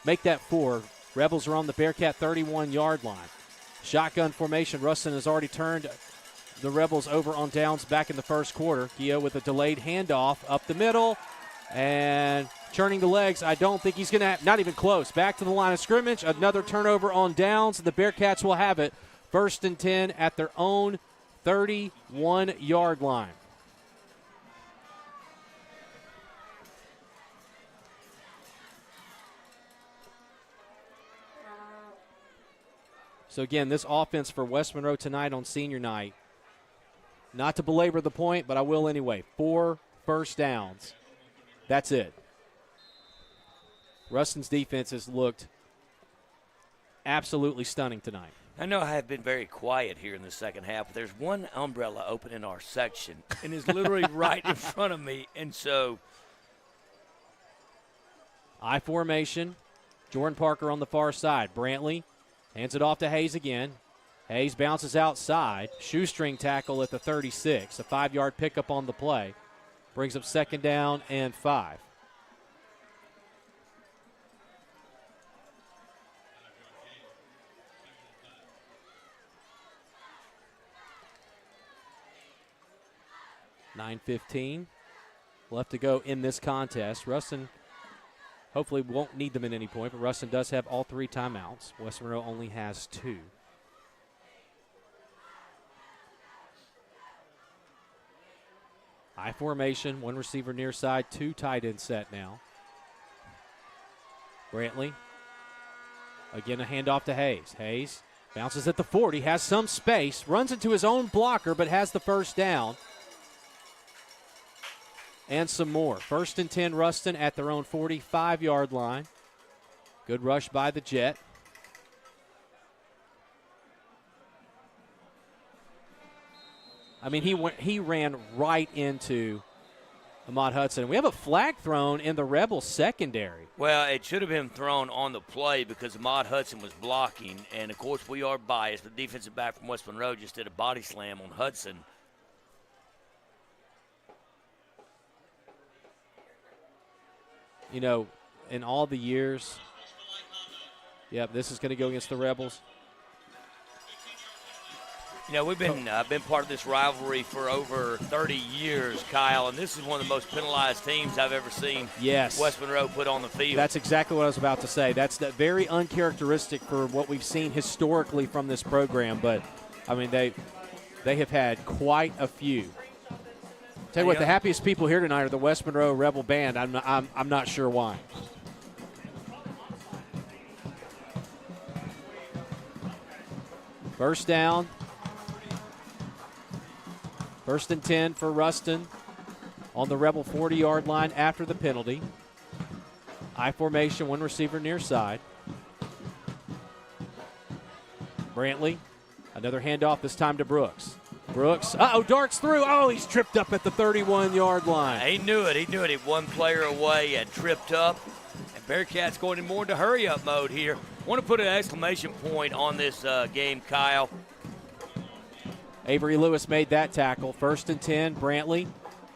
Make that 4. Rebels are on the Bearcat 31-yard line. Shotgun formation. Ruston has already turned the Rebels over on downs back in the first quarter. Gio with a delayed handoff up the middle and churning the legs. I don't think he's going to have, not even close. Back to the line of scrimmage. Another turnover on downs. The Bearcats will have it. 1st and 10 at their own 31-yard line. So, again, this offense for West Monroe tonight on senior night, not to belabor the point, but I will anyway. 4 first downs. That's it. Ruston's defense has looked absolutely stunning tonight. I know I have been very quiet here in the second half, but there's one umbrella open in our section, and it's literally right in front of me. And so, I formation. Jordan Parker on the far side. Brantley hands it off to Hayes again. Hayes bounces outside. Shoestring tackle at the 36. A 5-yard pickup on the play. Brings up 2nd down and 5. .9:15 left to go in this contest. Ruston hopefully won't need them at any point, but Ruston does have all 3 timeouts. West Monroe only has 2. I formation, 1 receiver near side, 2 tight end set now. Brantley, again a handoff to Hayes. Hayes bounces at the 40, has some space, runs into his own blocker, but has the 1st down. And some more. 1st and 10, Ruston at their own 45-yard line. Good rush by the Jet. I mean, he ran right into Ahmad Hudson. We have a flag thrown in the Rebel secondary. Well, it should have been thrown on the play because Ahmad Hudson was blocking. And, of course, we are biased. The defensive back from West Monroe just did a body slam on Hudson. You know, in all the years, this is going to go against the Rebels. You know, we've been part of this rivalry for over 30 years, Kyle, and this is one of the most penalized teams I've ever seen. Yes. West Monroe put on the field. That's exactly what I was about to say. That's very uncharacteristic for what we've seen historically from this program, but, I mean, they have had quite a few. Tell you what, the happiest people here tonight are the West Monroe Rebel Band. I'm not sure why. First down. 1st and 10 for Ruston on the Rebel 40-yard line after the penalty. I formation, 1 receiver near side. Brantley, another handoff, this time to Brooks. Brooks, darts through. Oh, he's tripped up at the 31-yard line. He knew it. He one player away and tripped up. And Bearcats going in more into hurry-up mode here. Want to put an exclamation point on this game, Kyle. Avery Lewis made that tackle. 1st and 10, Brantley.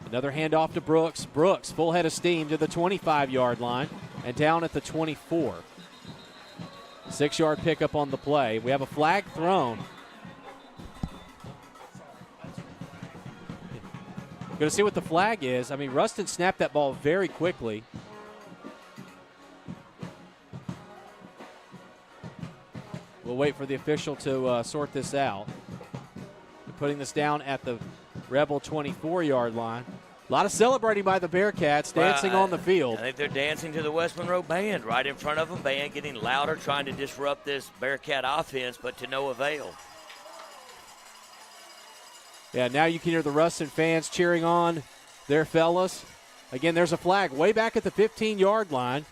Another handoff to Brooks. Brooks, full head of steam to the 25-yard line and down at the 24. 6-yard pickup on the play. We have a flag thrown. Going to see what the flag is. I mean, Ruston snapped that ball very quickly. We'll wait for the official to sort this out. We're putting this down at the Rebel 24-yard line. A lot of celebrating by the Bearcats, dancing on the field. I think they're dancing to the West Monroe band right in front of them. Band getting louder, trying to disrupt this Bearcat offense, but to no avail. Yeah, now you can hear the Ruston fans cheering on their fellas. Again, there's a flag way back at the 15-yard line.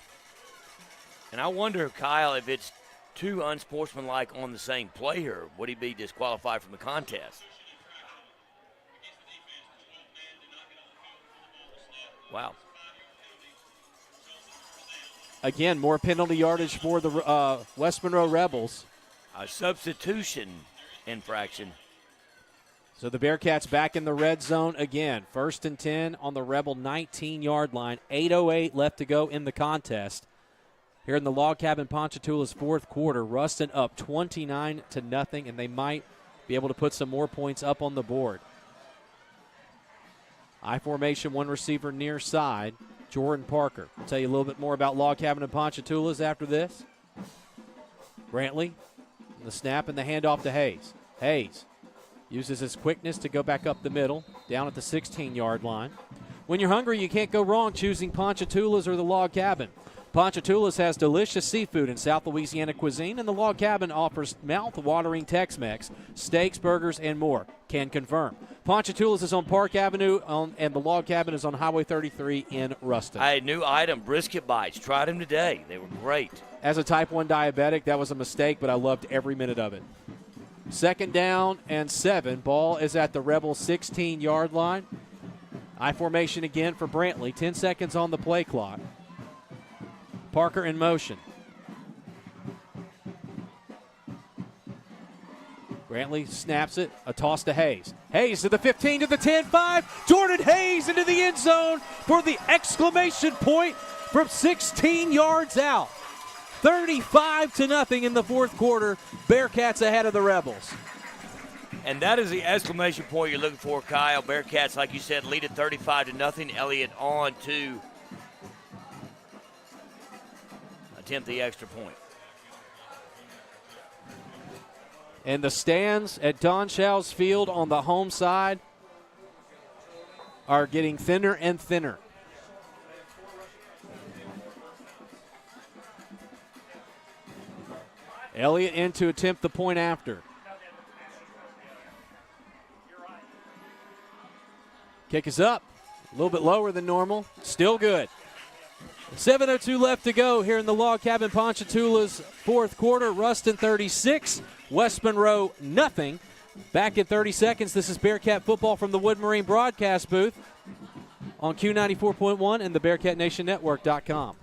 And I wonder, Kyle, if it's too unsportsmanlike on the same player, would he be disqualified from the contest? Wow. Again, more penalty yardage for the West Monroe Rebels. A substitution infraction. So the Bearcats back in the red zone again. 1st and 10 on the Rebel 19-yard line. 8:08 left to go in the contest. Here in the Log Cabin Ponchatoula's fourth quarter, Ruston up 29-0, and they might be able to put some more points up on the board. I formation, one receiver near side, Jordan Parker. I'll tell you a little bit more about Log Cabin and Ponchatoula's after this. Brantley, the snap and the handoff to Hayes. Hayes uses his quickness to go back up the middle, down at the 16-yard line. When you're hungry, you can't go wrong choosing Ponchatoula's or the Log Cabin. Ponchatoula's has delicious seafood and South Louisiana cuisine, and the Log Cabin offers mouth-watering Tex-Mex, steaks, burgers, and more. Can confirm. Ponchatoula's is on Park Avenue, and the Log Cabin is on Highway 33 in Ruston. A new item, brisket bites. Tried them today. They were great. As a type 1 diabetic, that was a mistake, but I loved every minute of it. 2nd down and 7. Ball is at the Rebel 16-yard line. I formation again for Brantley. 10 seconds on the play clock. Parker in motion. Brantley snaps it. A toss to Hayes. Hayes to the 15, to the 10, 5. Jordan Hayes into the end zone for the exclamation point from 16 yards out. 35-0 in the fourth quarter. Bearcats ahead of the Rebels. And that is the exclamation point you're looking for, Kyle. Bearcats, like you said, lead at 35-0. Elliott on to attempt the extra point. And the stands at Don Shaw's Field on the home side are getting thinner and thinner. Elliott in to attempt the point after. Kick is up. A little bit lower than normal. Still good. 7:02 left to go here in the Log Cabin Ponchatoula's fourth quarter. Ruston 36, West Monroe nothing. Back in 30 seconds, this is Bearcat football from the Wood Marine broadcast booth on Q94.1 and the BearcatNationNetwork.com.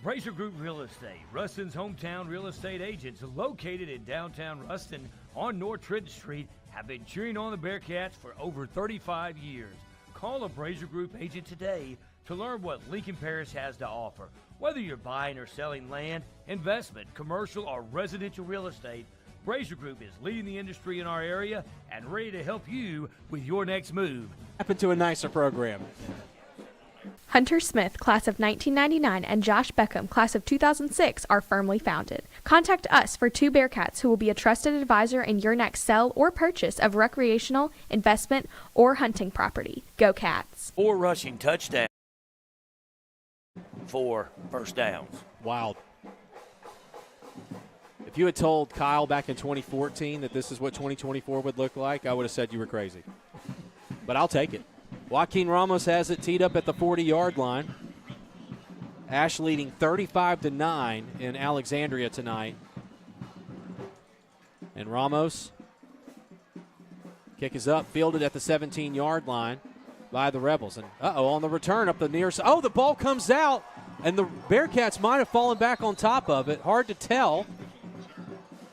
Brazier Group Real Estate, Ruston's hometown real estate agents located in downtown Ruston on North Trenton Street have been cheering on the Bearcats for over 35 years. Call a Brazier Group agent today to learn what Lincoln Parish has to offer. Whether you're buying or selling land, investment, commercial, or residential real estate, Brazier Group is leading the industry in our area and ready to help you with your next move. Happen to a nicer program. Hunter Smith, class of 1999, and Josh Beckham, class of 2006, are firmly founded. Contact us for two Bearcats who will be a trusted advisor in your next sell or purchase of recreational, investment, or hunting property. Go Cats. 4 rushing touchdowns, 4 first downs. Wild. If you had told Kyle back in 2014 that this is what 2024 would look like, I would have said you were crazy. But I'll take it. Joaquin Ramos has it teed up at the 40-yard line. Ash leading 35-9 in Alexandria tonight. And Ramos, kick is up, fielded at the 17-yard line by the Rebels. And on the return up the near side. Oh, the ball comes out, and the Bearcats might have fallen back on top of it. Hard to tell.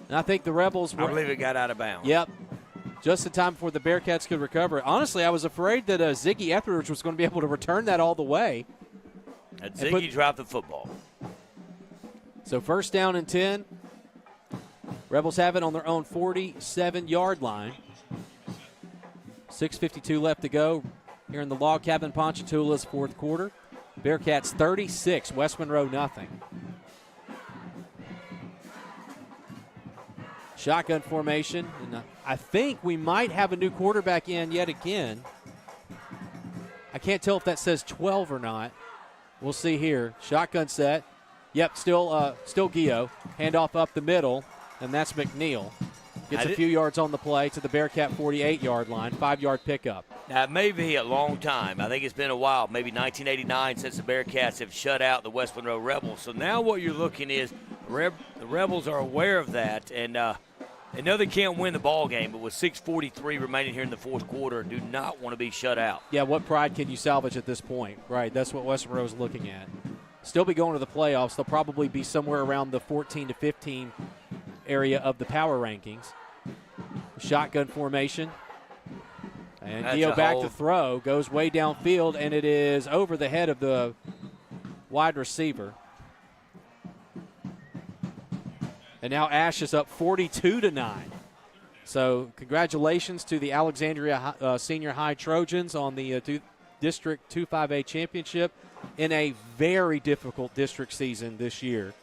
And I think the Rebels I believe it got out of bounds. Yep. Just in time before the Bearcats could recover. Honestly, I was afraid that Ziggy Etheridge was going to be able to return that all the way. And Ziggy dropped the football. So 1st down and 10. Rebels have it on their own 47-yard line. 6:52 left to go here in the Log Cabin Ponchatoula's fourth quarter. Bearcats 36, West Monroe nothing. Shotgun formation, and I think we might have a new quarterback in yet again. I can't tell if that says 12 or not. We'll see here. Shotgun set. Yep, still Gio. Handoff up the middle, and that's McNeil. Gets a few yards on the play to the Bearcat 48-yard line, 5-yard pickup. Now, it may be a long time. I think it's been a while, maybe 1989 since the Bearcats have shut out the West Monroe Rebels. So now what you're looking is the Rebels are aware of that, and they know they can't win the ball game, but with 6:43 remaining here in the fourth quarter, do not want to be shut out. Yeah, what pride can you salvage at this point? Right, that's what West Monroe is looking at. Still be going to the playoffs. They'll probably be somewhere around the 14 to 15 area of the power rankings. Shotgun formation. And Gio back to throw. Goes way downfield, and it is over the head of the wide receiver. And now Ash is up 42-9. So congratulations to the Alexandria Senior High Trojans on the District 2-5A championship in a very difficult district season this year.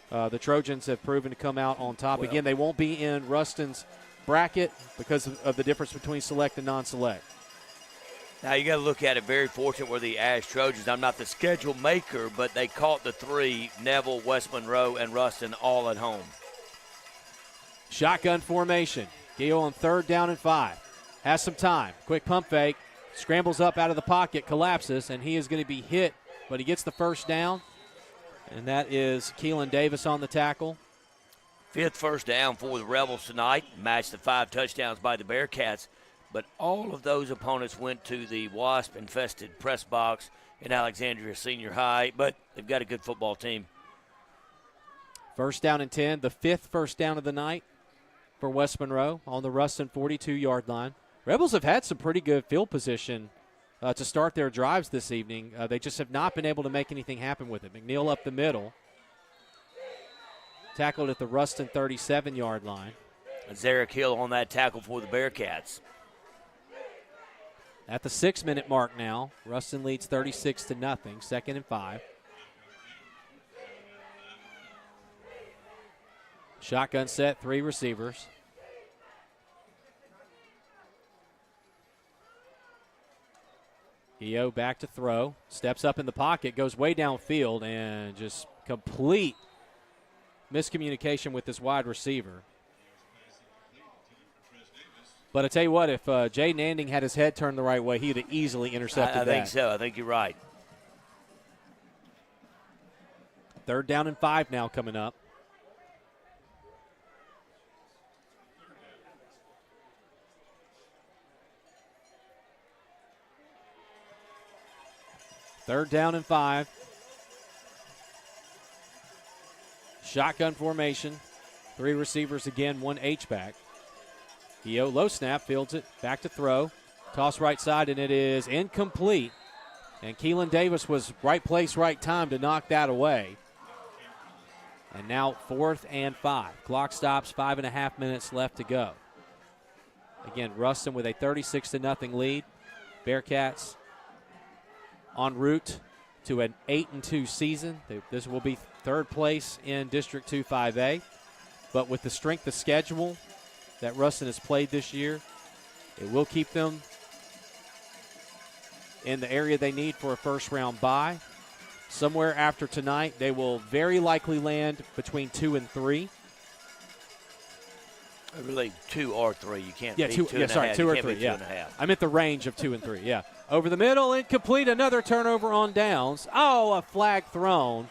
The Trojans have proven to come out on top. Again, they won't be in Ruston's bracket because of the difference between select and non-select. Now you got to look at it very fortunate where the Ash Trojans, I'm not the schedule maker, but they caught the three, Neville, West Monroe, and Ruston all at home. Shotgun formation. Gio on 3rd down and 5. Has some time. Quick pump fake. Scrambles up out of the pocket, collapses, and he is going to be hit, but he gets the first down. And that is Keelan Davis on the tackle. 5th first down for the Rebels tonight. Matched the 5 touchdowns by the Bearcats. But all of those opponents went to the wasp-infested press box in Alexandria Senior High. But they've got a good football team. 1st down and 10. The 5th first down of the night for West Monroe on the Ruston 42-yard line. Rebels have had some pretty good field position to start their drives this evening. They just have not been able to make anything happen with it. McNeil up the middle. Tackled at the Ruston 37-yard line. Zarek Hill on that tackle for the Bearcats. At the 6-minute mark now, Ruston leads 36-0, 2nd and 5. Shotgun set, 3 receivers. Gio back to throw, steps up in the pocket, goes way downfield, and just complete miscommunication with this wide receiver. But I tell you what, if Jaden Anding had his head turned the right way, he would have easily intercepted that. I think so. I think you're right. 3rd down and 5 now coming up. Third down and 5. Shotgun formation. 3 receivers again, 1 H-back. Gio, low snap, fields it, back to throw. Toss right side, and it is incomplete. And Keelan Davis was right place, right time to knock that away. And now 4th and 5. Clock stops, 5.5 minutes left to go. Again, Ruston with a 36-0 lead. Bearcats en route to an 8-2 season. This will be 3rd place in District 2-5A. But with the strength of schedule that Ruston has played this year, it will keep them in the area they need for a first-round bye. Somewhere after tonight, they will very likely land between 2 and 3. Really, 2 or 3. You can't. Yeah, be 2. 2 Yeah, and a sorry, half. 2 You or can't 3. be Yeah, 2.5. I'm at the range of 2 and 3. Yeah, over the middle, incomplete. Another turnover on downs. Oh, a flag thrown,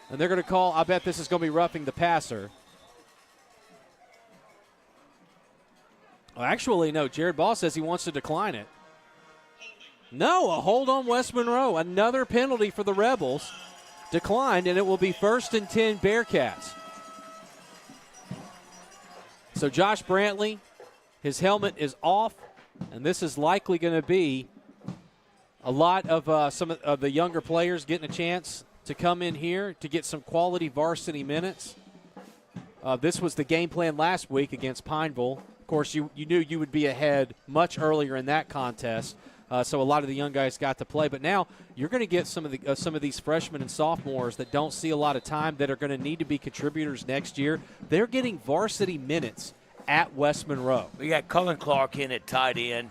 and they're going to call. I bet this is going to be roughing the passer. Well, actually, no. Jared Ball says he wants to decline it. No, a hold on West Monroe. Another penalty for the Rebels. Declined, and it will be 1st and 10 Bearcats. So Josh Brantley, his helmet is off, and this is likely going to be a lot of some of the younger players getting a chance to come in here to get some quality varsity minutes. This was the game plan last week against Pineville. Of course, you knew you would be ahead much earlier in that contest. So a lot of the young guys got to play. But now you're going to get some of these freshmen and sophomores that don't see a lot of time that are going to need to be contributors next year. They're getting varsity minutes at West Monroe. We got Cullen Clark in at tight end.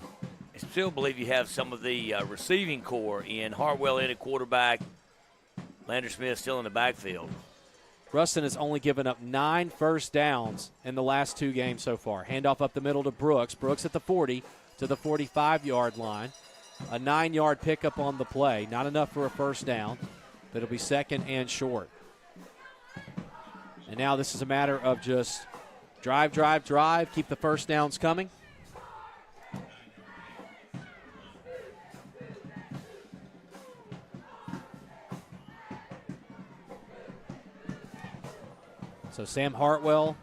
I still believe you have some of the receiving core in. Hartwell in at quarterback. Lander Smith still in the backfield. Ruston has only given up 9 first downs in the last 2 games so far. Handoff up the middle to Brooks. Brooks at the 40 to the 45-yard line. A 9-yard pickup on the play. Not enough for a first down, but it'll be second and short. And now this is a matter of just drive, keep the first downs coming. So Sam Hartwell,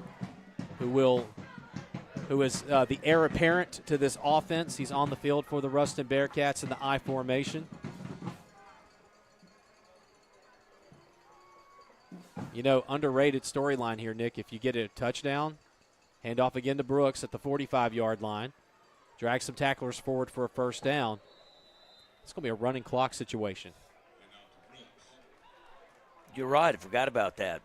who is the heir apparent to this offense. He's on the field for the Ruston Bearcats in the I formation. You know, underrated storyline here, Nick. If you get a touchdown, hand off again to Brooks at the 45-yard line. Drag some tacklers forward for a first down. It's going to be a running clock situation. You're right. I forgot about that.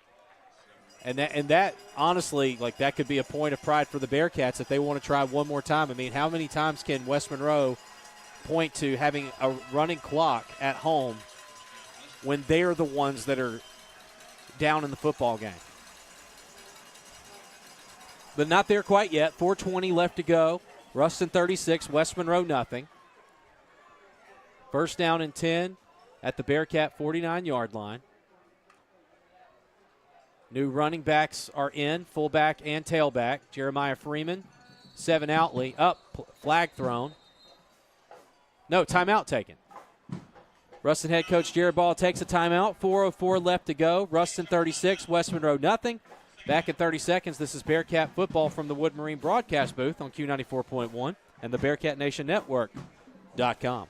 And that honestly, like, that could be a point of pride for the Bearcats if they want to try one more time. I mean, how many times can West Monroe point to having a running clock at home when they're the ones that are down in the football game? But not there quite yet. 4:20 left to go. Ruston 36, West Monroe nothing. First down and 10 at the Bearcat 49-yard line. New running backs are in, fullback and tailback. Jeremiah Freeman, Seven Outley, flag thrown. No, timeout taken. Ruston head coach Jared Ball takes a timeout. 4:04 left to go. Ruston 36, West Monroe nothing. Back in 30 seconds, this is Bearcat football from the Wood Marine broadcast booth on Q94.1 and the BearcatNationNetwork.com.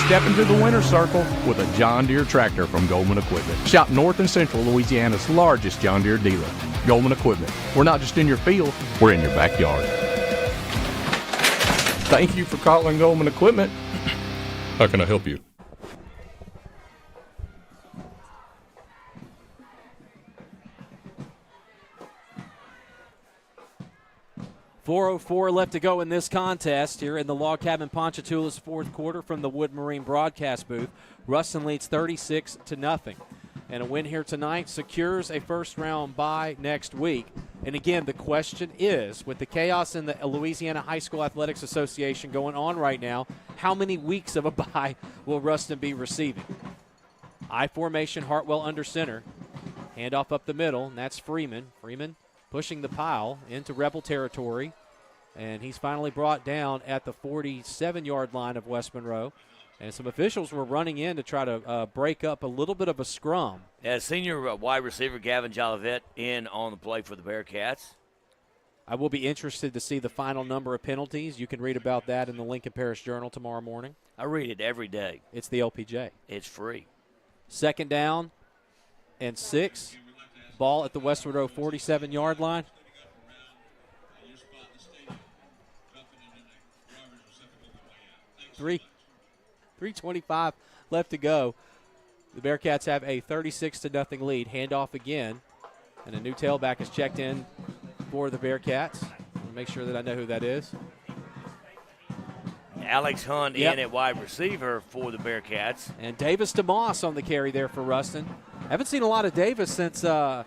Step into the winner's circle with a John Deere tractor from Goldman Equipment. Shop North and Central Louisiana's largest John Deere dealer. Goldman Equipment. We're not just in your field, we're in your backyard. Thank you for calling Goldman Equipment. How can I help you? .404 left to go in this contest here in the Log Cabin Ponchatoula's fourth quarter from the Wood Marine broadcast booth. Ruston leads 36-0. And a win here tonight secures a first-round bye next week. And again, the question is, with the chaos in the Louisiana High School Athletics Association going on right now, how many weeks of a bye will Ruston be receiving? I formation, Hartwell under center. Handoff up the middle, and that's Freeman. Freeman pushing the pile into Rebel territory, and he's finally brought down at the 47-yard line of West Monroe. And some officials were running in to try to break up a little bit of a scrum. Yeah, senior wide receiver Gavin Jolivet in on the play for the Bearcats. I will be interested to see the final number of penalties. You can read about that in the Lincoln Parish Journal tomorrow morning. I read it every day. It's the LPJ. It's free. Second down and 6. Ball at the West Monroe 47-yard line. .325 left to go. The Bearcats have a 36-0 lead. Handoff again. And a new tailback is checked in for the Bearcats. I'll make sure that I know who that is. Alex Hunt in at wide receiver for the Bearcats. And Davis DeMoss on the carry there for Ruston. Haven't seen a lot of Davis since, I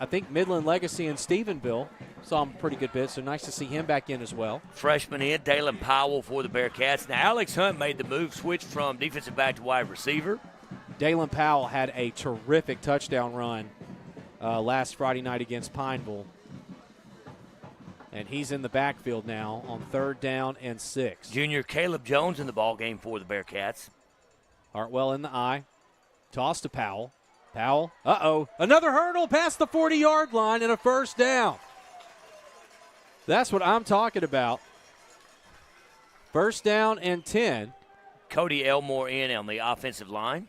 think, Midland Legacy and Stephenville. Saw him a pretty good bit, so nice to see him back in as well. Freshman in, Dalen Powell for the Bearcats. Now, Alex Hunt made the move, switched from defensive back to wide receiver. Dalen Powell had a terrific touchdown run last Friday night against Pineville. And he's in the backfield now on 3rd down and 6. Junior Caleb Jones in the ballgame for the Bearcats. Hartwell in the eye. Toss to Powell. Powell, another hurdle past the 40-yard line and a first down. That's what I'm talking about. First down and 10. Cody Elmore in on the offensive line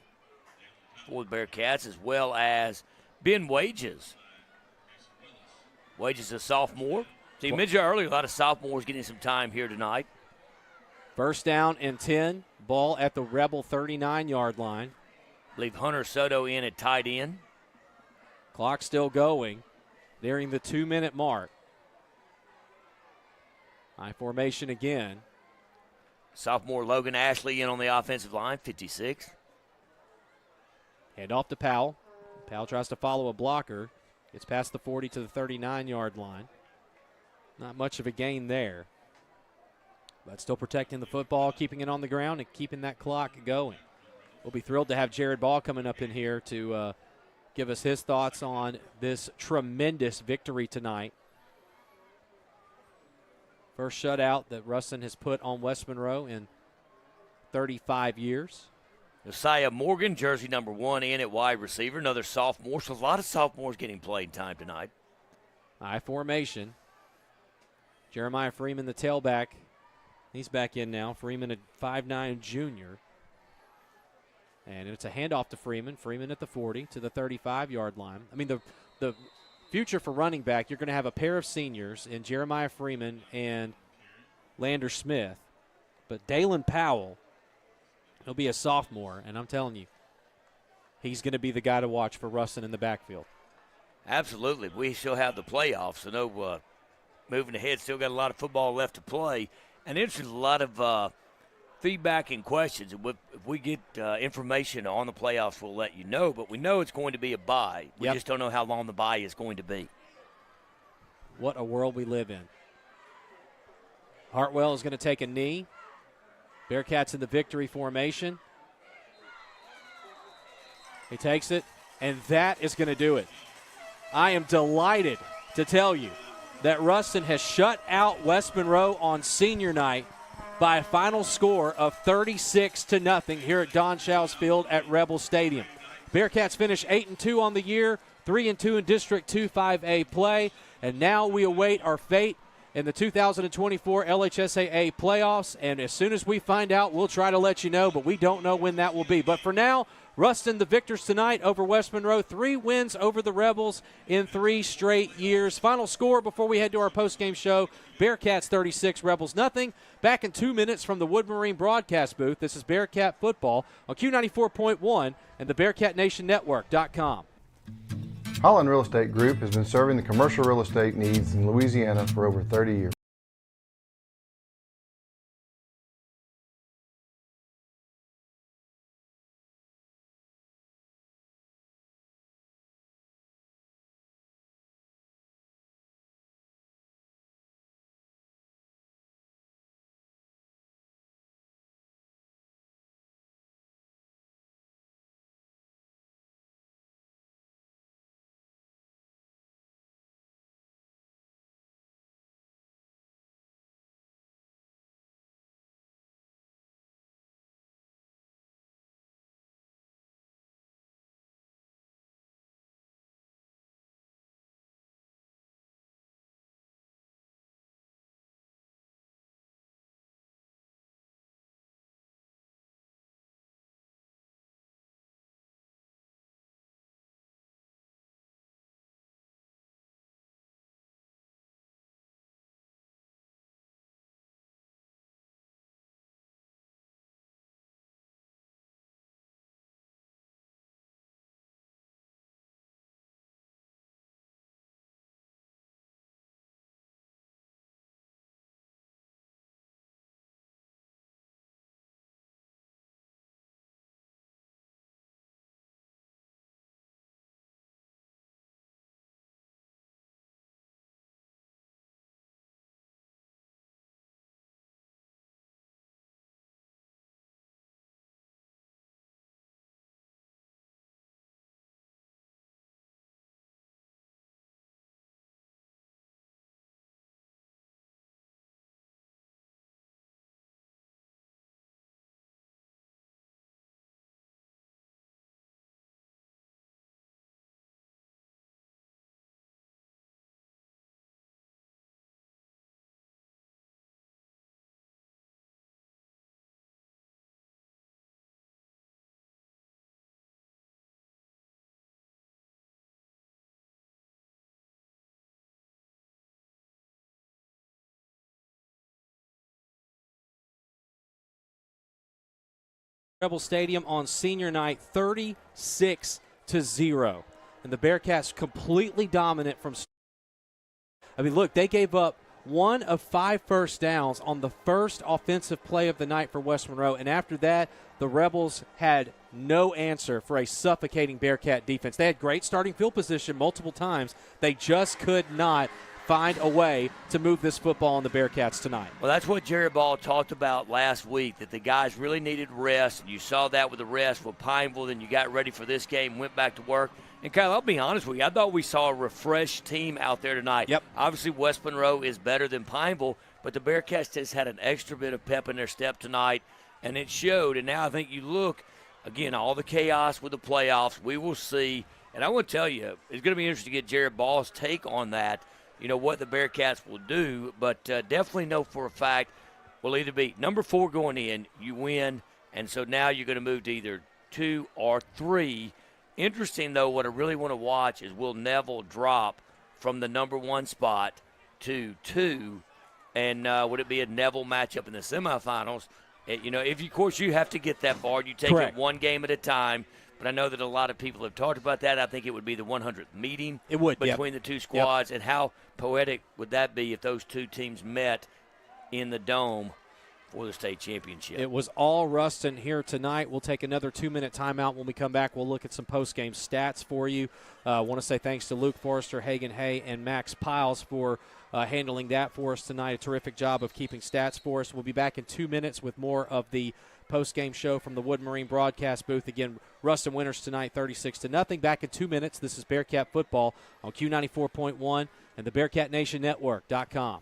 for the Bearcats, as well as Ben Wages. Wages, a sophomore. So you mentioned earlier, a lot of sophomores getting some time here tonight. First down and 10. Ball at the Rebel 39-yard line. I believe Hunter Soto in at tight end. Clock still going, nearing the 2-minute mark. High formation again. Sophomore Logan Ashley in on the offensive line, 56. Hand off to Powell. Powell tries to follow a blocker. Gets past the 40 to the 39-yard line. Not much of a gain there. But still protecting the football, keeping it on the ground, and keeping that clock going. We'll be thrilled to have Jared Ball coming up in here to give us his thoughts on this tremendous victory tonight. First shutout that Ruston has put on West Monroe in 35 years. Josiah Morgan, jersey number 1, in at wide receiver, another sophomore. So a lot of sophomores getting playing time tonight. High formation. Jeremiah Freeman, the tailback. He's back in now. Freeman, a 5'9 junior. And it's a handoff to Freeman. Freeman at the 40 to the 35-yard line. I mean, the future for running back, you're going to have a pair of seniors in Jeremiah Freeman and Lander Smith. But Dalen Powell, he'll be a sophomore, and I'm telling you, he's going to be the guy to watch for Ruston in the backfield. Absolutely. We still have the playoffs, so no moving ahead. Still got a lot of football left to play. And there's a lot of feedback and questions. If we get information on the playoffs, we'll let you know. But we know it's going to be a bye. We just don't know how long the bye is going to be. What a world we live in. Hartwell is going to take a knee. Bearcats in the victory formation. He takes it, and that is going to do it. I am delighted to tell you that Ruston has shut out West Monroe on senior night by a final score of 36-0 here at Don Shaw's Field at Rebel Stadium. Bearcats finish 8-2 on the year, 3-2 in District 2 5A play, and now we await our fate in the 2024 LHSAA playoffs, and as soon as we find out, we'll try to let you know, but we don't know when that will be. But for now, Ruston, the victors tonight over West Monroe, 3 wins over the Rebels in 3 straight years. Final score before we head to our postgame show, Bearcats 36, Rebels nothing. Back in 2 minutes from the Wood Marine broadcast booth, this is Bearcat Football on Q94.1 and the BearcatNationNetwork.com. Holland Real Estate Group has been serving the commercial real estate needs in Louisiana for over 30 years. Rebel Stadium on senior night, 36-0. And the Bearcats completely dominant from. I mean, look, they gave up 1 of 5 first downs on the first offensive play of the night for West Monroe. And after that, the Rebels had no answer for a suffocating Bearcat defense. They had great starting field position multiple times. They just could not find a way to move this football on the Bearcats tonight. Well, that's what Jerry Ball talked about last week, that the guys really needed rest. And you saw that with the rest with Pineville. Then you got ready for this game, went back to work. And, Kyle, I'll be honest with you, I thought we saw a refreshed team out there tonight. Yep. Obviously, West Monroe is better than Pineville, but the Bearcats just had an extra bit of pep in their step tonight, and it showed. And now I think you look, again, all the chaos with the playoffs, we will see. And I want to tell you, it's going to be interesting to get Jared Ball's take on that, you know, what the Bearcats will do. But definitely know for a fact will either be number 4 going in, you win, and so now you're going to move to either 2 or 3. Interesting, though, what I really want to watch is will Neville drop from the number 1 spot to 2, and would it be a Neville matchup in the semifinals? You know, if, of course, you have to get that far. You take Correct. it one game at a time, but I know that a lot of people have talked about that. I think it would be the 100th meeting between the two squads, and how poetic would that be if those two teams met in the Dome for the state championship. It was all Ruston here tonight. We'll take another 2-minute timeout. When we come back, we'll look at some post-game stats for you. I want to say thanks to Luke Forrester, Hagan Hay, and Max Piles for handling that for us tonight. A terrific job of keeping stats for us. We'll be back in 2 minutes with more of the post-game show from the Wood Marine broadcast booth. Again, Ruston winners tonight 36-0. Back in 2 minutes. This is Bearcat Football on Q94.1 and the BearcatNationNetwork.com.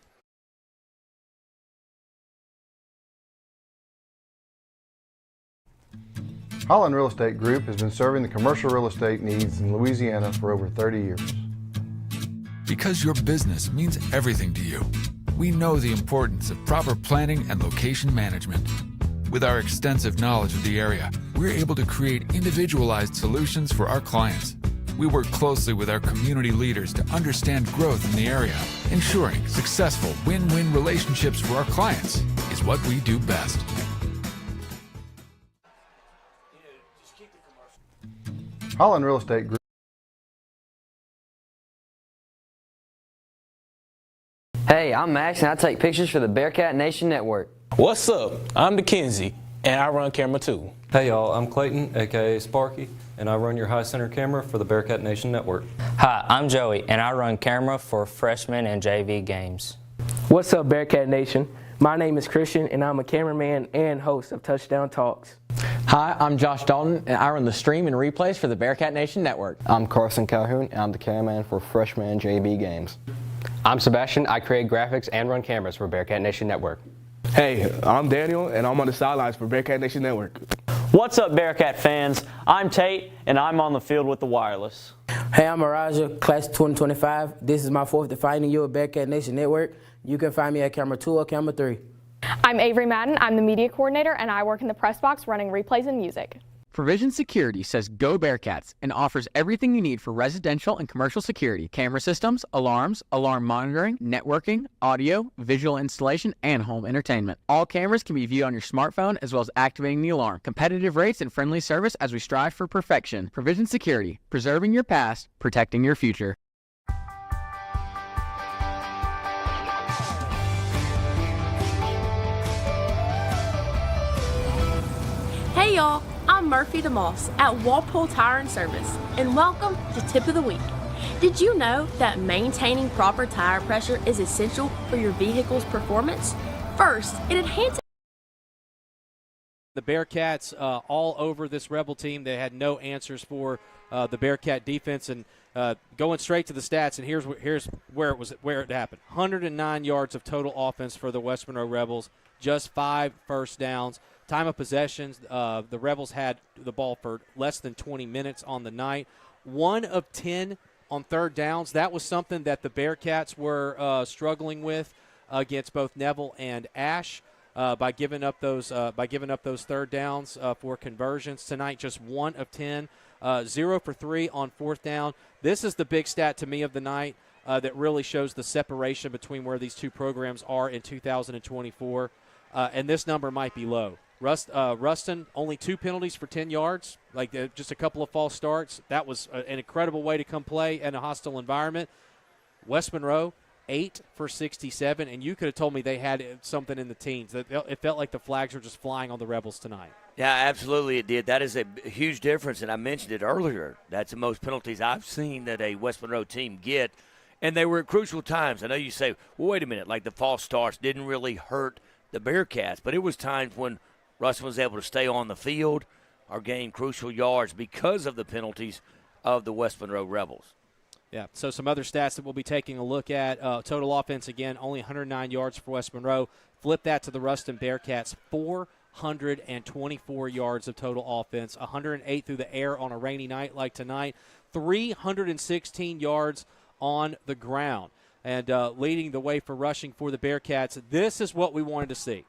Holland Real Estate Group has been serving the commercial real estate needs in Louisiana for over 30 years. Because your business means everything to you, we know the importance of proper planning and location management. With our extensive knowledge of the area, we're able to create individualized solutions for our clients. We work closely with our community leaders to understand growth in the area. Ensuring successful win-win relationships for our clients is what we do best. Holland Real Estate Group. Hey, I'm Max, and I take pictures for the Bearcat Nation Network. What's up? I'm Dickenzie, and I run camera 2. Hey y'all, I'm Clayton, aka Sparky, and I run your high center camera for the Bearcat Nation Network. Hi, I'm Joey, and I run camera for freshman and JV games. What's up, Bearcat Nation? My name is Christian, and I'm a cameraman and host of Touchdown Talks. Hi, I'm Josh Dalton, and I run the stream and replays for the Bearcat Nation Network. I'm Carson Calhoun, and I'm the cameraman for freshman and JV games. I'm Sebastian. I create graphics and run cameras for Bearcat Nation Network. Hey, I'm Daniel, and I'm on the sidelines for Bearcat Nation Network. What's up, Bearcat fans? I'm Tate, and I'm on the field with the wireless. Hey, I'm Araja, class 2025. This is my 4th defining year at Bearcat Nation Network. You can find me at camera 2 or camera 3. I'm Avery Madden. I'm the media coordinator, and I work in the press box running replays and music. Provision Security says go Bearcats and offers everything you need for residential and commercial security, camera systems, alarms, alarm monitoring, networking, audio, visual installation, and home entertainment. All cameras can be viewed on your smartphone as well as activating the alarm. Competitive rates and friendly service as we strive for perfection. Provision Security, preserving your past, protecting your future. Hey y'all, I'm Murphy DeMoss at Walpole Tire and Service, and welcome to Tip of the Week. Did you know that maintaining proper tire pressure is essential for your vehicle's performance? First, it enhances the Bearcats all over this Rebel team. They had no answers for the Bearcat defense, and going straight to the stats, and here's where it happened. 109 yards of total offense for the West Monroe Rebels, just 5 first downs. Time of possessions, the Rebels had the ball for less than 20 minutes on the night. 1 of 10 on third downs. That was something that the Bearcats were struggling with against both Neville and Ash by giving up those third downs for conversions. Tonight, just 1 of 10, 0 for 3 on fourth down. This is the big stat to me of the night that really shows the separation between where these two programs are in 2024. And this number might be low. Ruston, only 2 penalties for 10 yards, just a couple of false starts. That was an incredible way to come play in a hostile environment. West Monroe, 8 for 67, and you could have told me they had something in the teens. It felt like the flags were just flying on the Rebels tonight. Yeah, absolutely it did. That is a huge difference, and I mentioned it earlier. That's the most penalties I've seen that a West Monroe team get, and they were at crucial times. I know you say, well, wait a minute, like the false starts didn't really hurt the Bearcats, but it was times when Ruston was able to stay on the field or gain crucial yards because of the penalties of the West Monroe Rebels. Yeah, so some other stats that we'll be taking a look at. Total offense, again, only 109 yards for West Monroe. Flip that to the Ruston Bearcats, 424 yards of total offense, 108 through the air on a rainy night like tonight, 316 yards on the ground. And leading the way for rushing for the Bearcats, this is what we wanted to see.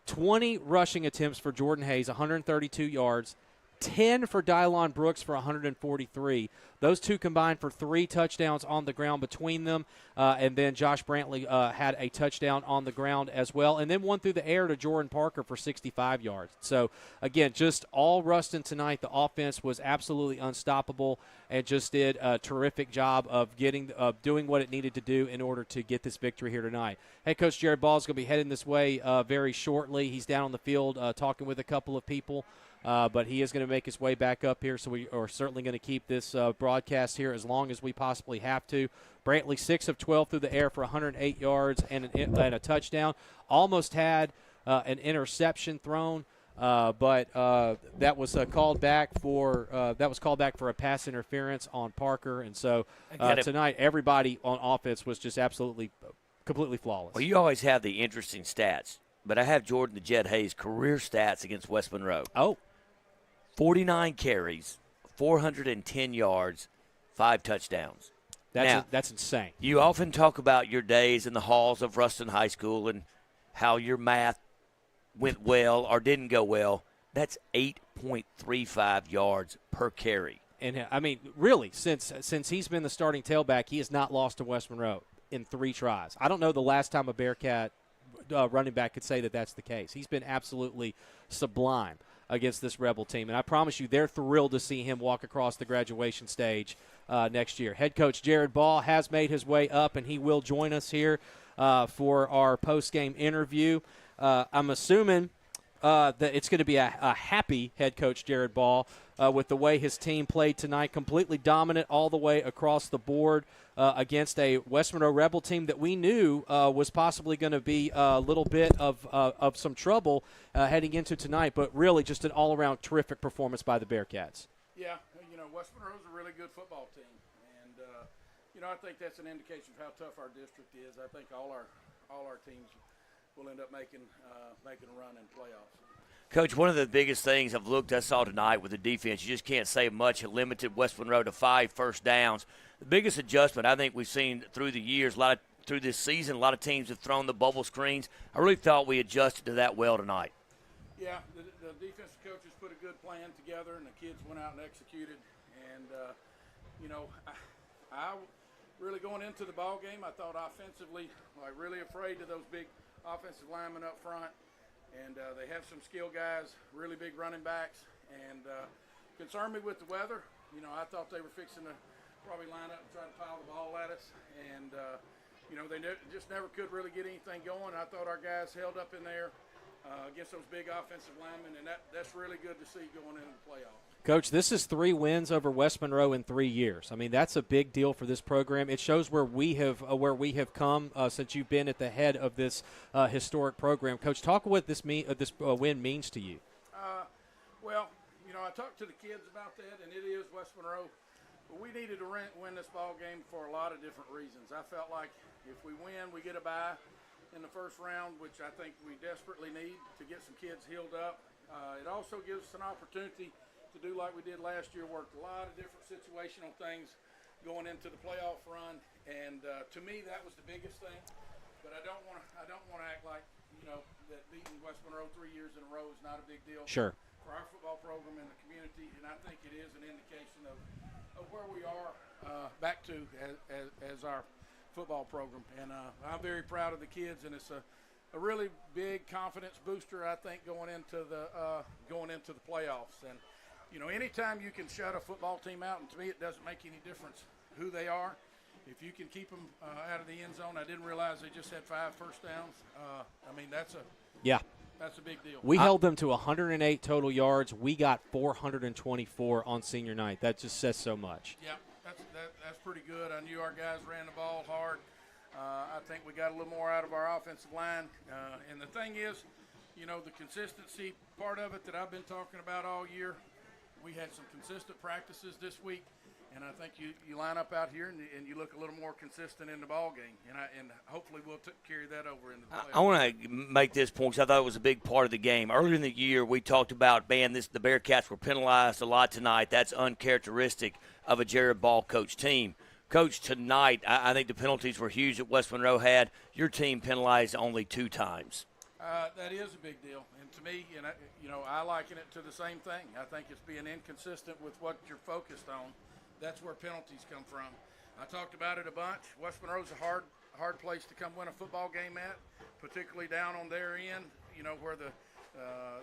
20 rushing attempts for Jordan Hayes, 132 yards, 10 for Dylon Brooks for 143. Those two combined for 3 touchdowns on the ground between them. And then Josh Brantley had a touchdown on the ground as well. And then one through the air to Jordan Parker for 65 yards. So, again, just all Ruston tonight. The offense was absolutely unstoppable and just did a terrific job of doing what it needed to do in order to get this victory here tonight. Head coach Jared Ball is going to be heading this way very shortly. He's down on the field talking with a couple of people. But he is going to make his way back up here, so we are certainly going to keep this broadcast here as long as we possibly have to. Brantley, 6 of 12 through the air for 108 yards and a touchdown. Almost had an interception thrown, but that was called back for a pass interference on Parker. And so tonight, everybody on offense was just absolutely, completely flawless. Well, you always have the interesting stats, but I have Jordan the Jet Hayes career stats against West Monroe. Oh. 49 carries, 410 yards, 5 touchdowns. That's insane. You often talk about your days in the halls of Ruston High School and how your math went well or didn't go well. That's 8.35 yards per carry. And, I mean, really, since he's been the starting tailback, he has not lost to West Monroe in 3 tries. I don't know the last time a Bearcat running back could say that that's the case. He's been absolutely sublime against this Rebel team. And I promise you, they're thrilled to see him walk across the graduation stage next year. Head coach Jared Ball has made his way up, and he will join us here for our post-game interview. I'm assuming that it's going to be a happy head coach Jared Ball with the way his team played tonight, completely dominant all the way across the board against a West Monroe Rebel team that we knew was possibly going to be a little bit of some trouble heading into tonight, but really just an all-around terrific performance by the Bearcats. Yeah, West Monroe's a really good football team, and I think that's an indication of how tough our district is. I think all our teams will end up making a run in playoffs. Coach, one of the biggest things I saw tonight with the defense, you just can't say much. It limited West Monroe to 5 first downs. The biggest adjustment I think we've seen through the years, through this season, a lot of teams have thrown the bubble screens. I really thought we adjusted to that well tonight. Yeah, the defensive coaches put a good plan together, and the kids went out and executed. And, I really going into the ball game, I thought offensively, really afraid of those big offensive linemen up front. And they have some skill guys, really big running backs, and concerned me with the weather. I thought they were fixing to probably line up and try to pile the ball at us, and they just never could really get anything going. I thought our guys held up in there against those big offensive linemen, and that's really good to see going into the playoffs. Coach, this is 3 wins over West Monroe in 3 years. I mean, that's a big deal for this program. It shows where we have come since you've been at the head of this historic program. Coach, talk what this win means to you. I talked to the kids about that, and it is West Monroe. But we needed to win this ball game for a lot of different reasons. I felt like if we win, we get a bye in the first round, which I think we desperately need to get some kids healed up. It also gives us an opportunity to do like we did last year, worked a lot of different situational things going into the playoff run, and to me that was the biggest thing. But I don't want to act like that beating West Monroe 3 years in a row is not a big deal. Sure. For our football program and the community, and I think it is an indication of where we are back to as our football program. And I'm very proud of the kids, and it's a a really big confidence booster, I think, going into the playoffs. And you know, anytime you can shut a football team out, and to me, it doesn't make any difference who they are. If you can keep them out of the end zone, I didn't realize they just had 5 first downs. I mean, that's a big deal. We held them to 108 total yards. We got 424 on senior night. That just says so much. Yeah, that's pretty good. I knew our guys ran the ball hard. I think we got a little more out of our offensive line. And the thing is, you know, the consistency part of it that I've been talking about all year, we had some consistent practices this week. And I think you line up out here and you look a little more consistent in the ball game, and hopefully we'll carry that over into the playoffs. I want to make this point because I thought it was a big part of the game. Earlier in the year, we talked about, the Bearcats were penalized a lot tonight. That's uncharacteristic of a Jared Ball coach team. Coach, tonight, I think the penalties were huge that West Monroe had. Your team penalized only 2 times. That is a big deal, and to me, I liken it to the same thing. I think it's being inconsistent with what you're focused on. That's where penalties come from. I talked about it a bunch. West Monroe's a hard place to come win a football game at, particularly down on their end, you know, where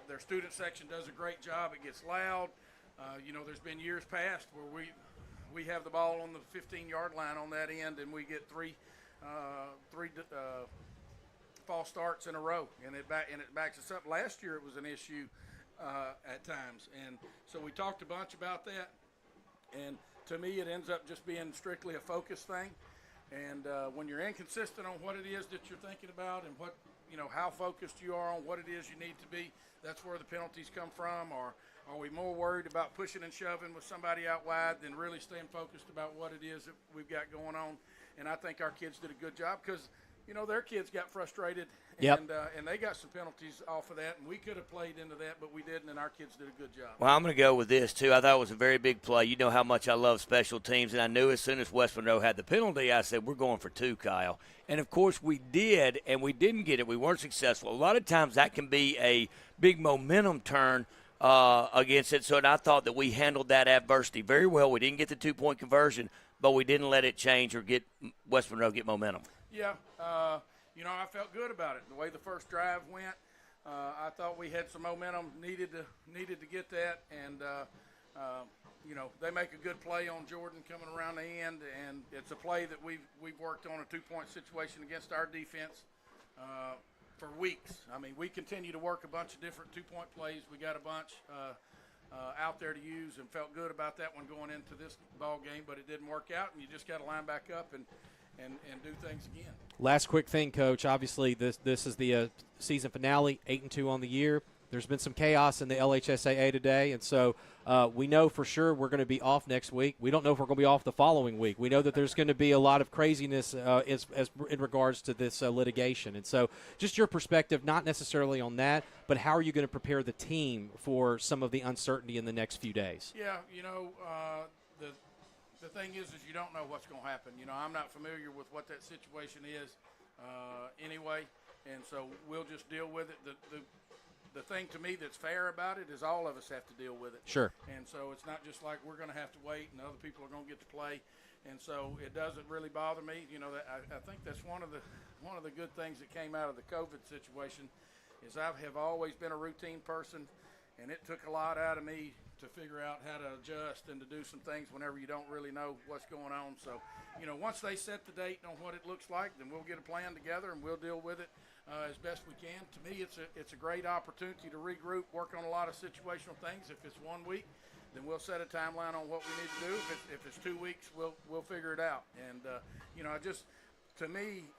their student section does a great job. It gets loud. You know, there's been years past where we have the ball on the 15-yard line on that end, and we get three false starts in a row, and it backs us up. Last year it was an issue at times, and so we talked a bunch about that. And to me, it ends up just being strictly a focus thing. And when you're inconsistent on what it is that you're thinking about and what, you know, how focused you are on what it is you need to be, that's where the penalties come from. Or are we more worried about pushing and shoving with somebody out wide than really staying focused about what it is that we've got going on? And I think our kids did a good job because, you know, their kids got frustrated and they got some penalties off of that, and we could have played into that, but we didn't, and our kids did a good job. Well, I'm going to go with this, too. I thought it was a very big play. You know how much I love special teams, and I knew as soon as West Monroe had the penalty, I said, we're going for 2, Kyle. And, of course, we did, and we didn't get it. We weren't successful. A lot of times that can be a big momentum turn against it, so and I thought that we handled that adversity very well. We didn't get the 2-point conversion, but we didn't let it change or get West Monroe get momentum. Yeah, you know, I felt good about it. The way the first drive went, I thought we had some momentum, needed to get that, and you know, they make a good play on Jordan coming around the end, and it's a play that we've worked on a 2-point situation against our defense for weeks. I mean, we continue to work a bunch of different 2-point plays. We got a bunch out there to use, and felt good about that one going into this ball game, but it didn't work out, and you just got to line back up and do things again. Last quick thing, Coach. Obviously, this is the season finale, 8-2 on the year. There's been some chaos in the LHSAA today, and so we know for sure we're going to be off next week. We don't know if we're going to be off the following week. We know that there's going to be a lot of craziness as in regards to this litigation. And so just your perspective, not necessarily on that, but how are you going to prepare the team for some of the uncertainty in the next few days? Yeah, you know, the thing is you don't know what's going to happen. You know, I'm not familiar with what that situation is anyway, and so we'll just deal with it. The thing to me that's fair about it is all of us have to deal with it. Sure. And so it's not just like we're going to have to wait and other people are going to get to play. And so it doesn't really bother me. You know, I think that's one of the good things that came out of the COVID situation is I have always been a routine person, and it took a lot out of me to figure out how to adjust and to do some things whenever you don't really know what's going on. So, you know, once they set the date on what it looks like, then we'll get a plan together and we'll deal with it as best we can. To me, it's a great opportunity to regroup, work on a lot of situational things. If it's 1 week, then we'll set a timeline on what we need to do. If it's 2 weeks, we'll figure it out. And you know, to me,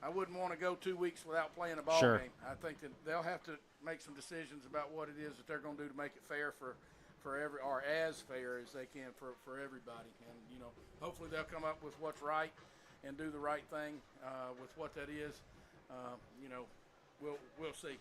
I wouldn't want to go 2 weeks without playing a ball game. I think that they'll have to make some decisions about what it is that they're going to do to make it fair for or as fair as they can for everybody. And you know, hopefully they'll come up with what's right and do the right thing with what that is. You know, we'll see.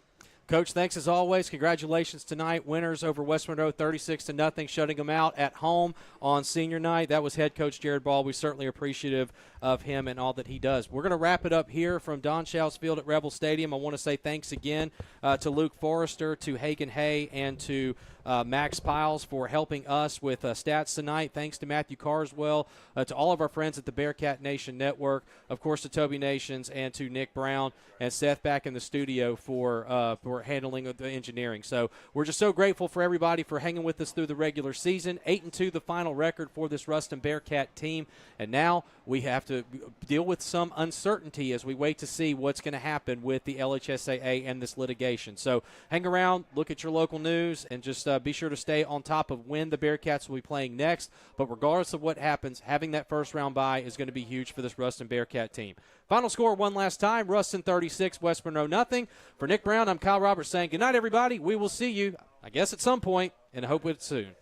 Coach, thanks as always. Congratulations tonight. Winners over West Monroe 36-0, shutting them out at home on senior night. That was head coach Jared Ball. We're certainly appreciative of him and all that he does. We're going to wrap it up here from Don Shouse Field at Rebel Stadium. I want to say thanks again to Luke Forrester, to Hagan Hay, and to Max Piles for helping us with stats tonight. Thanks to Matthew Carswell, to all of our friends at the Bearcat Nation Network, of course to Toby Nations, and to Nick Brown and Seth back in the studio for handling of the engineering. So we're just so grateful for everybody for hanging with us through the regular season. 8-2 the final record for this Ruston Bearcat team, and now we have to deal with some uncertainty as we wait to see what's going to happen with the LHSAA and this litigation. So hang around, look at your local news, and just be sure to stay on top of when the Bearcats will be playing next. But regardless of what happens, having that first round bye is going to be huge for this Ruston Bearcat team. Final score one last time, Ruston 36, West Monroe nothing. For Nick Brown, I'm Kyle Roberts saying good night, everybody. We will see you, I guess, at some point, and I hope it's soon.